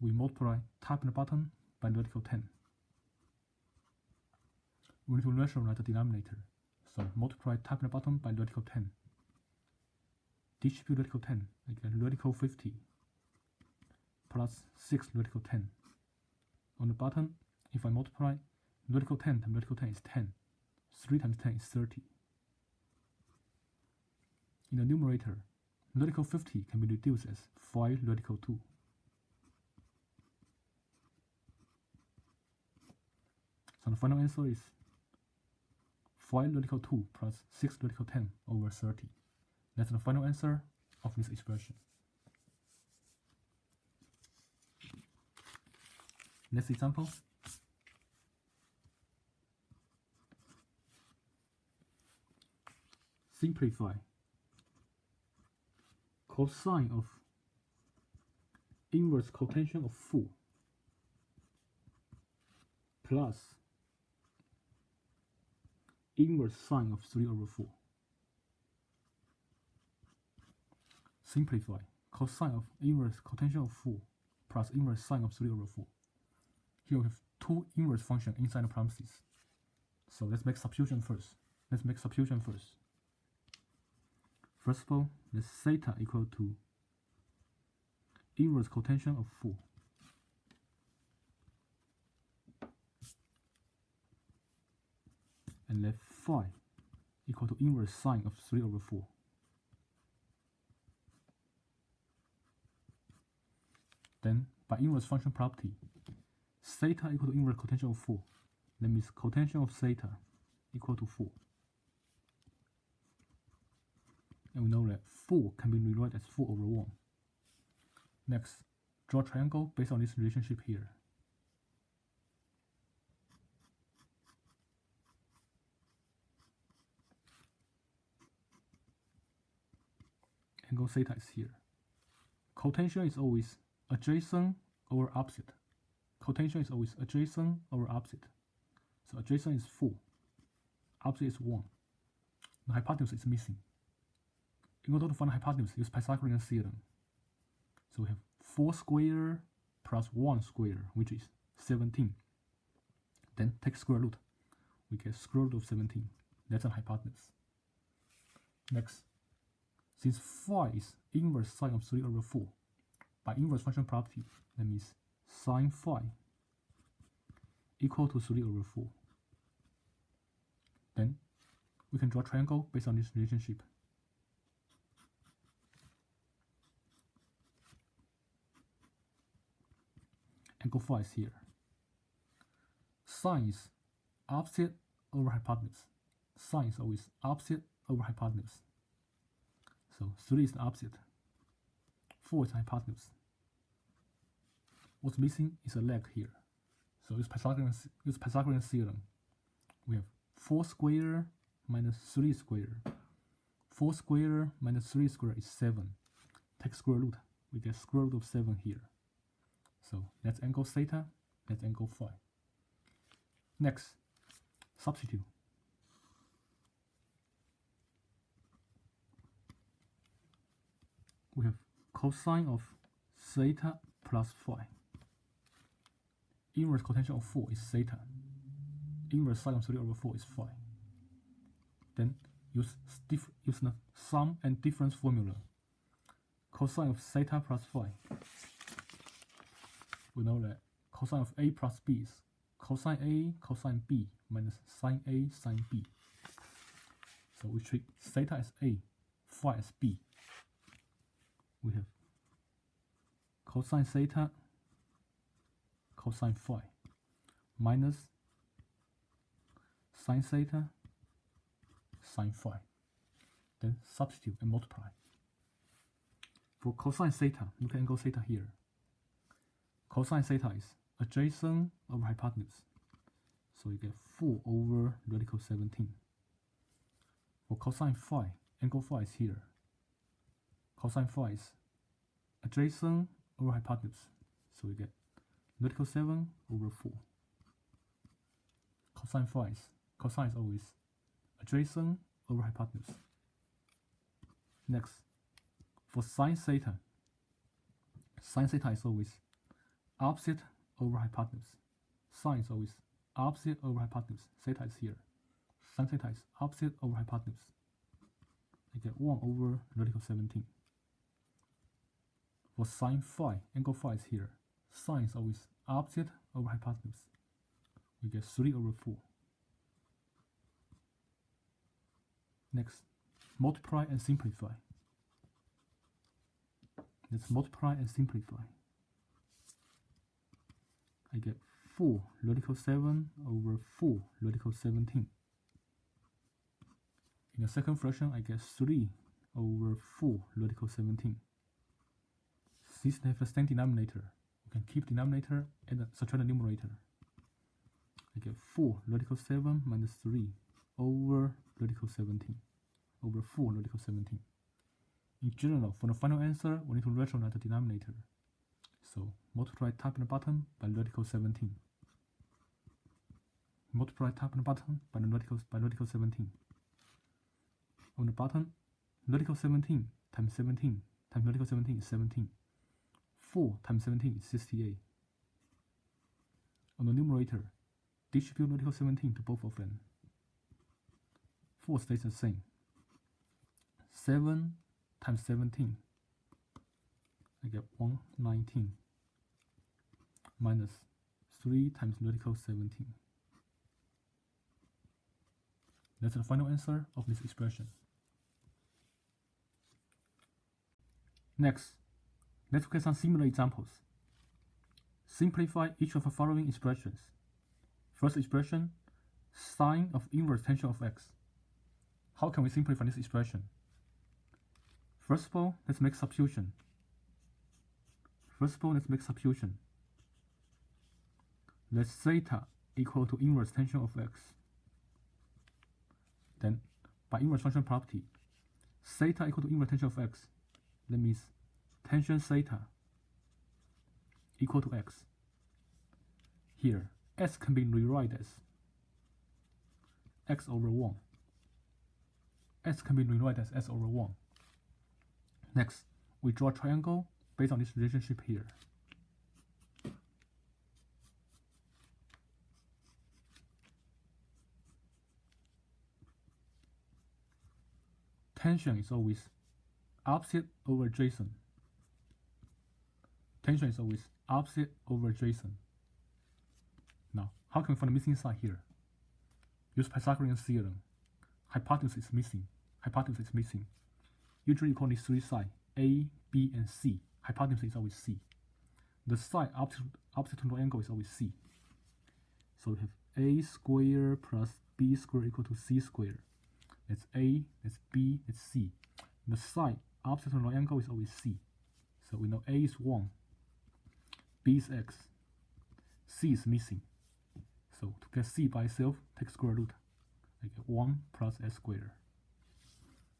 we multiply top and the bottom by radical 10. We need to rationalize the denominator. So multiply top and the bottom by radical 10. Distribute radical 10, I get radical 50 plus 6 radical 10. On the bottom, if I multiply radical 10 times radical 10 is 10. 3 times 10 is 30. In the numerator, radical 50 can be reduced as 5 radical 2. So the final answer is 5 radical 2 plus 6 radical 10 over 30. That's the final answer of this expression. Next example. Simplify. Cosine of inverse cotangent of 4 plus inverse sine of 3 over 4. Simplify. Cosine of inverse cotangent of 4 plus inverse sine of 3 over 4. Here we have two inverse functions inside the parentheses. So let's make substitution first. First of all, let's theta equal to inverse cotangent of 4. And let phi equal to inverse sine of 3 over 4. Then, by inverse function property, theta equal to inverse cotangent of 4. That means cotangent of theta equal to 4. And we know that 4 can be rewritten as 4 over 1. Next, draw a triangle based on this relationship here. Angle theta is here. Cotangent is always adjacent over opposite. Cotangent is always adjacent over opposite. So adjacent is 4. Opposite is 1. The hypotenuse is missing. In order to find the hypotenuse, use Pythagorean Theorem. So we have 4 squared plus 1 squared, which is 17. Then take square root. We get square root of 17. That's a hypotenuse. Next, since phi is inverse sine of 3 over 4, by inverse function property, that means sine phi equal to 3 over 4. Then we can draw a triangle based on this relationship. Angle phi is here. Sine is opposite over hypotenuse. Sine is always opposite over hypotenuse. So 3 is the opposite. 4 is the hypotenuse. What's missing is a leg here. So use Pythagorean Theorem. We have 4 squared minus 3 squared. 4 squared minus 3 squared is 7. Take square root. We get square root of 7 here. So that's angle theta, that's angle phi. Next, substitute. We have cosine of theta plus phi. Inverse cotangent of 4 is theta. Inverse sine of 3 over 4 is phi. Then use the sum and difference formula. Cosine of theta plus phi. We know that cosine of A plus B is cosine A cosine B minus sine A sine B. So we treat theta as A, phi as B. We have cosine theta cosine phi minus sine theta sine phi. Then substitute and multiply. For cosine theta, look at angle theta here. Cosine theta is adjacent over hypotenuse. So you get 4 over radical 17. For cosine phi, angle phi is here. Cosine phi is adjacent over hypotenuse. So we get vertical 7 over 4. Cosine phi. Cosine is always adjacent over hypotenuse. Next, for sine theta is always opposite over hypotenuse. Sine is always opposite over hypotenuse. Theta is here. Sine theta is opposite over hypotenuse. I get 1 over vertical 17. For sine phi, angle phi is here. Sine is always opposite over hypotenuse. We get 3 over 4. Next, multiply and simplify. Let's multiply and simplify. I get 4 vertical 7 over 4 vertical 17. In the second fraction, I get 3 over 4 vertical 17. Since they have the same denominator, we can keep denominator and subtract the numerator. I get 4 vertical 7 minus 3 over vertical 17 over 4 vertical 17. In general, for the final answer, we need to rationalize the denominator. So multiply top and bottom by vertical 17. Multiply top and bottom by vertical 17. On the bottom, vertical 17 times 17 times vertical 17 is 17. 4 times 17 is 68. On the numerator, distribute vertical 17 to both of them. 4 stays the same. 7 times 17, I get 119 minus 3 times vertical 17. That's the final answer of this expression. Next, let's look at some similar examples. Simplify each of the following expressions. First expression, sine of inverse tangent of x. How can we simplify this expression? First of all, let's make substitution. Let theta equal to inverse tangent of x. Then, by inverse function property, theta equal to inverse tangent of x. That means tangent theta equal to x. Here, s can be rewritten as x over 1. S can be rewritten as s over 1. Next, we draw a triangle based on this relationship here. Tangent is always opposite over adjacent. Now, how can we find the missing side here? Use Pythagorean Theorem. Hypotenuse is missing. Usually you call these three sides A, B, and C. Hypotenuse is always C. The side opposite to the angle is always C. So we have A squared plus B squared equal to C squared. That's A, that's B, that's C. The side opposite to the angle is always C. So we know A is 1, B is X, C is missing. So to get C by itself, take square root. I get 1 plus S squared.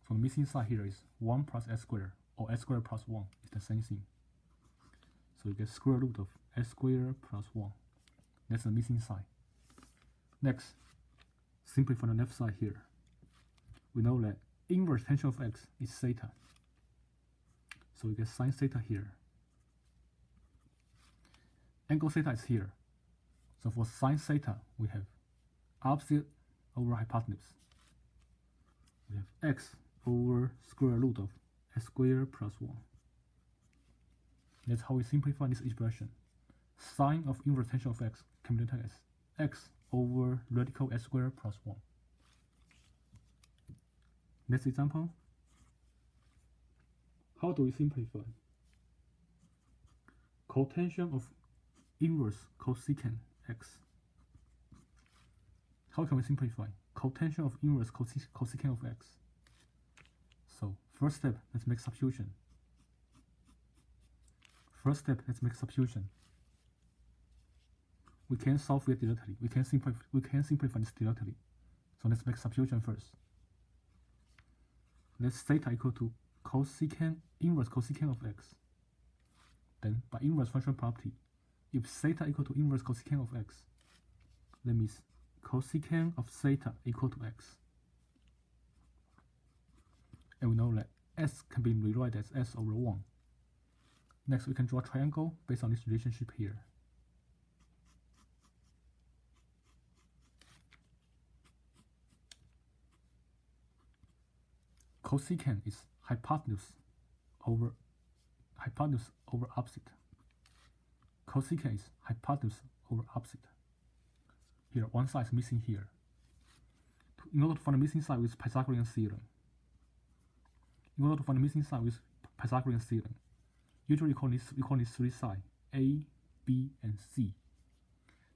So the missing side here is 1 plus S squared, or S squared plus 1 is the same thing. So you get square root of S squared plus 1. That's the missing side. Next, simplify the left side here. We know that inverse tangent of x is theta. So we get sine theta here. Angle theta is here. So for sine theta, we have opposite over hypotenuse. We have x over square root of s squared plus 1. That's how we simplify this expression. Sine of inverse tangent of x can be written as x over radical s squared plus 1. Next example. How do we simplify? Cotangent of inverse cosecant x. How can we simplify? Cotangent of inverse cosecant of x. So first step, let's make substitution. We can solve it directly. We can simplify this directly. So let's make substitution first. Let's theta equal to cosecant inverse cosecant of x. Then by inverse function property, if theta equal to inverse cosecant of x, that means cosecant of theta equal to x. And we know that s can be rewritten as s over 1. Next, we can draw a triangle based on this relationship here. Cosecant is hypotenuse over opposite. Cosecant is hypotenuse over opposite. Here, one side is missing here. In order to find the missing side with Pythagorean Theorem, usually we call these three sides A, B, and C.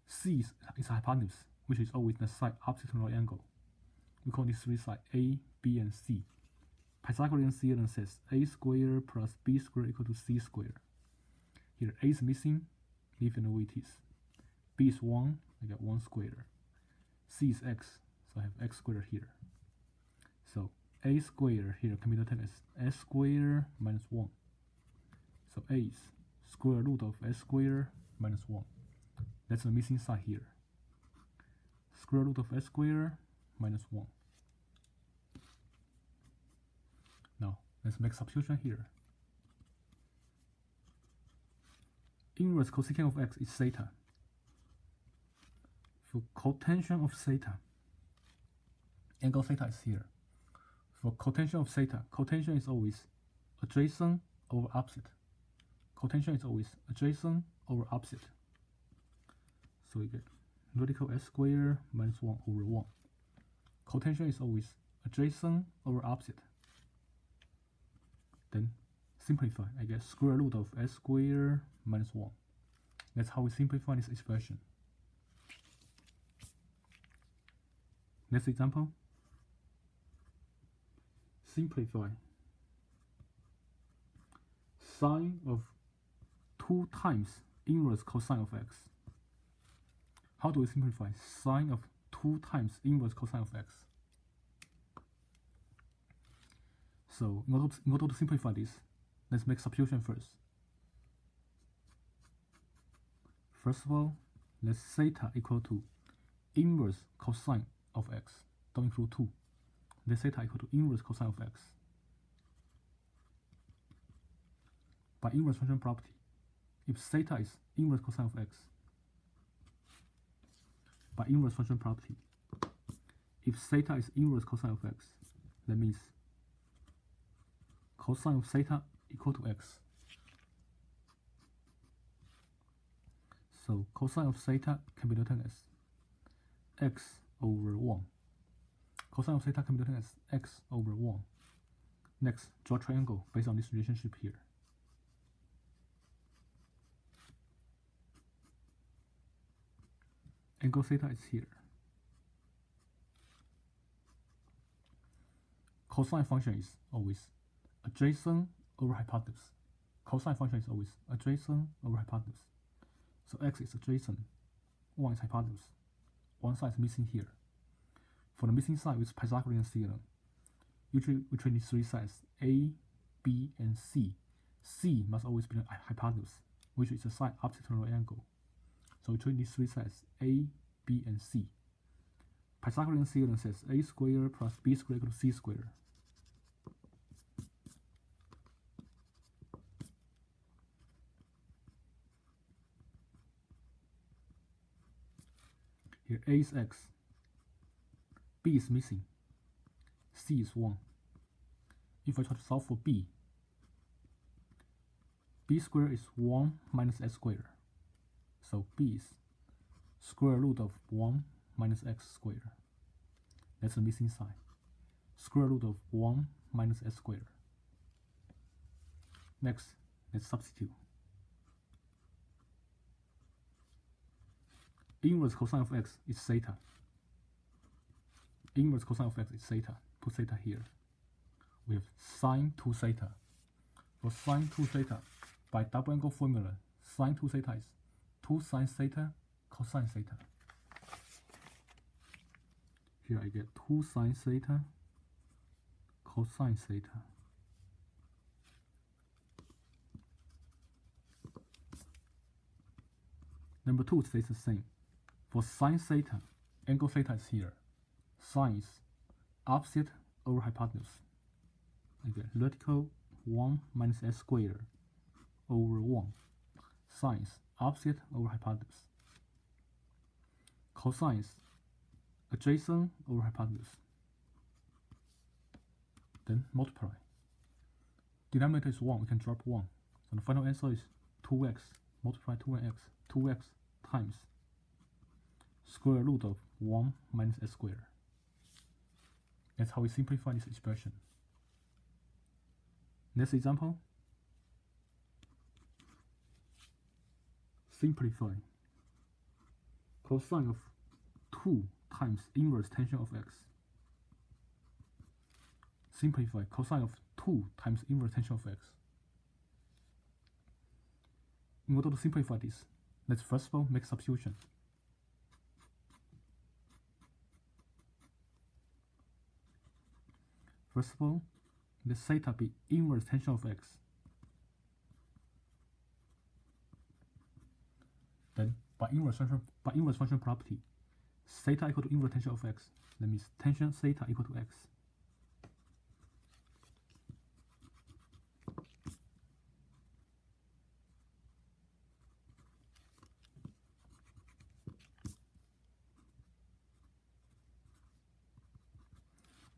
C is hypotenuse, which is always the side opposite to the right angle. We call these three sides A, B, and C. Pythagorean Theorem says a squared plus b squared equal to c squared. Here a is missing, leave it the way it is. B is 1, I get 1 squared. C is x, so I have x squared here. So a squared here can be written as s squared minus 1. So a is square root of s squared minus 1. That's the missing side here. Square root of s squared minus 1. Now, let's make substitution here. Inverse cosecant of x is theta. For cotangent of theta, angle theta is here. For cotangent of theta, cotangent is always adjacent over opposite. Cotangent is always adjacent over opposite. So we get radical s squared minus 1 over 1. Cotangent is always adjacent over opposite. Then simplify, I get square root of s squared minus 1. That's how we simplify this expression. Next example. Simplify sine of 2 times inverse cosine of x. How do we simplify sine of 2 times inverse cosine of x? So in order to simplify this, let's make substitution first. First of all, let's theta equal to inverse cosine of x. Don't include 2. Let theta equal to inverse cosine of x. By inverse function property, if theta is inverse cosine of x, by inverse function property, if theta is inverse cosine of x, that means cosine of theta equal to x. So cosine of theta can be written as x over 1. Cosine of theta can be written as x over 1. Next, draw a triangle based on this relationship here. Angle theta is here. Cosine function is always adjacent over hypotenuse. Cosine function is always adjacent over hypotenuse. So x is adjacent, 1 is hypotenuse. One side is missing here. For the missing side with Pythagorean Theorem, usually we treat these three sides A, B, and C. C must always be the hypotenuse, which is the side opposite to the right angle. So we treat these three sides A, B, and C. Pythagorean Theorem says a squared plus b squared equals c squared. Here a is x, b is missing, c is 1. If I try to solve for b squared is 1 minus s squared. So b is square root of 1 minus x squared. That's the missing side. Square root of 1 minus s squared. Next, let's substitute. Inverse cosine of x is theta. Inverse cosine of x is theta. Put theta here. We have sine 2 theta. For sine 2 theta, by double angle formula, sine 2 theta is 2 sine theta cosine theta. Here I get 2 sine theta cosine theta. number 2 stays the same. For sine theta, angle theta is here. Sine is opposite over hypotenuse. Okay, radical 1 minus s squared over 1. Sine is opposite over hypotenuse. Cosine is adjacent over hypotenuse. Then multiply. Denominator is 1, we can drop 1. So the final answer is 2x. Multiply 2x. 2x times square root of 1 minus s squared. That's how we simplify this expression. Next example. Simplify. Cosine of 2 times inverse tangent of x. Simplify cosine of 2 times inverse tangent of x. In order to simplify this, let's first of all make substitution. First of all, let theta be inverse tangent of x. Then, by inverse function property, theta equal to inverse tangent of x. That means tangent theta equal to x.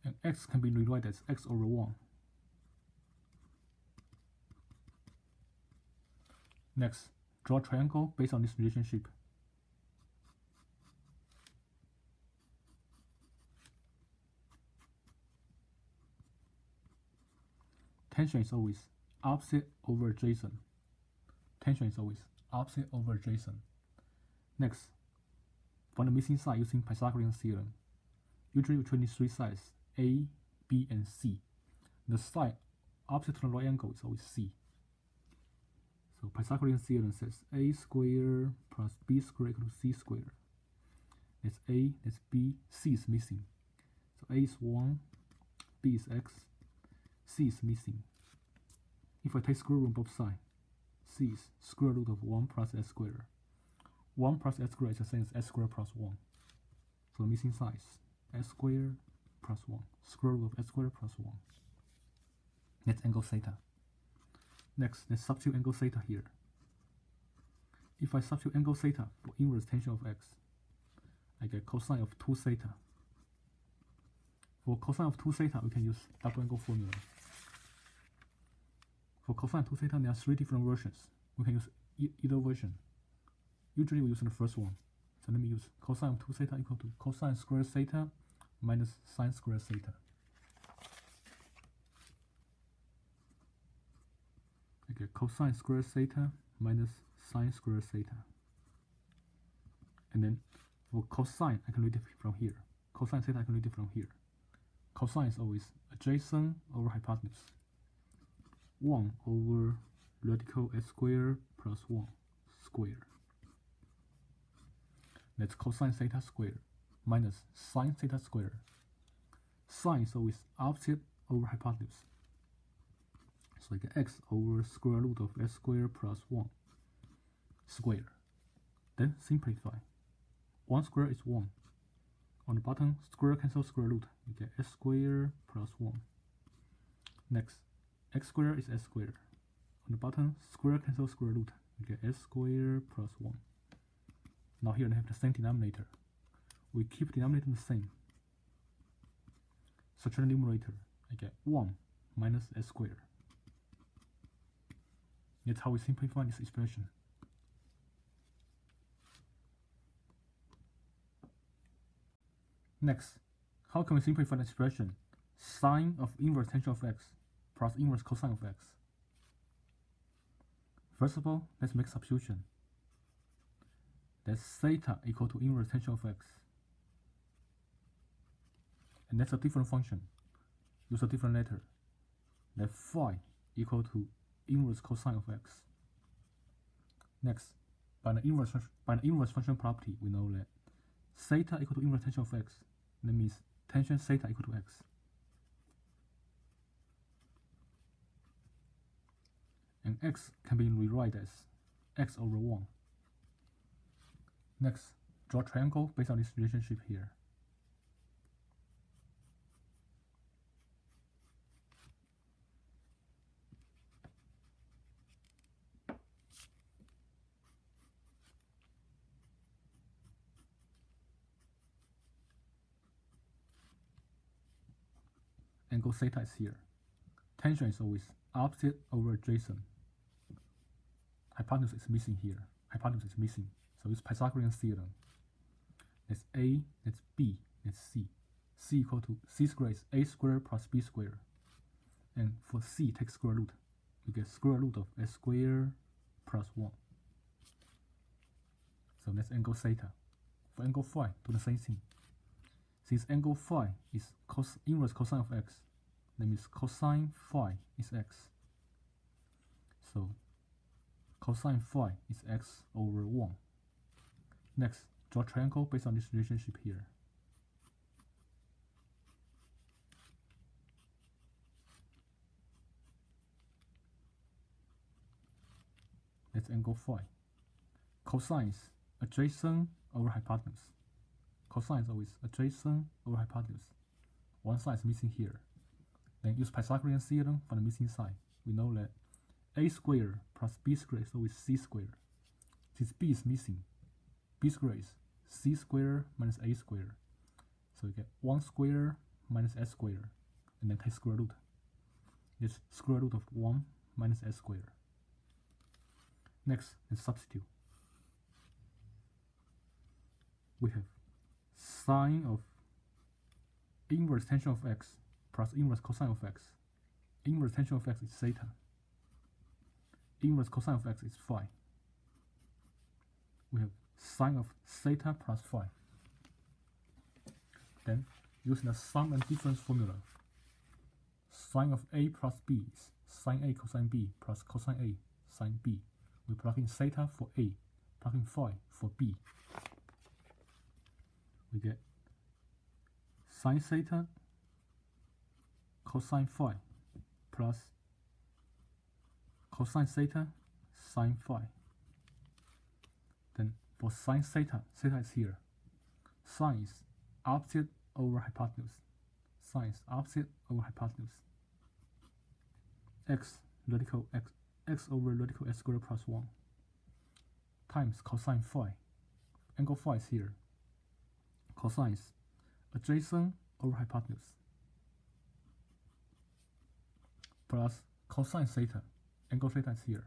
And x can be rewritten as x over 1. Next, draw a triangle based on this relationship. Tangent is always opposite over adjacent. Tangent is always opposite over adjacent. Next, find the missing side using Pythagorean Theorem. Usually we treat these three sides, A, B, and C. The side opposite to the right angle is always C. So Pythagorean Theorem says a squared plus b squared equal to c squared. That's a, that's b, c is missing. So a is 1, b is x, c is missing. If I take square root on both sides, c is square root of 1 plus s squared. 1 plus s squared is the same as s squared plus 1. So the missing side is s squared plus 1. Square root of s squared plus 1. That's angle theta. Next, let's substitute angle theta here. If I substitute angle theta for inverse tangent of x, I get cosine of 2 theta. For cosine of 2 theta, we can use double angle formula. For cosine of 2 theta, there are 3 different versions. We can use either version. Usually we use the first one. So let me use cosine of 2 theta equal to cosine squared theta minus sine squared theta. I get cosine squared theta minus sine squared theta. And then for cosine, I can read it from here. Cosine theta, I can read it from here. Cosine is always adjacent over hypotenuse. 1 over radical s squared plus 1 squared. That's cosine theta squared minus sine theta squared. Sine is always opposite over hypotenuse. So I get x over square root of s squared plus 1 squared. Then simplify. 1 squared is 1. On the bottom, square cancel square root. You get s squared plus 1. Next, x squared is s squared. On the bottom, square cancel square root. You get s squared plus 1. Now here I have the same denominator. We keep denominator the same. Subtract the numerator. I get 1 minus s squared. That's how we simplify this expression. Next, how can we simplify the expression sine of inverse tangent of x plus inverse cosine of x? First of all, let's make substitution. That's theta equal to inverse tangent of x. And that's a different function. Use a different letter. That phi equal to inverse cosine of x. Next, by the inverse function property, we know that theta equal to inverse tangent of x. That means tangent theta equal to x. And x can be rewritten as x over 1. Next, draw a triangle based on this relationship here. Angle theta is here. Tangent is always opposite over adjacent. Hypotenuse is missing here. Hypotenuse is missing. So it's Pythagorean Theorem. That's A, that's B, that's C. C equal to C squared is A squared plus B squared. And for C, take square root. You get square root of S squared plus 1. So that's angle theta. For angle phi, do the same thing. Since angle phi is inverse cosine of x, that means cosine phi is x. So cosine phi is x over 1. Next, draw a triangle based on this relationship here. That's angle phi. Cosine is adjacent over hypotenuse. Cosine is always adjacent over hypotenuse. One side is missing here. Then use Pythagorean theorem for the missing side. We know that a squared plus b squared is always c squared. Since b is missing, b squared is c squared minus a squared. So you get 1 squared minus s squared. And then take square root. It's square root of 1 minus s squared. Next is substitute. We have sine of inverse tangent of x plus inverse cosine of x. Inverse tangent of x is theta. Inverse cosine of x is phi. We have sine of theta plus phi. Then, using the sum and difference formula, sine of a plus b is sine a cosine b plus cosine a sine b. We plug in theta for a, plug in phi for b. We get sine theta cosine phi plus cosine theta sine phi. Then for sine theta, theta is here. Sine is opposite over hypotenuse. Sine is opposite over hypotenuse. X radical x, x over radical s squared plus 1 times cosine phi. Angle phi is here. Cosine is adjacent over hypotenuse plus cosine theta. Angle theta is here.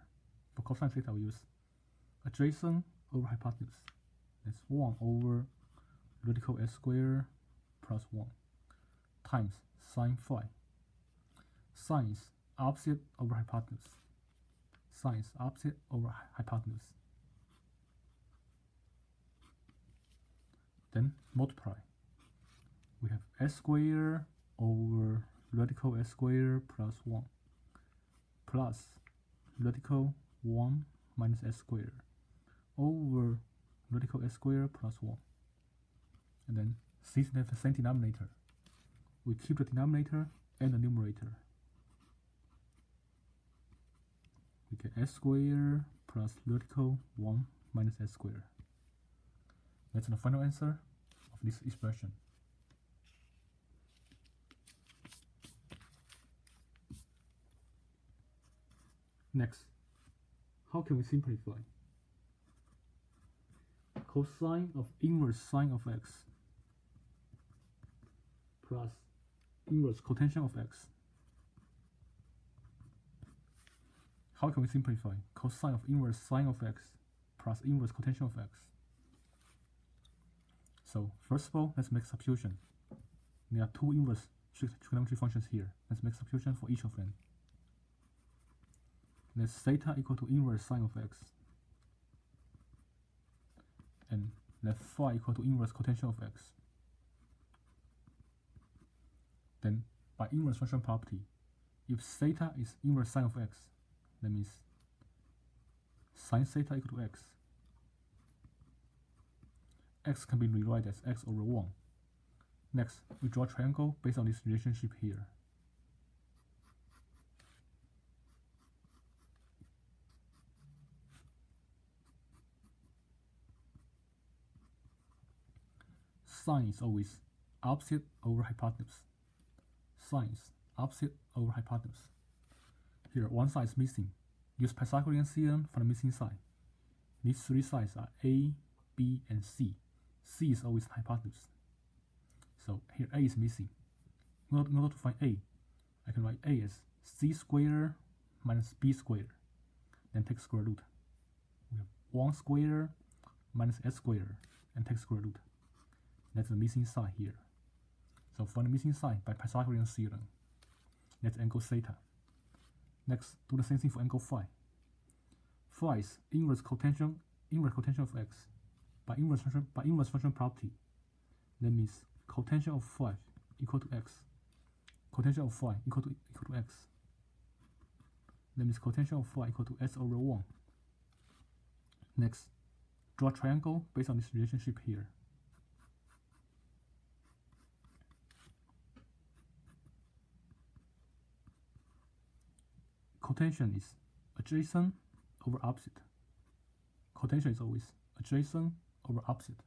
For cosine theta, we use adjacent over hypotenuse. That's 1 over radical s squared plus 1 times sine phi. Sine is opposite over hypotenuse. Sine is opposite over hypotenuse. Then multiply. We have s squared over radical s squared plus 1 plus radical 1 minus s squared over radical s squared plus 1. And then since they have the same denominator, we keep the denominator and the numerator. We get s squared plus radical 1 minus s squared. That's the final answer of this expression. Next, how can we simplify? Cosine of inverse sine of x plus inverse cotangent of x. How can we simplify? Cosine of inverse sine of x plus inverse cotangent of x. So first of all, let's make substitution. There are two inverse trigonometry functions here. Let's make substitution for each of them. Let's theta equal to inverse sine of x. And let phi equal to inverse cotangent of x. Then, by inverse function property, if theta is inverse sine of x, that means sine theta equal to x. X can be rewritten as x over 1. Next, we draw a triangle based on this relationship here. sine is always opposite over hypotenuse. Sine is opposite over hypotenuse. Here, one side is missing. Use Pythagorean Theorem for the missing side. These three sides are A, B, and C. C is always hypotenuse. So here A is missing. In order to find A, I can write A as C squared minus B squared. Then take square root. We have 1 squared minus S squared and take square root. That's the missing side here. So find the missing side by Pythagorean Theorem. That's angle theta. Next, do the same thing for angle phi. Phi is inverse cotangent of x by inverse function property. That means cotangent of phi equal to x. Cotangent of phi equal to x. That means cotangent of phi equal to s over 1. Next, draw a triangle based on this relationship here. Cotangent is adjacent over opposite. Cotangent is always adjacent over opposite.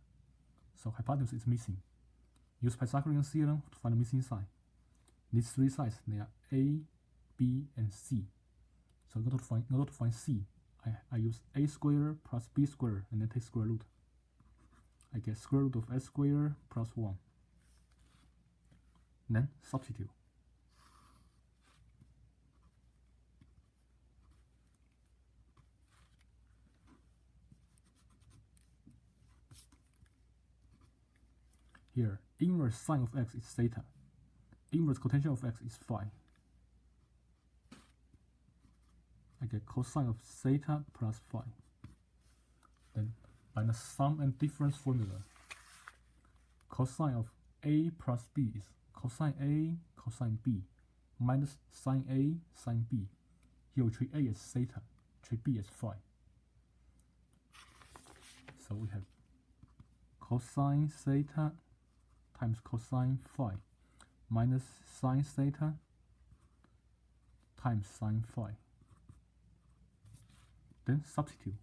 So hypotenuse is missing. Use Pythagorean Theorem to find the missing side. These three sides, they are A, B, and C. So in order to find C, I use A squared plus B squared and then take square root. I get square root of S squared plus 1. Then substitute. Here, inverse sine of x is theta. Inverse cotangent of x is phi. I get cosine of theta plus phi. Then, by the sum and difference formula, cosine of A plus B is cosine A cosine B minus sine A sine B. Here we treat A as theta, treat B as phi. So we have cosine theta times cosine phi minus sine theta times sine phi. Then substitute.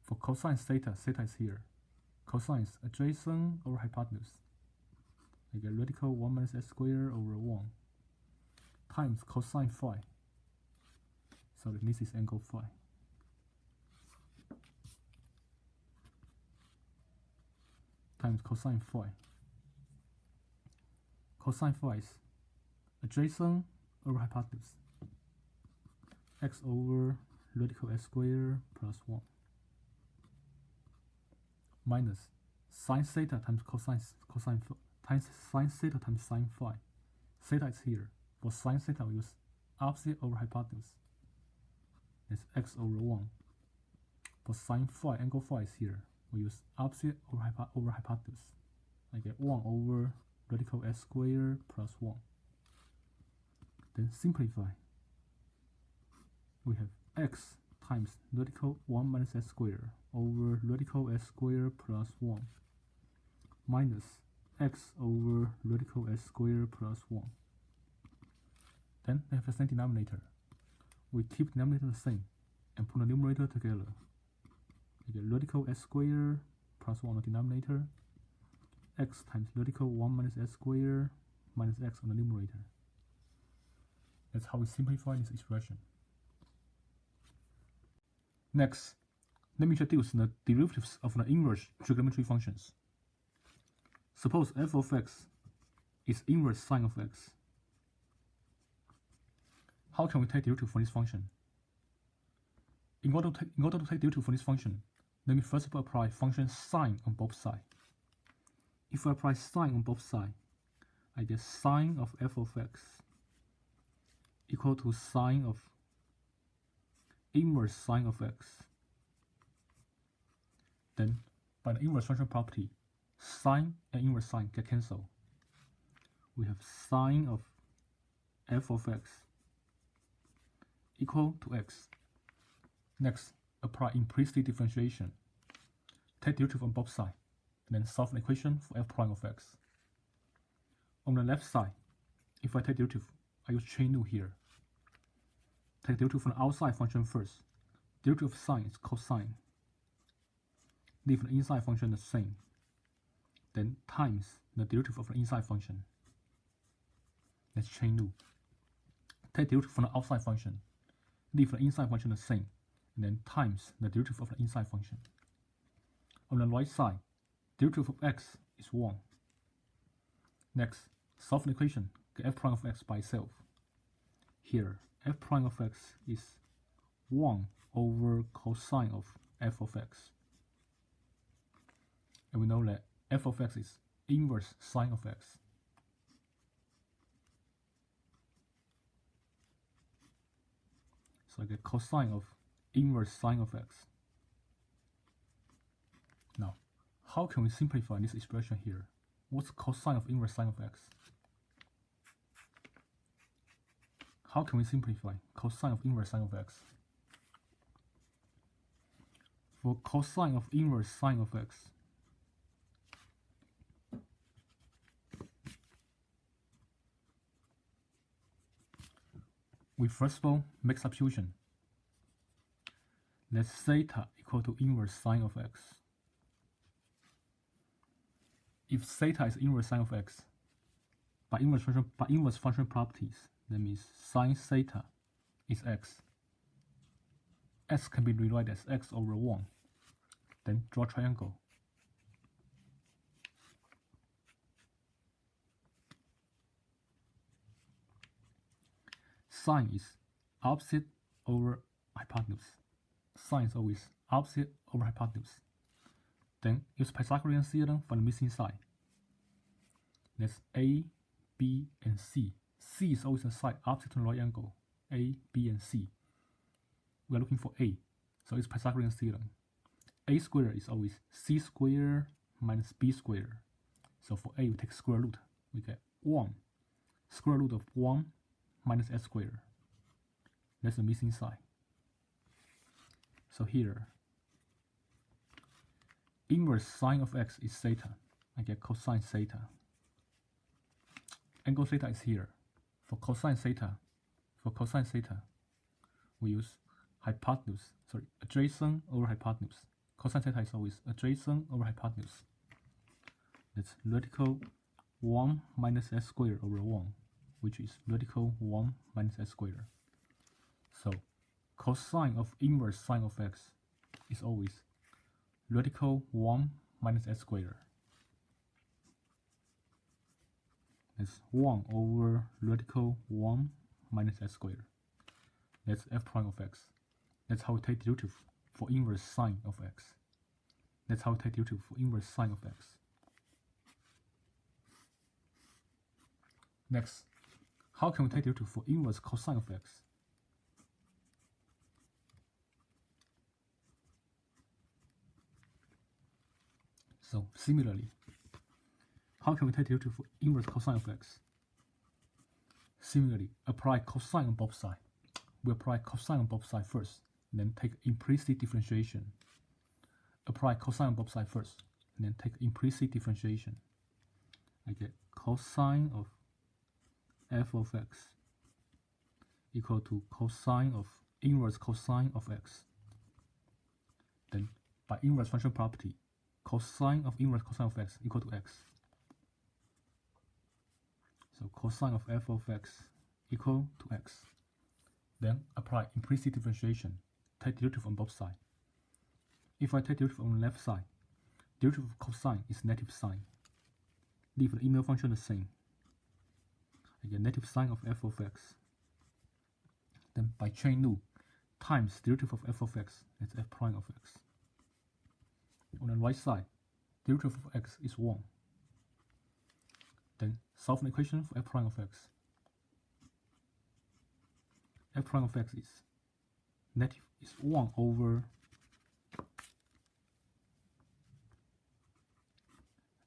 For cosine theta, theta is here. Cosine is adjacent over hypotenuse. I get radical 1 minus s squared over 1 times cosine phi. So this is angle phi. Times cosine phi. Cosine phi is adjacent over hypotenuse. X over radical s squared plus 1 minus sine theta times sine theta times sine phi. Theta is here. For sine theta, we use opposite over hypotenuse. It's x over 1. For sine phi, angle phi is here. We use opposite over hypotenuse. I get 1 over radical s squared plus 1. Then simplify. We have x times radical 1 minus s squared over radical s squared plus 1 minus x over radical s squared plus 1. Then we have the same denominator. We keep the denominator the same and put the numerator together. We get radical s squared plus 1 on the denominator, x times radical 1 minus s squared minus x on the numerator. That's how we simplify this expression. Next, let me introduce the derivatives of the inverse trigonometry functions. Suppose f of x is inverse sine of x. How can we take derivative for this function? In order to take derivative for this function, let me first of all apply function sine on both sides. If I apply sine on both sides, I get sine of f of x equal to sine of inverse sine of x. Then, by the inverse function property, sine and inverse sine get cancelled. We have sine of f of x equal to x. Next, apply implicit differentiation. Take derivative on both sides, then solve an equation for f prime of x. On the left side, if I take derivative, I use chain rule here. Take derivative from the outside function first. Derivative of sine is cosine. Leave the inside function the same. then times the derivative of the inside function. Let's chain rule. Take derivative from the outside function, leave the inside function the same, and then times the derivative of the inside function. On the right side, derivative of x is 1. Next, solve the equation, get f prime of x by itself. Here, f prime of x is 1 over cosine of f of x. And we know that f of x is inverse sine of x. So I get cosine of inverse sine of x. Now, how can we simplify this expression here? What's cosine of inverse sine of x? How can we simplify cosine of inverse sine of x? For cosine of inverse sine of x, we first of all make substitution. Let theta equal to inverse sine of x. If theta is inverse sine of x, by inverse function properties, that means sine theta is x. X can be rewritten as x over 1. Then draw a triangle. Sine is opposite over hypotenuse. Sine is always opposite over hypotenuse. Then use Pythagorean Theorem for the missing side. That's A, B, and C. C is always a side opposite to the right angle. A, B, and C. We are looking for A, so it's Pythagorean Theorem. A squared is always C squared minus B squared. So for A, we take square root. We get 1. Square root of 1 minus S squared. That's the missing side. So here, inverse sine of x is theta. I get cosine theta. Angle theta is here. For cosine theta, we use adjacent over hypotenuse. Cosine theta is always adjacent over hypotenuse. That's radical 1 minus s squared over 1, which is radical 1 minus s squared. So cosine of inverse sine of x is always radical 1 minus s squared. That's 1 over radical 1 minus s squared. That's f prime of x. That's how we take derivative for inverse sine of x. That's how we take derivative for inverse sine of x. Next, how can we take derivative for inverse cosine of x? So similarly, how can we take derivative for inverse cosine of x? Similarly, apply cosine on both sides. We apply cosine on both sides first, and then take implicit differentiation. Apply cosine on both sides first, and then take implicit differentiation. I get cosine of f of x equal to cosine of inverse cosine of x. Then, by inverse function property, cosine of inverse cosine of x equal to x. So cosine of f of x equal to x. Then apply implicit differentiation. Take derivative on both sides. If I take derivative on the left side, derivative of cosine is negative sine. Leave the inner function the same. I get negative sine of f of x. Then by chain rule, times derivative of f of x, that's f prime of x. On the right side, derivative of x is 1. Then solve an equation for f prime of x. F prime of x is 1 over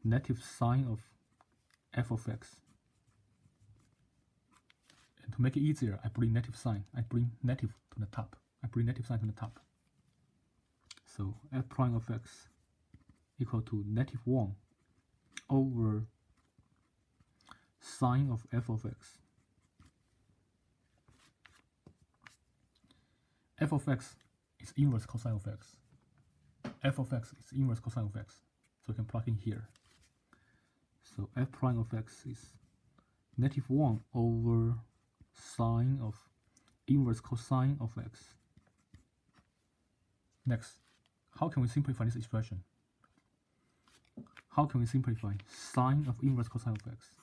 negative sine of f of x. And to make it easier, I bring negative sign. I bring negative to the top. So f prime of x equal to negative 1 over sine of f of x. F of x is inverse cosine of x. F of x is inverse cosine of x. So we can plug in here. So f prime of x is -1 over sine of inverse cosine of x. Next, how can we simplify this expression? How can we simplify sine of inverse cosine of x?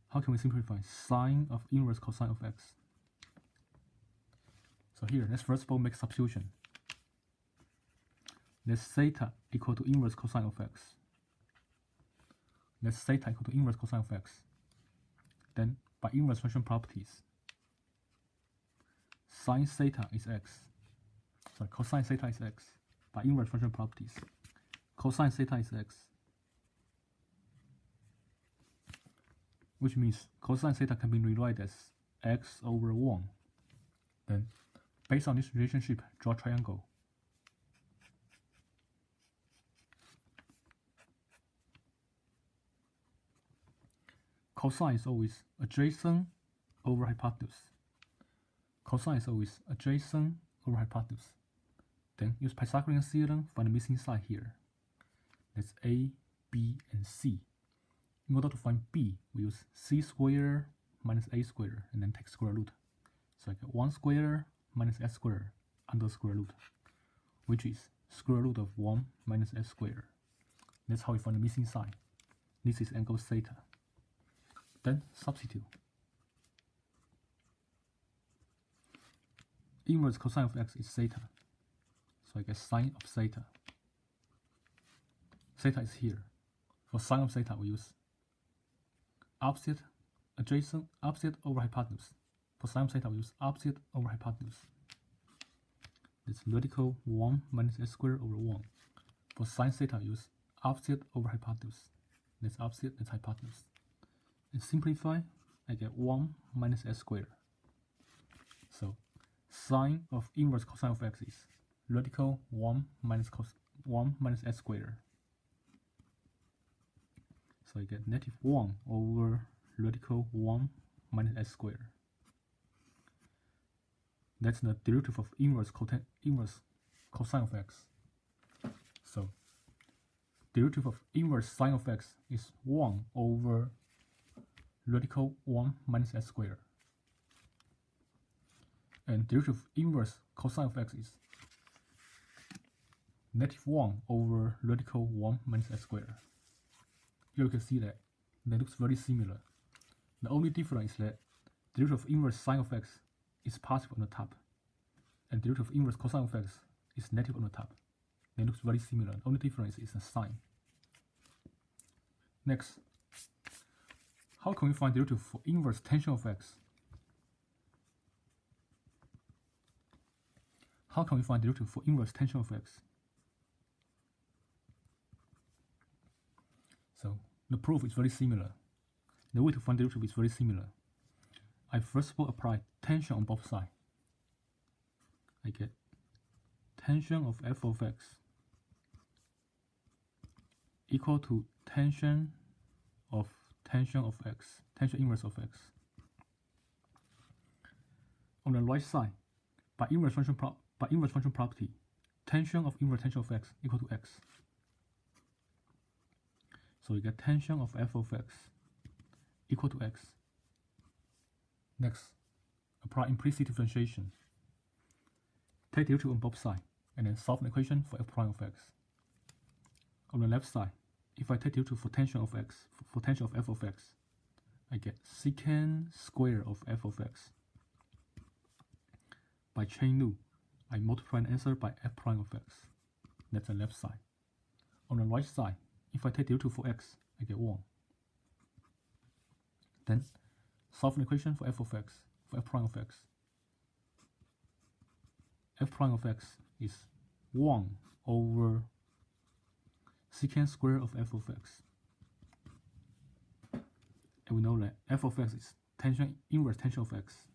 How can we simplify sine of inverse cosine of x? So here, let's first of all make substitution. Let theta equal to inverse cosine of x. Let theta equal to inverse cosine of x. Then, by inverse function properties, sine theta is x. Sorry, cosine theta is x. By inverse function properties, cosine theta is x. Which means cosine theta can be rewritten as x over 1. Then, based on this relationship, draw a triangle. Cosine is always adjacent over hypotenuse. Cosine is always adjacent over hypotenuse. Then use Pythagorean Theorem, find the missing side here. That's A, B, and C. In order to find B, we use c squared minus a squared, and then take square root. So I get 1 squared minus s squared under square root, which is square root of 1 minus s squared. That's how we find the missing side. This is angle theta. Then substitute. Inverse cosine of x is theta. So I get sine of theta. Theta is here. For sine of theta, we use opposite, adjacent, opposite over hypotenuse. For sine of theta, we use opposite over hypotenuse. It's radical 1 minus s squared over 1. For sine theta, we use opposite over hypotenuse. That's opposite, that's hypotenuse. And simplify, I get 1 minus s squared. So sine of inverse cosine of x is radical 1 minus s squared. So I get -1 over radical 1 minus s squared. That's the derivative of inverse cosine of x. So derivative of inverse sine of x is 1 over radical 1 minus s squared. And derivative of inverse cosine of x is -1 over radical 1 minus s squared. Here you can see that they looks very similar. The only difference is that derivative of inverse sine of x is positive on the top, and derivative of inverse cosine of x is negative on the top. They look very similar. The only difference is the sign. Next, how can we find derivative for inverse tangent of x? How can we find derivative for inverse tangent of x? So the proof is very similar. The way to find derivative is very similar. I first of all apply tangent on both sides. I get tangent of f of x equal to tangent of x, tangent inverse of x. On the right side, by inverse function property, tangent of inverse tangent of x equal to x. So we get tangent of f of x equal to x. Next, apply implicit differentiation. Take derivative on both sides, and then solve an equation for f prime of x. On the left side, if I take derivative for tangent of x, for tangent of f of x, I get secant square of f of x. By chain rule, I multiply the answer by f prime of x. That's the left side. On the right side, if I take derivative for x, I get 1. Then, solve an equation for f of x, for f prime of x. F prime of x is 1 over secant square of f of x. And we know that f of x is tangent inverse tangent of x.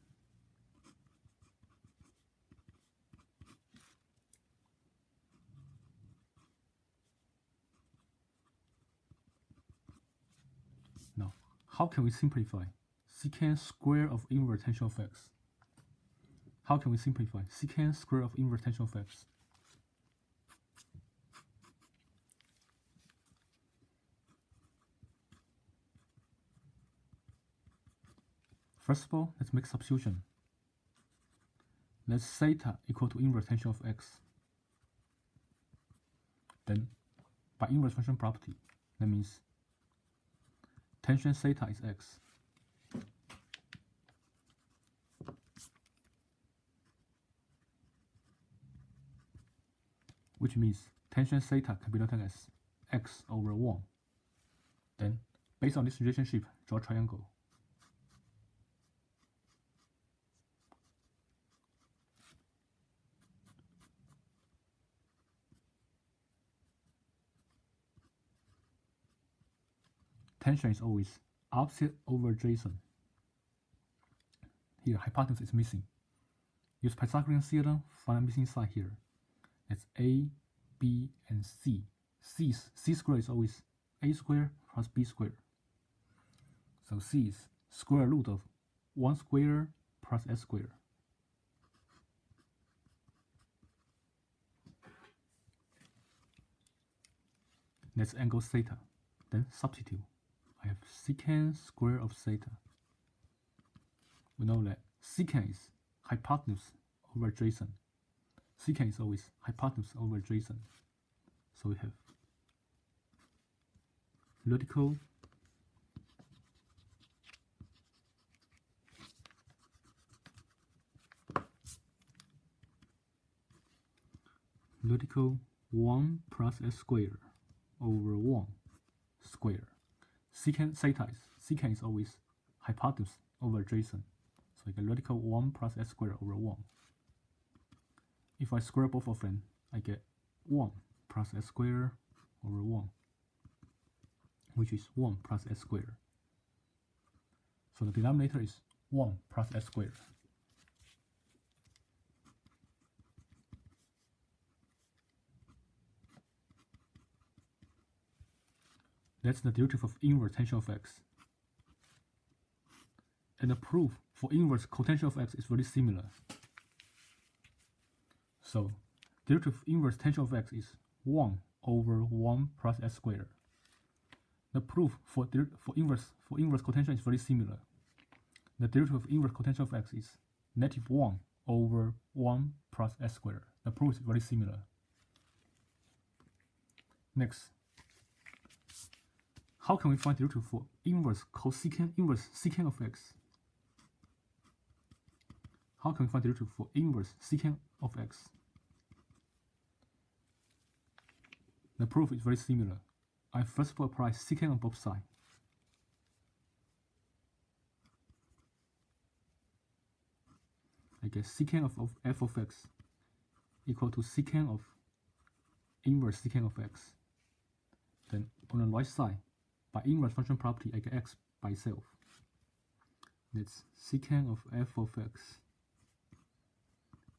Now, how can we simplify secant square of inverse tangent of x? How can we simplify secant square of inverse tangent of x? First of all, let's make substitution. Let's theta equal to inverse tangent of x. Then, by inverse function property, that means tangent theta is x. Which means tangent theta can be written as x over 1. Then, based on this relationship, draw a triangle. Tangent is always opposite over adjacent. Here, hypotenuse is missing. Use Pythagorean Theorem, find a missing side here. It's a, b, and c. C squared is always a squared plus b squared. So c is square root of 1 squared plus s squared. Let's angle theta. Then substitute. I have secant square of theta. We know that secant is hypotenuse over adjacent. Secant is always hypotenuse over adjacent. So we have vertical vertical 1 plus s squared over 1 squared. Secant theta is always hypotenuse over adjacent. So I get vertical 1 plus s squared over 1. If I square both of them, I get 1 plus s squared over 1, which is 1 plus s squared. So the denominator is 1 plus s squared. That's the derivative of inverse tangent of x. And the proof for inverse cotangent of x is very similar. So, derivative of inverse tangent of x is 1 over 1 plus s squared. The proof for inverse cotangent is very similar. The derivative of inverse cotangent of x is negative 1 over 1 plus s squared. The proof is very similar. Next, how can we find the derivative for inverse secant of x? How can we find the derivative for inverse secant of x? The proof is very similar. I first of all apply secant on both sides. I get secant of f of x equal to secant of inverse secant of x. Then on the right side, by inverse function property, I get x by itself. That's secant of f of x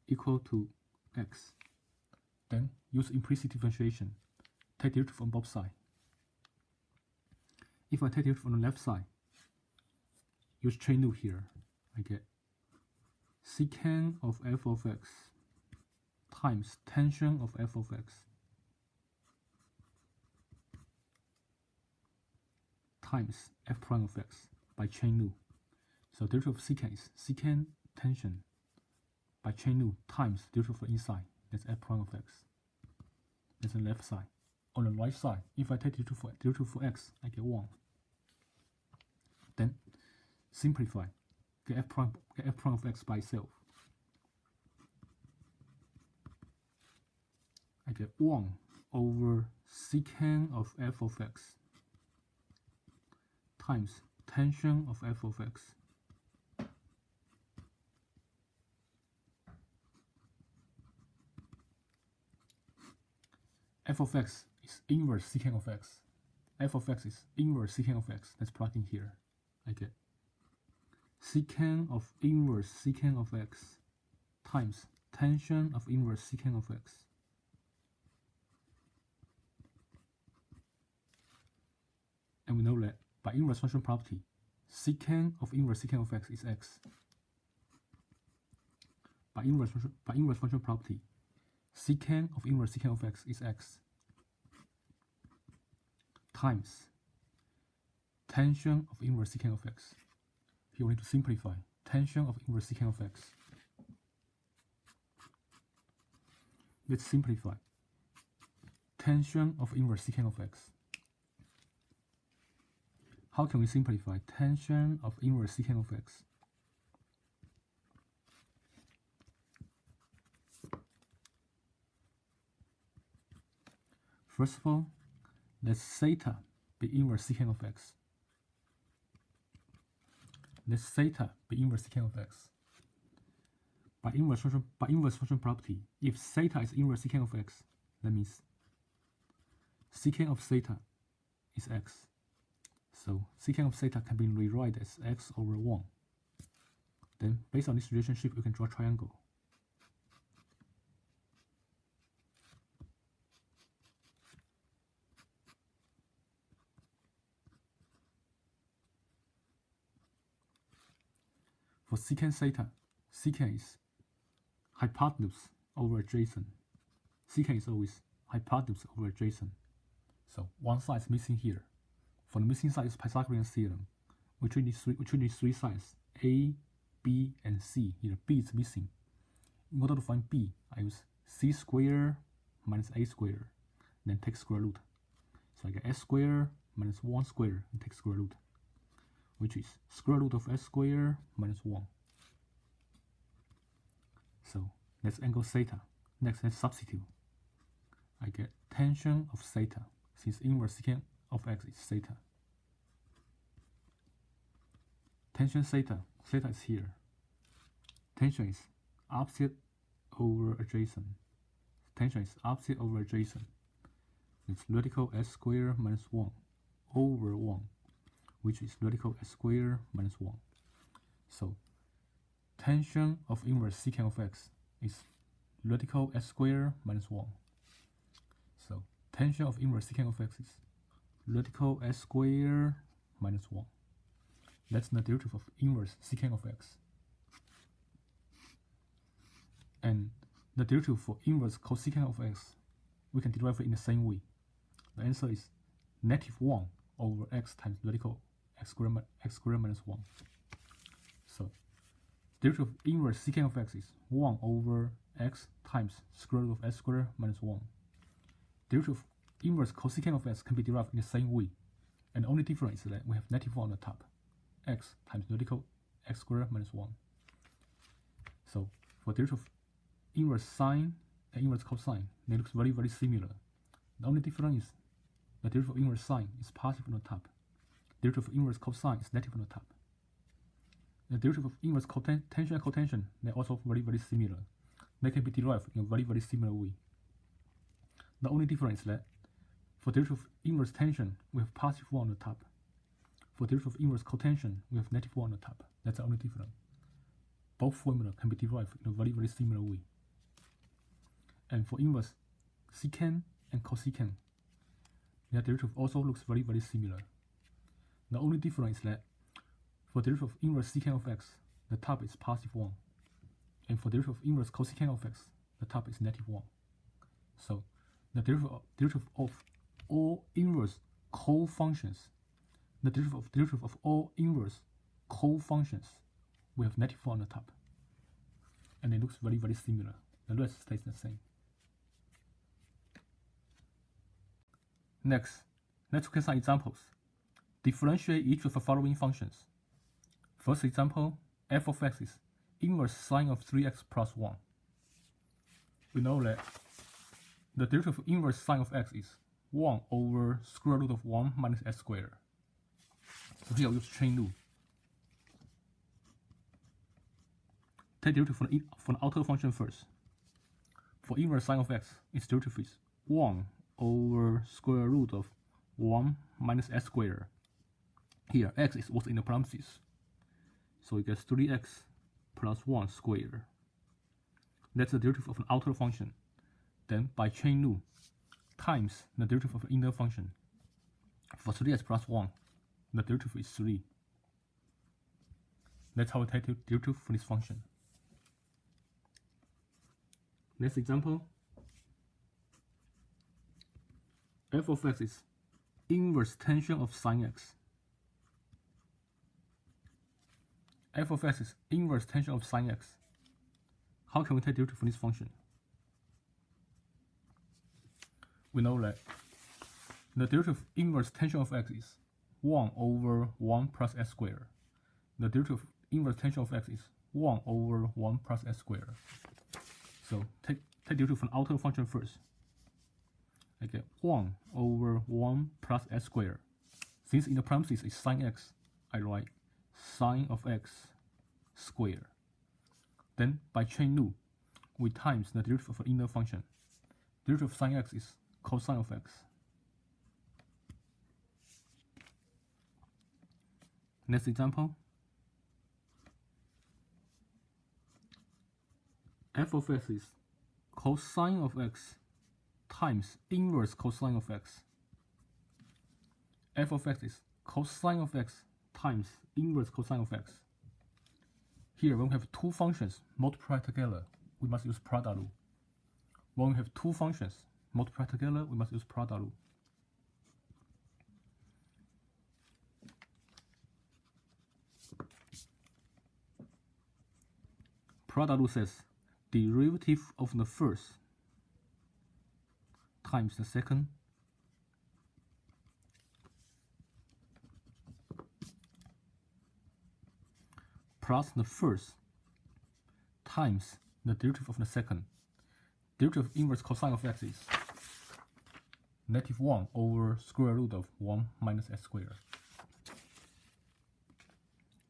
equal to x. Then use implicit differentiation. Take derivative on both sides. If I take derivative on the left side, use chain rule here. I get secant of f of x times tangent of f of x times f prime of x by chain rule. So derivative of secant is secant tangent by chain rule times derivative for inside. That's f prime of x. That's the left side. On the right side, if I take derivative for x, I get 1. Then simplify. Get f prime of x by itself. I get 1 over secant of f of x times tangent of f of x. F of x is inverse secant of x. F of x is inverse secant of x. Let's plug in here. I get secant of inverse secant of x times tangent of inverse secant of x. And we know that by inverse function property, secant of inverse secant of x is x. By inverse function property, secant of inverse secant of x is x times tangent of inverse secant of x. Here we need to simplify tangent of inverse secant of x. Let's simplify tangent of inverse secant of x. How can we simplify tangent of inverse secant of x? First of all, let theta be inverse secant of x. Let theta be inverse secant of x. By inverse function property, if theta is inverse secant of x, that means secant of theta is x. So secant of theta can be rewritten as x over 1. Then based on this relationship, you can draw a triangle. For secant theta, secant is hypotenuse over adjacent. Secant is always hypotenuse over adjacent. So one side is missing here. For the missing side is Pythagorean Theorem. We treat these three sides, A, B, and C. Here B is missing. In order to find B, I use C squared minus A squared, then take square root. So I get S squared minus 1 squared and take square root, which is square root of S squared minus 1. So let's angle theta. Next, let's substitute. I get tangent of theta, since inverse secant of x is theta. Tangent theta, theta is here. Tangent is opposite over adjacent. Tangent is opposite over adjacent. It's radical s squared minus 1 over 1, which is radical s squared minus 1. So tangent of inverse secant of x is radical s squared minus 1. So tangent of inverse secant of x is radical s squared minus 1. That's the derivative of inverse secant of x. And the derivative for inverse cosecant of x, we can derive it in the same way. The answer is -1 over x times radical x squared minus 1. So derivative of inverse secant of x is 1 over x times square root of s squared minus 1. Derivative of inverse cosecant of x can be derived in the same way, and the only difference is that we have -1 on the top, x times radical x squared minus 1. So for derivative of inverse sine and inverse cosine, they look very, very similar. The only difference is the derivative of inverse sine is positive on the top. Derivative of inverse cosine is negative on the top. The derivative of inverse tangent and cotangent, they're also very, very similar. They can be derived in a very, very similar way. The only difference is that for derivative of inverse tangent, we have +1 on the top. For derivative of inverse cotangent, we have -1 on the top. That's the only difference. Both formulas can be derived in a very, very similar way. And for inverse secant and cosecant, their derivative also looks very, very similar. The only difference is that for derivative of inverse secant of x, the top is +1. And for derivative of inverse cosecant of x, the top is -1. So the derivative of all inverse co-functions, the derivative of all inverse co-functions, we have -1 on the top. And it looks very, very similar. The rest stays the same. Next, let's look at some examples. Differentiate each of the following functions. First example, f of x is inverse sine of 3x plus 1. We know that the derivative of inverse sine of x is 1 over square root of 1 minus s squared. So here we use chain rule. Take derivative from the outer function first. For inverse sine of x, its derivative is 1 over square root of 1 minus s squared. Here, x is what's in the parentheses. So it gets 3x plus 1 squared. That's the derivative of an outer function. Then by chain rule, times the derivative of an inner function. For 3x plus 1, the derivative is 3. That's how we take the derivative for this function. Next example, f of x is inverse tangent of sine x. f of x is inverse tangent of sine x. How can we take derivative for this function? We know that the derivative inverse tangent of x is 1 over 1 plus s squared. The derivative inverse tangent of x is 1 over 1 plus s squared. So take derivative from the outer function first. I get 1 over 1 plus s squared. Since in the parentheses is sine x, I write sine of x squared. Then by chain rule, we times the derivative of the inner function. Derivative of sine x is cosine of x. Next example. F of x is cosine of x times inverse cosine of x. F of x is cosine of x times inverse cosine of x. Here, when we have two functions multiplied together, we must use product rule. When we have two functions multiplied together, we must use product rule. Product rule says derivative of the first times the second plus the first times the derivative of the second. Derivative of inverse cosine of x is -1 over square root of 1 minus s squared.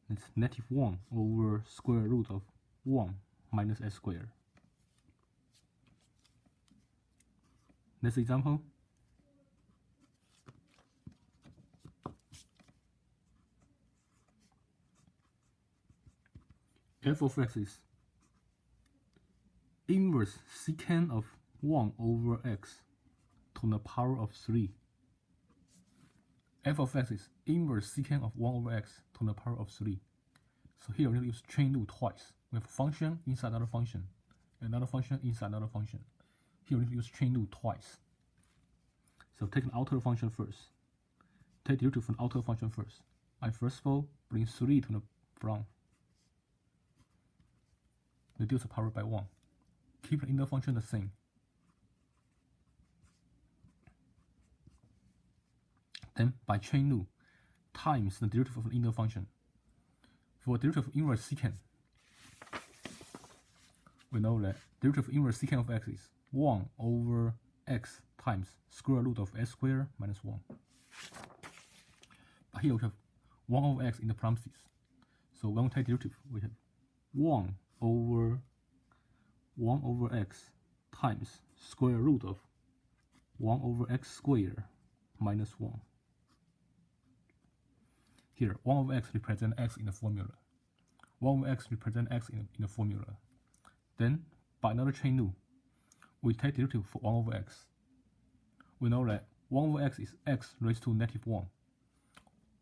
It's -1 over square root of 1 minus s squared. Next example. F of x is inverse secant of 1 over x to the power of 3. F of x is inverse secant of 1 over x to the power of 3. So here we need to use chain rule twice. We have a function inside another function, another function inside another function. Here we need to use chain rule twice. So take an outer function first. Take derivative from outer function first. I first of all bring 3 to the front. Reduce the power by 1. Keep the inner function the same. Then by chain rule, times the derivative of the inner function. For derivative of inverse secant, we know that derivative of inverse secant of x is 1 over x times square root of s squared minus 1. But here we have 1 over x in the parentheses. So when we take derivative, we have 1 over x times square root of 1 over x squared minus 1. Here, 1 over x represents x in the formula. 1 over x represents x in the formula. Then, by another chain rule, we take derivative for 1 over x. We know that 1 over x is x raised to -1.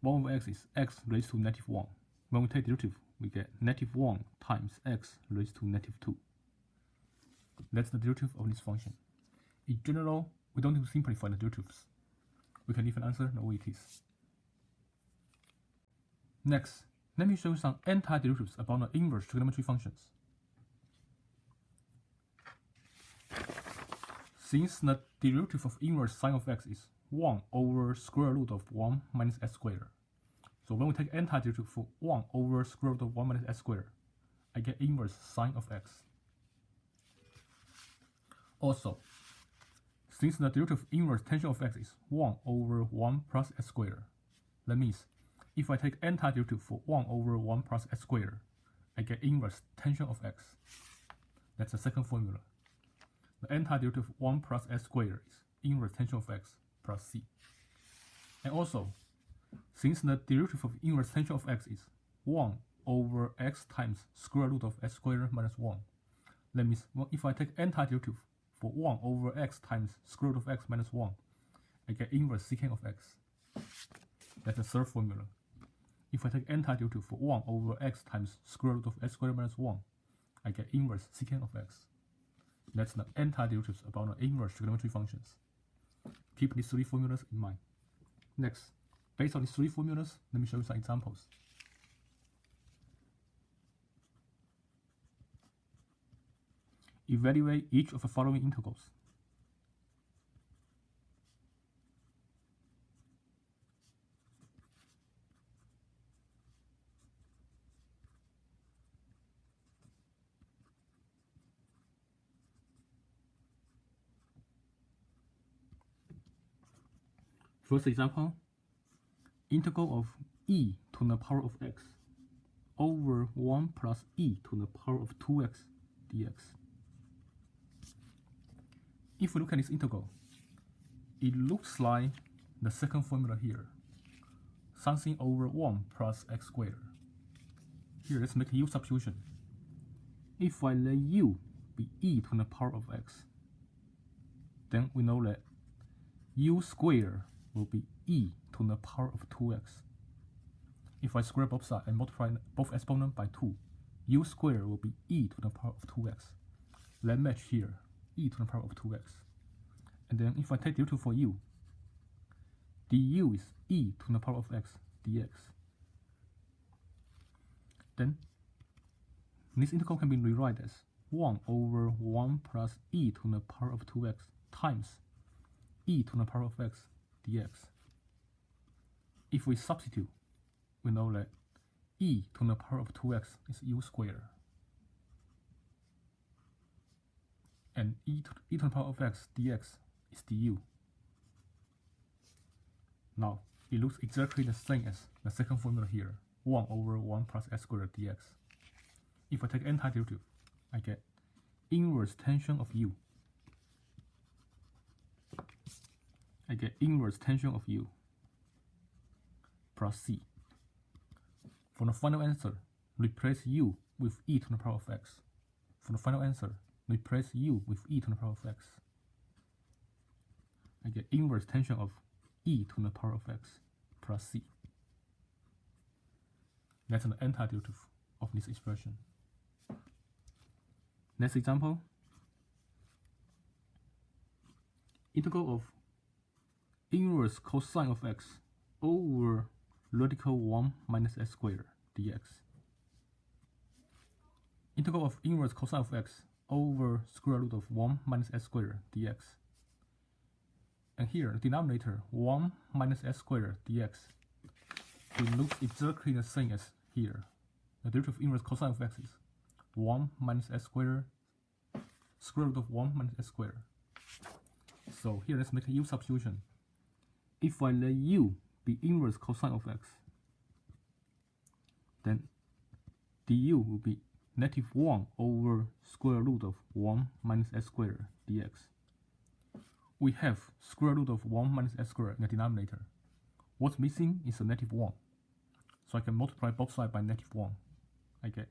1 over x is x raised to -1. When we take derivative, we get -1 times x raised to -2. That's the derivative of this function. In general, we don't need to simplify the derivatives. We can leave an answer the way it is. Next, let me show you some anti-derivatives about the inverse trigonometry functions. Since the derivative of inverse sine of x is 1 over square root of 1 minus s squared. So when we take antiderivative for 1 over square root of 1 minus s squared, I get inverse sine of x. Also, since the derivative of inverse tangent of x is 1 over 1 plus s squared, that means if I take antiderivative for 1 over 1 plus s squared, I get inverse tangent of x. That's the second formula. The antiderivative of 1 plus s squared is inverse tangent of x plus c. And also, since the derivative of inverse tangent of x is 1 over x times square root of s squared minus 1, that means if I take antiderivative for 1 over x times square root of x minus 1, I get inverse secant of x. That's the third formula. If I take antiderivative for 1 over x times square root of s squared minus 1, I get inverse secant of x. That's the antiderivatives about the inverse trigonometry functions. Keep these three formulas in mind. Next, based on these three formulas, let me show you some examples. Evaluate each of the following integrals. First example, integral of e to the power of x over 1 plus e to the power of 2x dx. If we look at this integral, it looks like the second formula here, something over 1 plus x squared. Here, let's make a u substitution. If I let u be e to the power of x, then we know that u squared will be e to the power of 2x. If I square both sides and multiply both exponents by 2, u squared will be e to the power of 2x. Let's match here, e to the power of 2x. And then if I take derivative for u, du is e to the power of x dx. Then this integral can be rewritten as 1 over 1 plus e to the power of 2x times e to the power of x dx. If we substitute, we know that e to the power of 2x is u squared, and e to the power of x dx is du. Now, it looks exactly the same as the second formula here, 1 over 1 plus x squared dx. If I take antiderivative, I get inverse tension of u. I get inverse tension of u plus c. For the final answer, replace u with e to the power of x. For the final answer, replace u with e to the power of x. I get inverse tension of e to the power of x plus c. That's an antiderivative of this expression. Next example, integral of inverse cosine of x over radical 1 minus x squared dx. Integral of inverse cosine of x over square root of 1 minus x squared dx. And here, the denominator 1 minus x squared dx, it looks exactly the same as here. The derivative of inverse cosine of x is 1 minus x squared square root of 1 minus x squared. So here, let's make a u substitution. If I let u be inverse cosine of x, then du will be negative 1 over square root of 1 minus x squared dx. We have square root of 1 minus x squared in the denominator. What's missing is a negative 1. So I can multiply both sides by negative 1. I get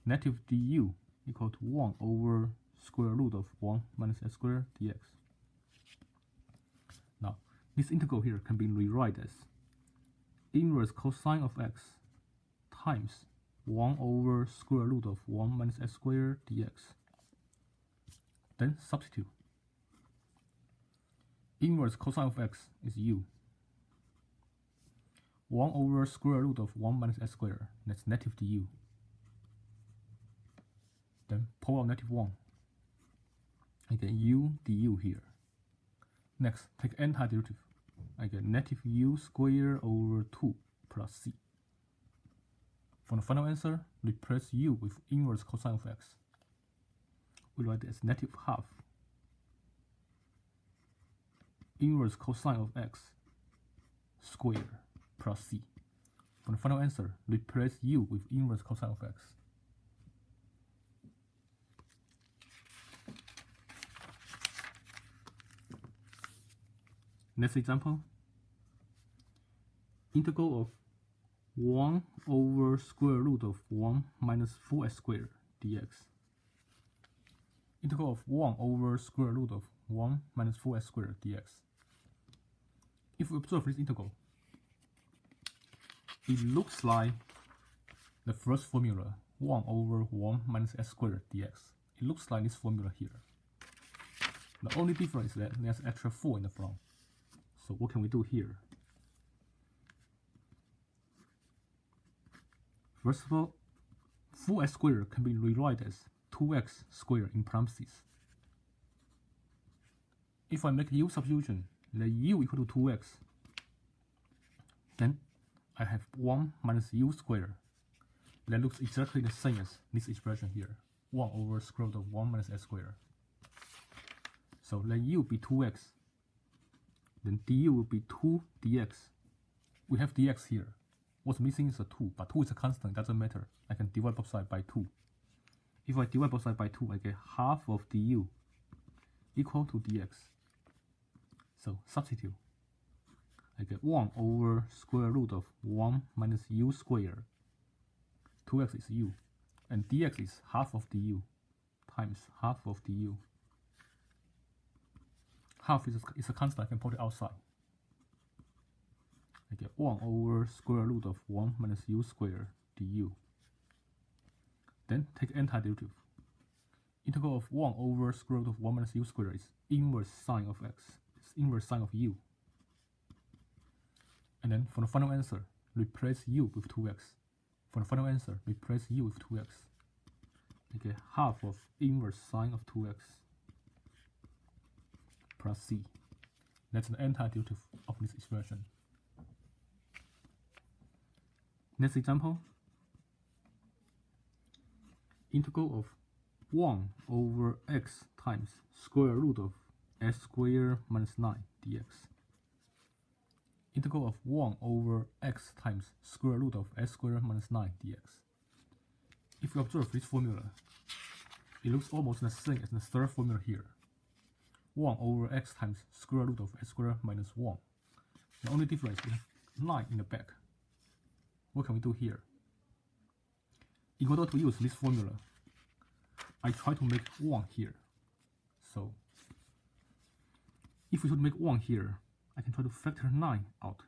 negative du equal to 1 over square root of 1 minus x squared dx. Now, this integral here can be rewritten as inverse cosine of x times 1 over square root of 1 minus x squared dx. Then substitute. Inverse cosine of x is u. 1 over square root of 1 minus x squared, that's negative du. Then pull out negative 1. I get u du here. Next, take antiderivative. I get negative u squared over 2 plus c. For the final answer, replace u with inverse cosine of x. We write it as negative half inverse cosine of x squared plus c. For the final answer, replace u with inverse cosine of x. Next example, integral of 1 over square root of 1 minus 4x squared dx. Integral of 1 over square root of 1 minus 4x squared dx. If we observe this integral, it looks like the first formula, 1 over 1 minus x squared dx. It looks like this formula here. The only difference is that there's extra 4 in the front. So what can we do here? First of all, 4x squared can be rewritten as 2x squared in parentheses. If I make u substitution, let u equal to 2x, then I have 1 minus u squared. That looks exactly the same as this expression here, 1 over square root of 1 minus x squared. So let u be 2x, then du will be 2 dx. We have dx here. What's missing is a 2, but 2 is a constant, doesn't matter. I can divide both sides by 2. If I divide both sides by 2, I get half of du equal to dx. So substitute. I get 1 over square root of 1 minus u squared. 2x is u, and dx is half of du times half of du. Half is a constant, I can put it outside. I get 1 over square root of 1 minus u squared du. Then take antiderivative. Integral of 1 over square root of 1 minus u squared is inverse sine of x. It's inverse sine of u. And then for the final answer, replace u with 2x. For the final answer, replace u with 2x. I get half of inverse sine of 2x plus c. That's the antiderivative of this expression. Next example. Integral of 1 over x times square root of s squared minus 9 dx. Integral of 1 over x times square root of s squared minus 9 dx. If you observe this formula, it looks almost the same as the third formula here. 1 over x times square root of s squared minus 1. The only difference is 9 in the back. What can we do here? In order to use this formula, I try to make 1 here. So, if we should make 1 here, I can try to factor 9 out.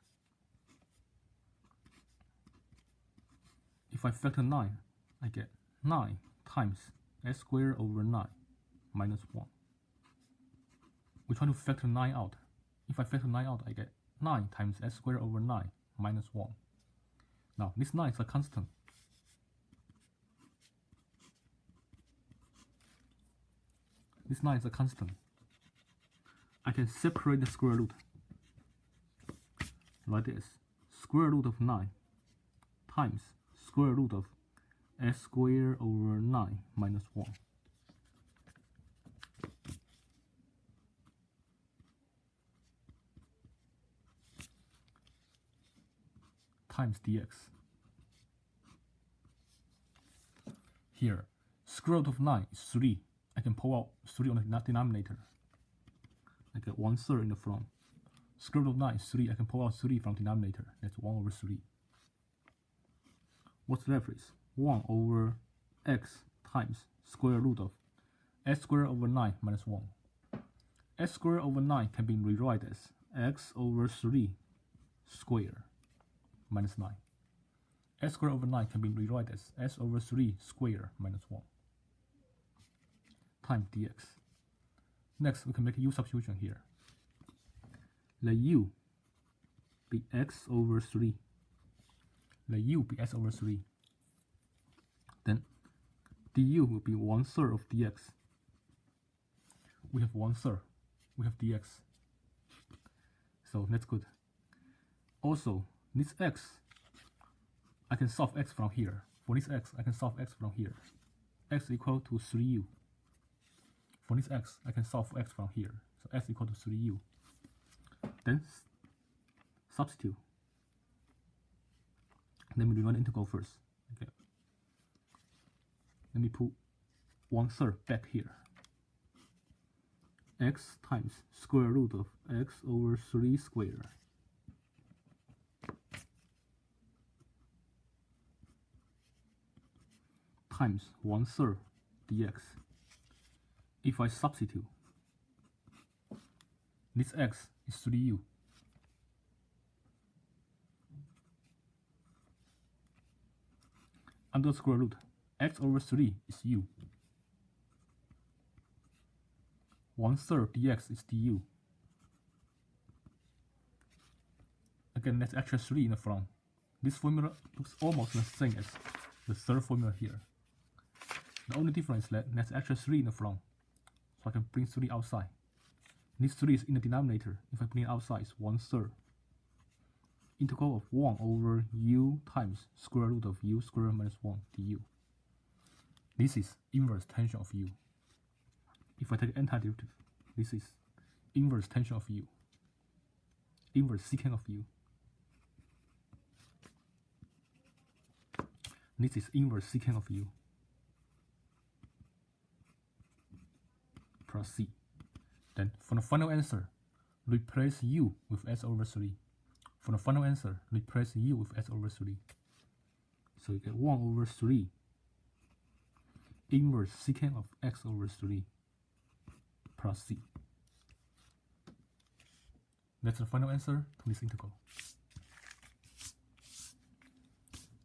If I factor 9, I get 9 times s squared over 9 minus 1. We try to factor 9 out. If I factor 9 out, I get 9 times s squared over 9 minus 1. Now, this 9 is a constant. This 9 is a constant. I can separate the square root like this. Square root of 9 times square root of s squared over 9 minus 1. Times dx. Here, square root of 9 is 3. I can pull out 3 on the denominator. I get 1/3 in the front. Square root of 9 is 3. I can pull out 3 from denominator. That's 1 over 3. What's left is 1 over x times square root of s squared over 9 minus 1. S squared over 9 can be rewritten as x over 3 squared minus 9. S squared over 9 can be rewritten as s over 3 squared minus 1 times dx. Next, we can make a u substitution here. Let u be x over 3. Let u be x over 3. Then du will be 1/3 of dx. We have 1/3. We have dx. So that's good. Also, this x, I can solve x from here. For this x, I can solve x from here. X equal to 3u. For this x, I can solve x from here. So x equal to 3u. Then substitute. Let me rewrite the integral first. Okay. Let me put 1/3 back here. X times square root of x over 3 squared times 1/3 dx. If I substitute, this x is 3u. Under square root, x over 3 is u. 1/3 dx is du. Again, let's extra 3 in the front. This formula looks almost the same as the third formula here. The only difference is that there's actually 3 in the front, so I can bring 3 outside. This 3 is in the denominator. If I bring it outside, it's 1/3. Integral of 1 over u times square root of u squared minus 1 du. This is inverse tangent of u. If I take antiderivative, this is inverse tangent of u, inverse secant of u. This is inverse secant of u plus c. Then for the final answer, replace u with s over 3. For the final answer, replace u with s over 3. So you get 1 over 3 inverse secant of x over 3 plus c. That's the final answer to this integral.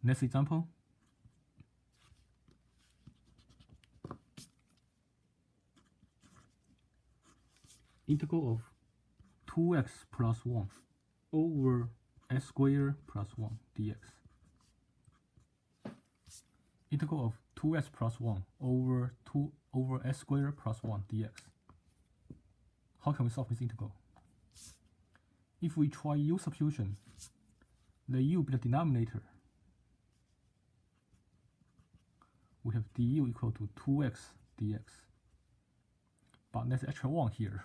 Next example. Integral of 2x plus 1 over s squared plus 1 dx. Integral of 2x plus 1 over s squared plus 1 dx. How can we solve this integral? If we try u substitution, let u be the denominator. We have du equal to 2x dx. But there's extra 1 here.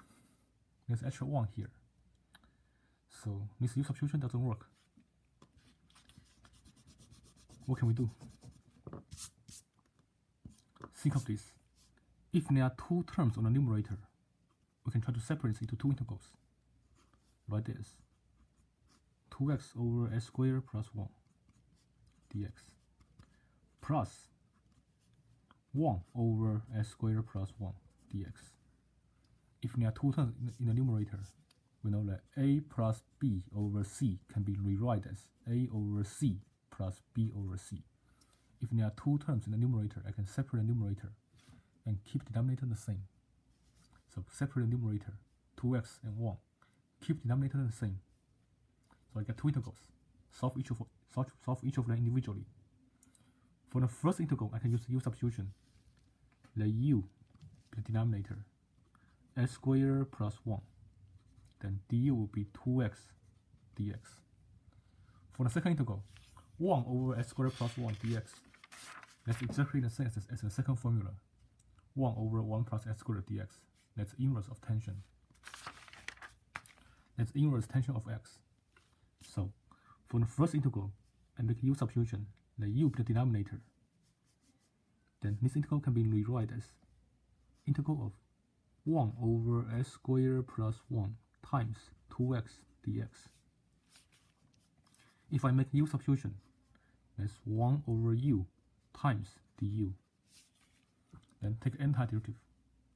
There's extra 1 here. So this u substitution doesn't work. What can we do? Think of this. If there are 2 terms on the numerator, we can try to separate this into 2 integrals. Like this. 2x over s squared plus 1 dx plus 1 over s squared plus 1 dx. If there are 2 terms in the numerator, we know that a plus b over c can be rewritten as a over c plus b over c. If there are 2 terms in the numerator, I can separate the numerator and keep the denominator the same. So separate the numerator, 2x and 1. Keep the denominator the same. So I get 2 integrals. Solve each of them individually. For the first integral, I can use u substitution. Let u be the denominator, s squared plus 1. Then du will be 2x dx. For the second integral, 1 over s squared plus 1 dx. That's exactly the same as the second formula. 1 over 1 plus s squared dx. That's inverse of tangent. That's inverse tangent of x. So, for the first integral, I make u substitution. Let u be the denominator. Then this integral can be rewritten as integral of 1 over s squared plus 1 times 2x dx. If I make u substitution, that's 1 over u times du. Then take antiderivative.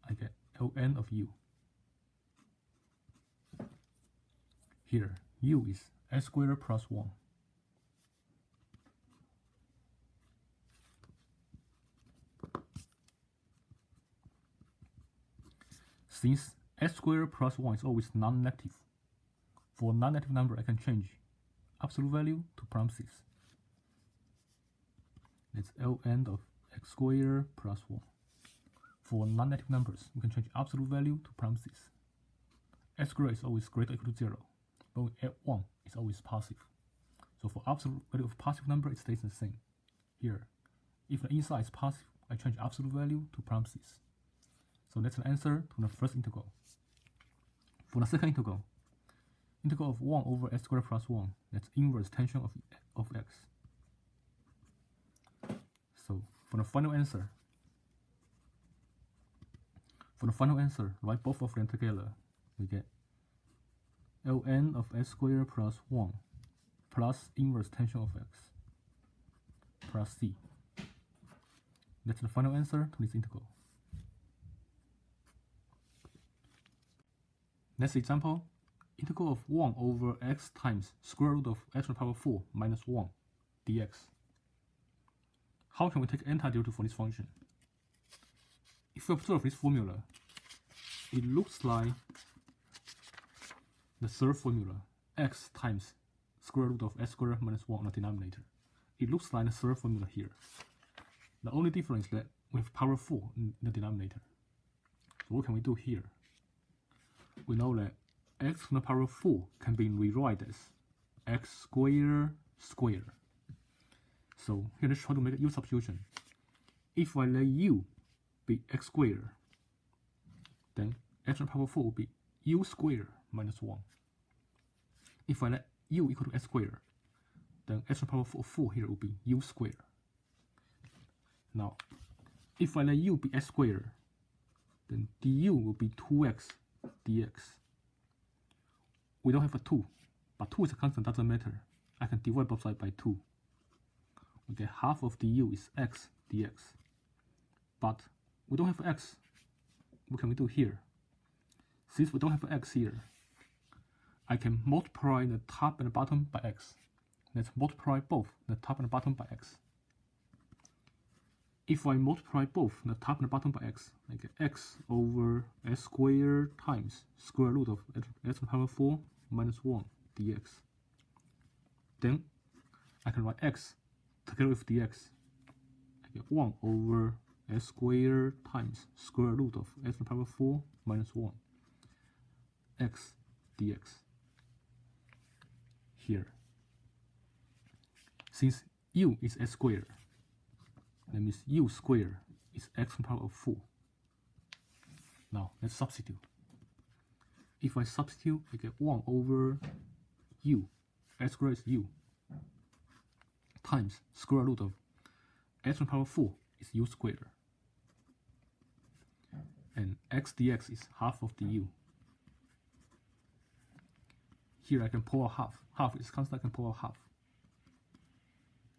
I get ln of u. Here, u is s squared plus 1. Since s squared plus 1 is always non-negative, for a non-negative number I can change absolute value to parentheses. That's ln of x squared plus 1. For non-negative numbers, we can change absolute value to parentheses. S squared is always greater or equal to 0, but when add 1, it's always positive. So for absolute value of positive number, it stays the same. Here, if the inside is positive, I change absolute value to parentheses. So that's the answer to the first integral. For the second integral, integral of 1 over s squared plus 1, that's inverse tangent of x. So for the final answer, write both of them together, we get ln of s squared plus 1 plus inverse tangent of x plus c. That's the final answer to this integral. Next example, integral of 1 over x times square root of x to the power 4 minus 1 dx. How can we take antiderivative for this function? If you observe this formula, it looks like the third formula, x times square root of s squared minus 1 on the denominator. It looks like the third formula here. The only difference is that we have power 4 in the denominator. So what can we do here? We know that x to the power 4 can be rewritten as x squared squared. So here let's try to make a u substitution. If I let u be x squared, then x to the power 4 will be u squared minus 1. If I let u equal to x squared, then x to the power 4 here will be u squared. Now, if I let u be x squared, then du will be 2x dx. We don't have a 2, but 2 is a constant, doesn't matter. I can divide both sides by 2. We get half of du is x dx. But we don't have x. What can we do here? Since we don't have x here, I can multiply the top and the bottom by x. Let's multiply both the top and the bottom by x. If I multiply both the top and the bottom by x, I get x over s squared times square root of s to the power 4 minus 1 dx. Then I can write x together with dx. I get 1 over s squared times square root of s to the power 4 minus 1 x dx. Here, since u is s squared, that means u squared is x to the power of 4. Now let's substitute. If I substitute, I get 1 over u, s squared is u, times square root of s to the power 4 is u squared. And x dx is half of du. Here I can pull out half. Half is constant, I can pull out half.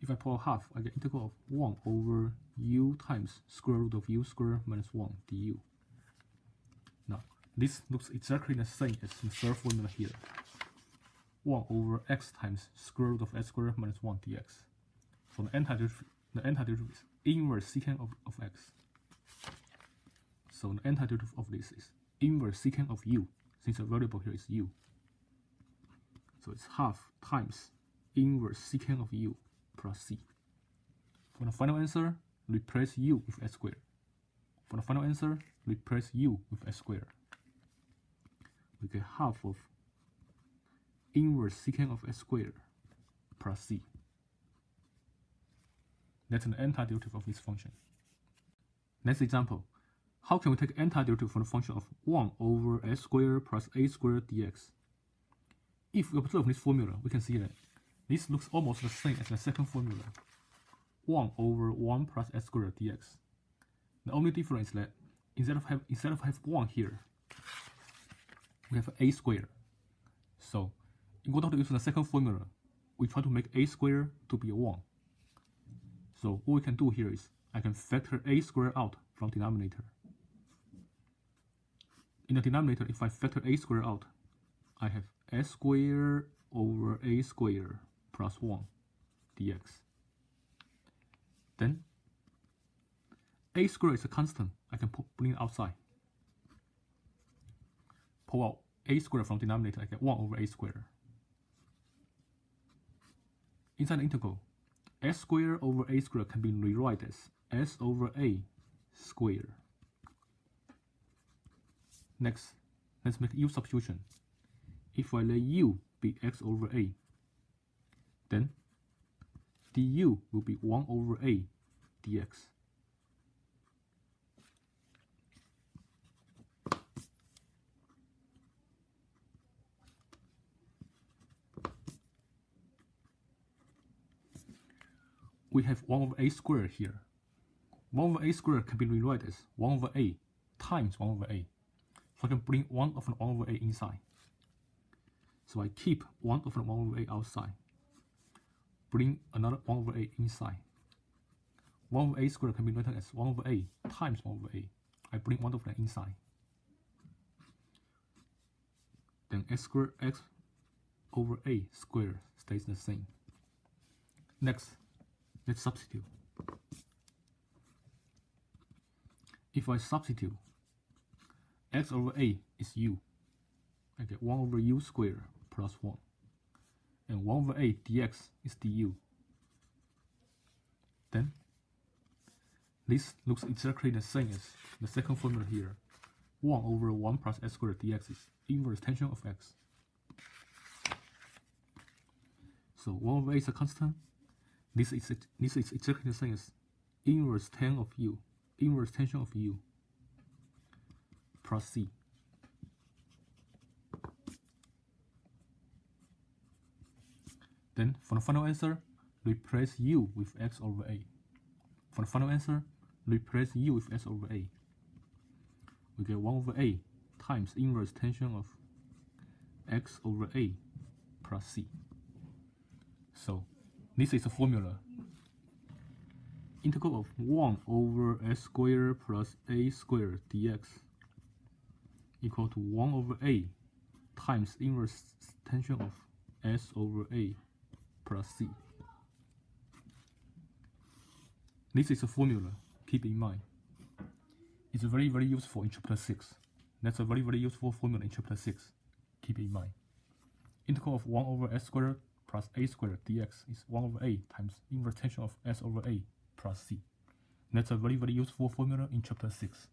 If I pull out half, I get integral of 1 over u times square root of u squared minus 1 du. Now, this looks exactly the same as the third formula here. 1 over x times square root of s squared minus 1 dx. So the antiderivative is inverse secant of x. So the antiderivative of this is inverse secant of u, since the variable here is u. So it's half times inverse secant of u plus c. For the final answer, replace u with s squared. For the final answer, replace u with s squared. We get half of inverse secant of s squared plus c. That's an antiderivative of this function. Next example. How can we take antiderivative from the function of 1 over s squared plus a squared dx? If we observe this formula, we can see that this looks almost the same as the second formula, 1 over 1 plus s squared dx. The only difference is that instead of have 1 here, we have a squared. So in order to use the second formula, we try to make a squared to be a 1. So what we can do here is I can factor a squared out from denominator. In the denominator, if I factor a squared out, I have s squared over a squared plus 1 dx. Then a squared is a constant. I can bring it outside. Pull out a squared from denominator, I get 1 over a squared. Inside the integral, s squared over a squared can be rewritten as s over a squared. Next, let's make u substitution. If I let u be x over a, then du will be 1 over a dx. We have 1 over a squared here. 1 over a squared can be rewritten as 1 over a times 1 over a. So I can bring 1 over 1 over a inside. So I keep 1 over 1 over a outside. Bring another 1 over a inside. 1 over a squared can be written as 1 over a times 1 over a. I bring 1 over the inside. Then x squared x over a squared stays the same. Next, let's substitute. If I substitute, x over a is u. I get 1 over u squared plus 1. And 1 over a dx is du. Then, This looks exactly the same as the second formula here. 1 over 1 plus x squared dx is inverse tension of x. So 1 over a is a constant. This is exactly the same as inverse tan of u, inverse tension of u, plus c. Then for the final answer, replace u with x over a. For the final answer, replace u with x over a. We get 1 over a times inverse tension of x over a plus c. So this is a formula. Integral of 1 over s squared plus a squared dx equal to 1 over a times inverse tension of s over a plus c. This is a formula, keep in mind. It's very, very useful in chapter 6. That's a very, very useful formula in chapter 6. Keep in mind. Integral of 1 over s squared plus a squared dx is 1 over a times inverse tension of s over a plus c. That's a very, very useful formula in chapter 6.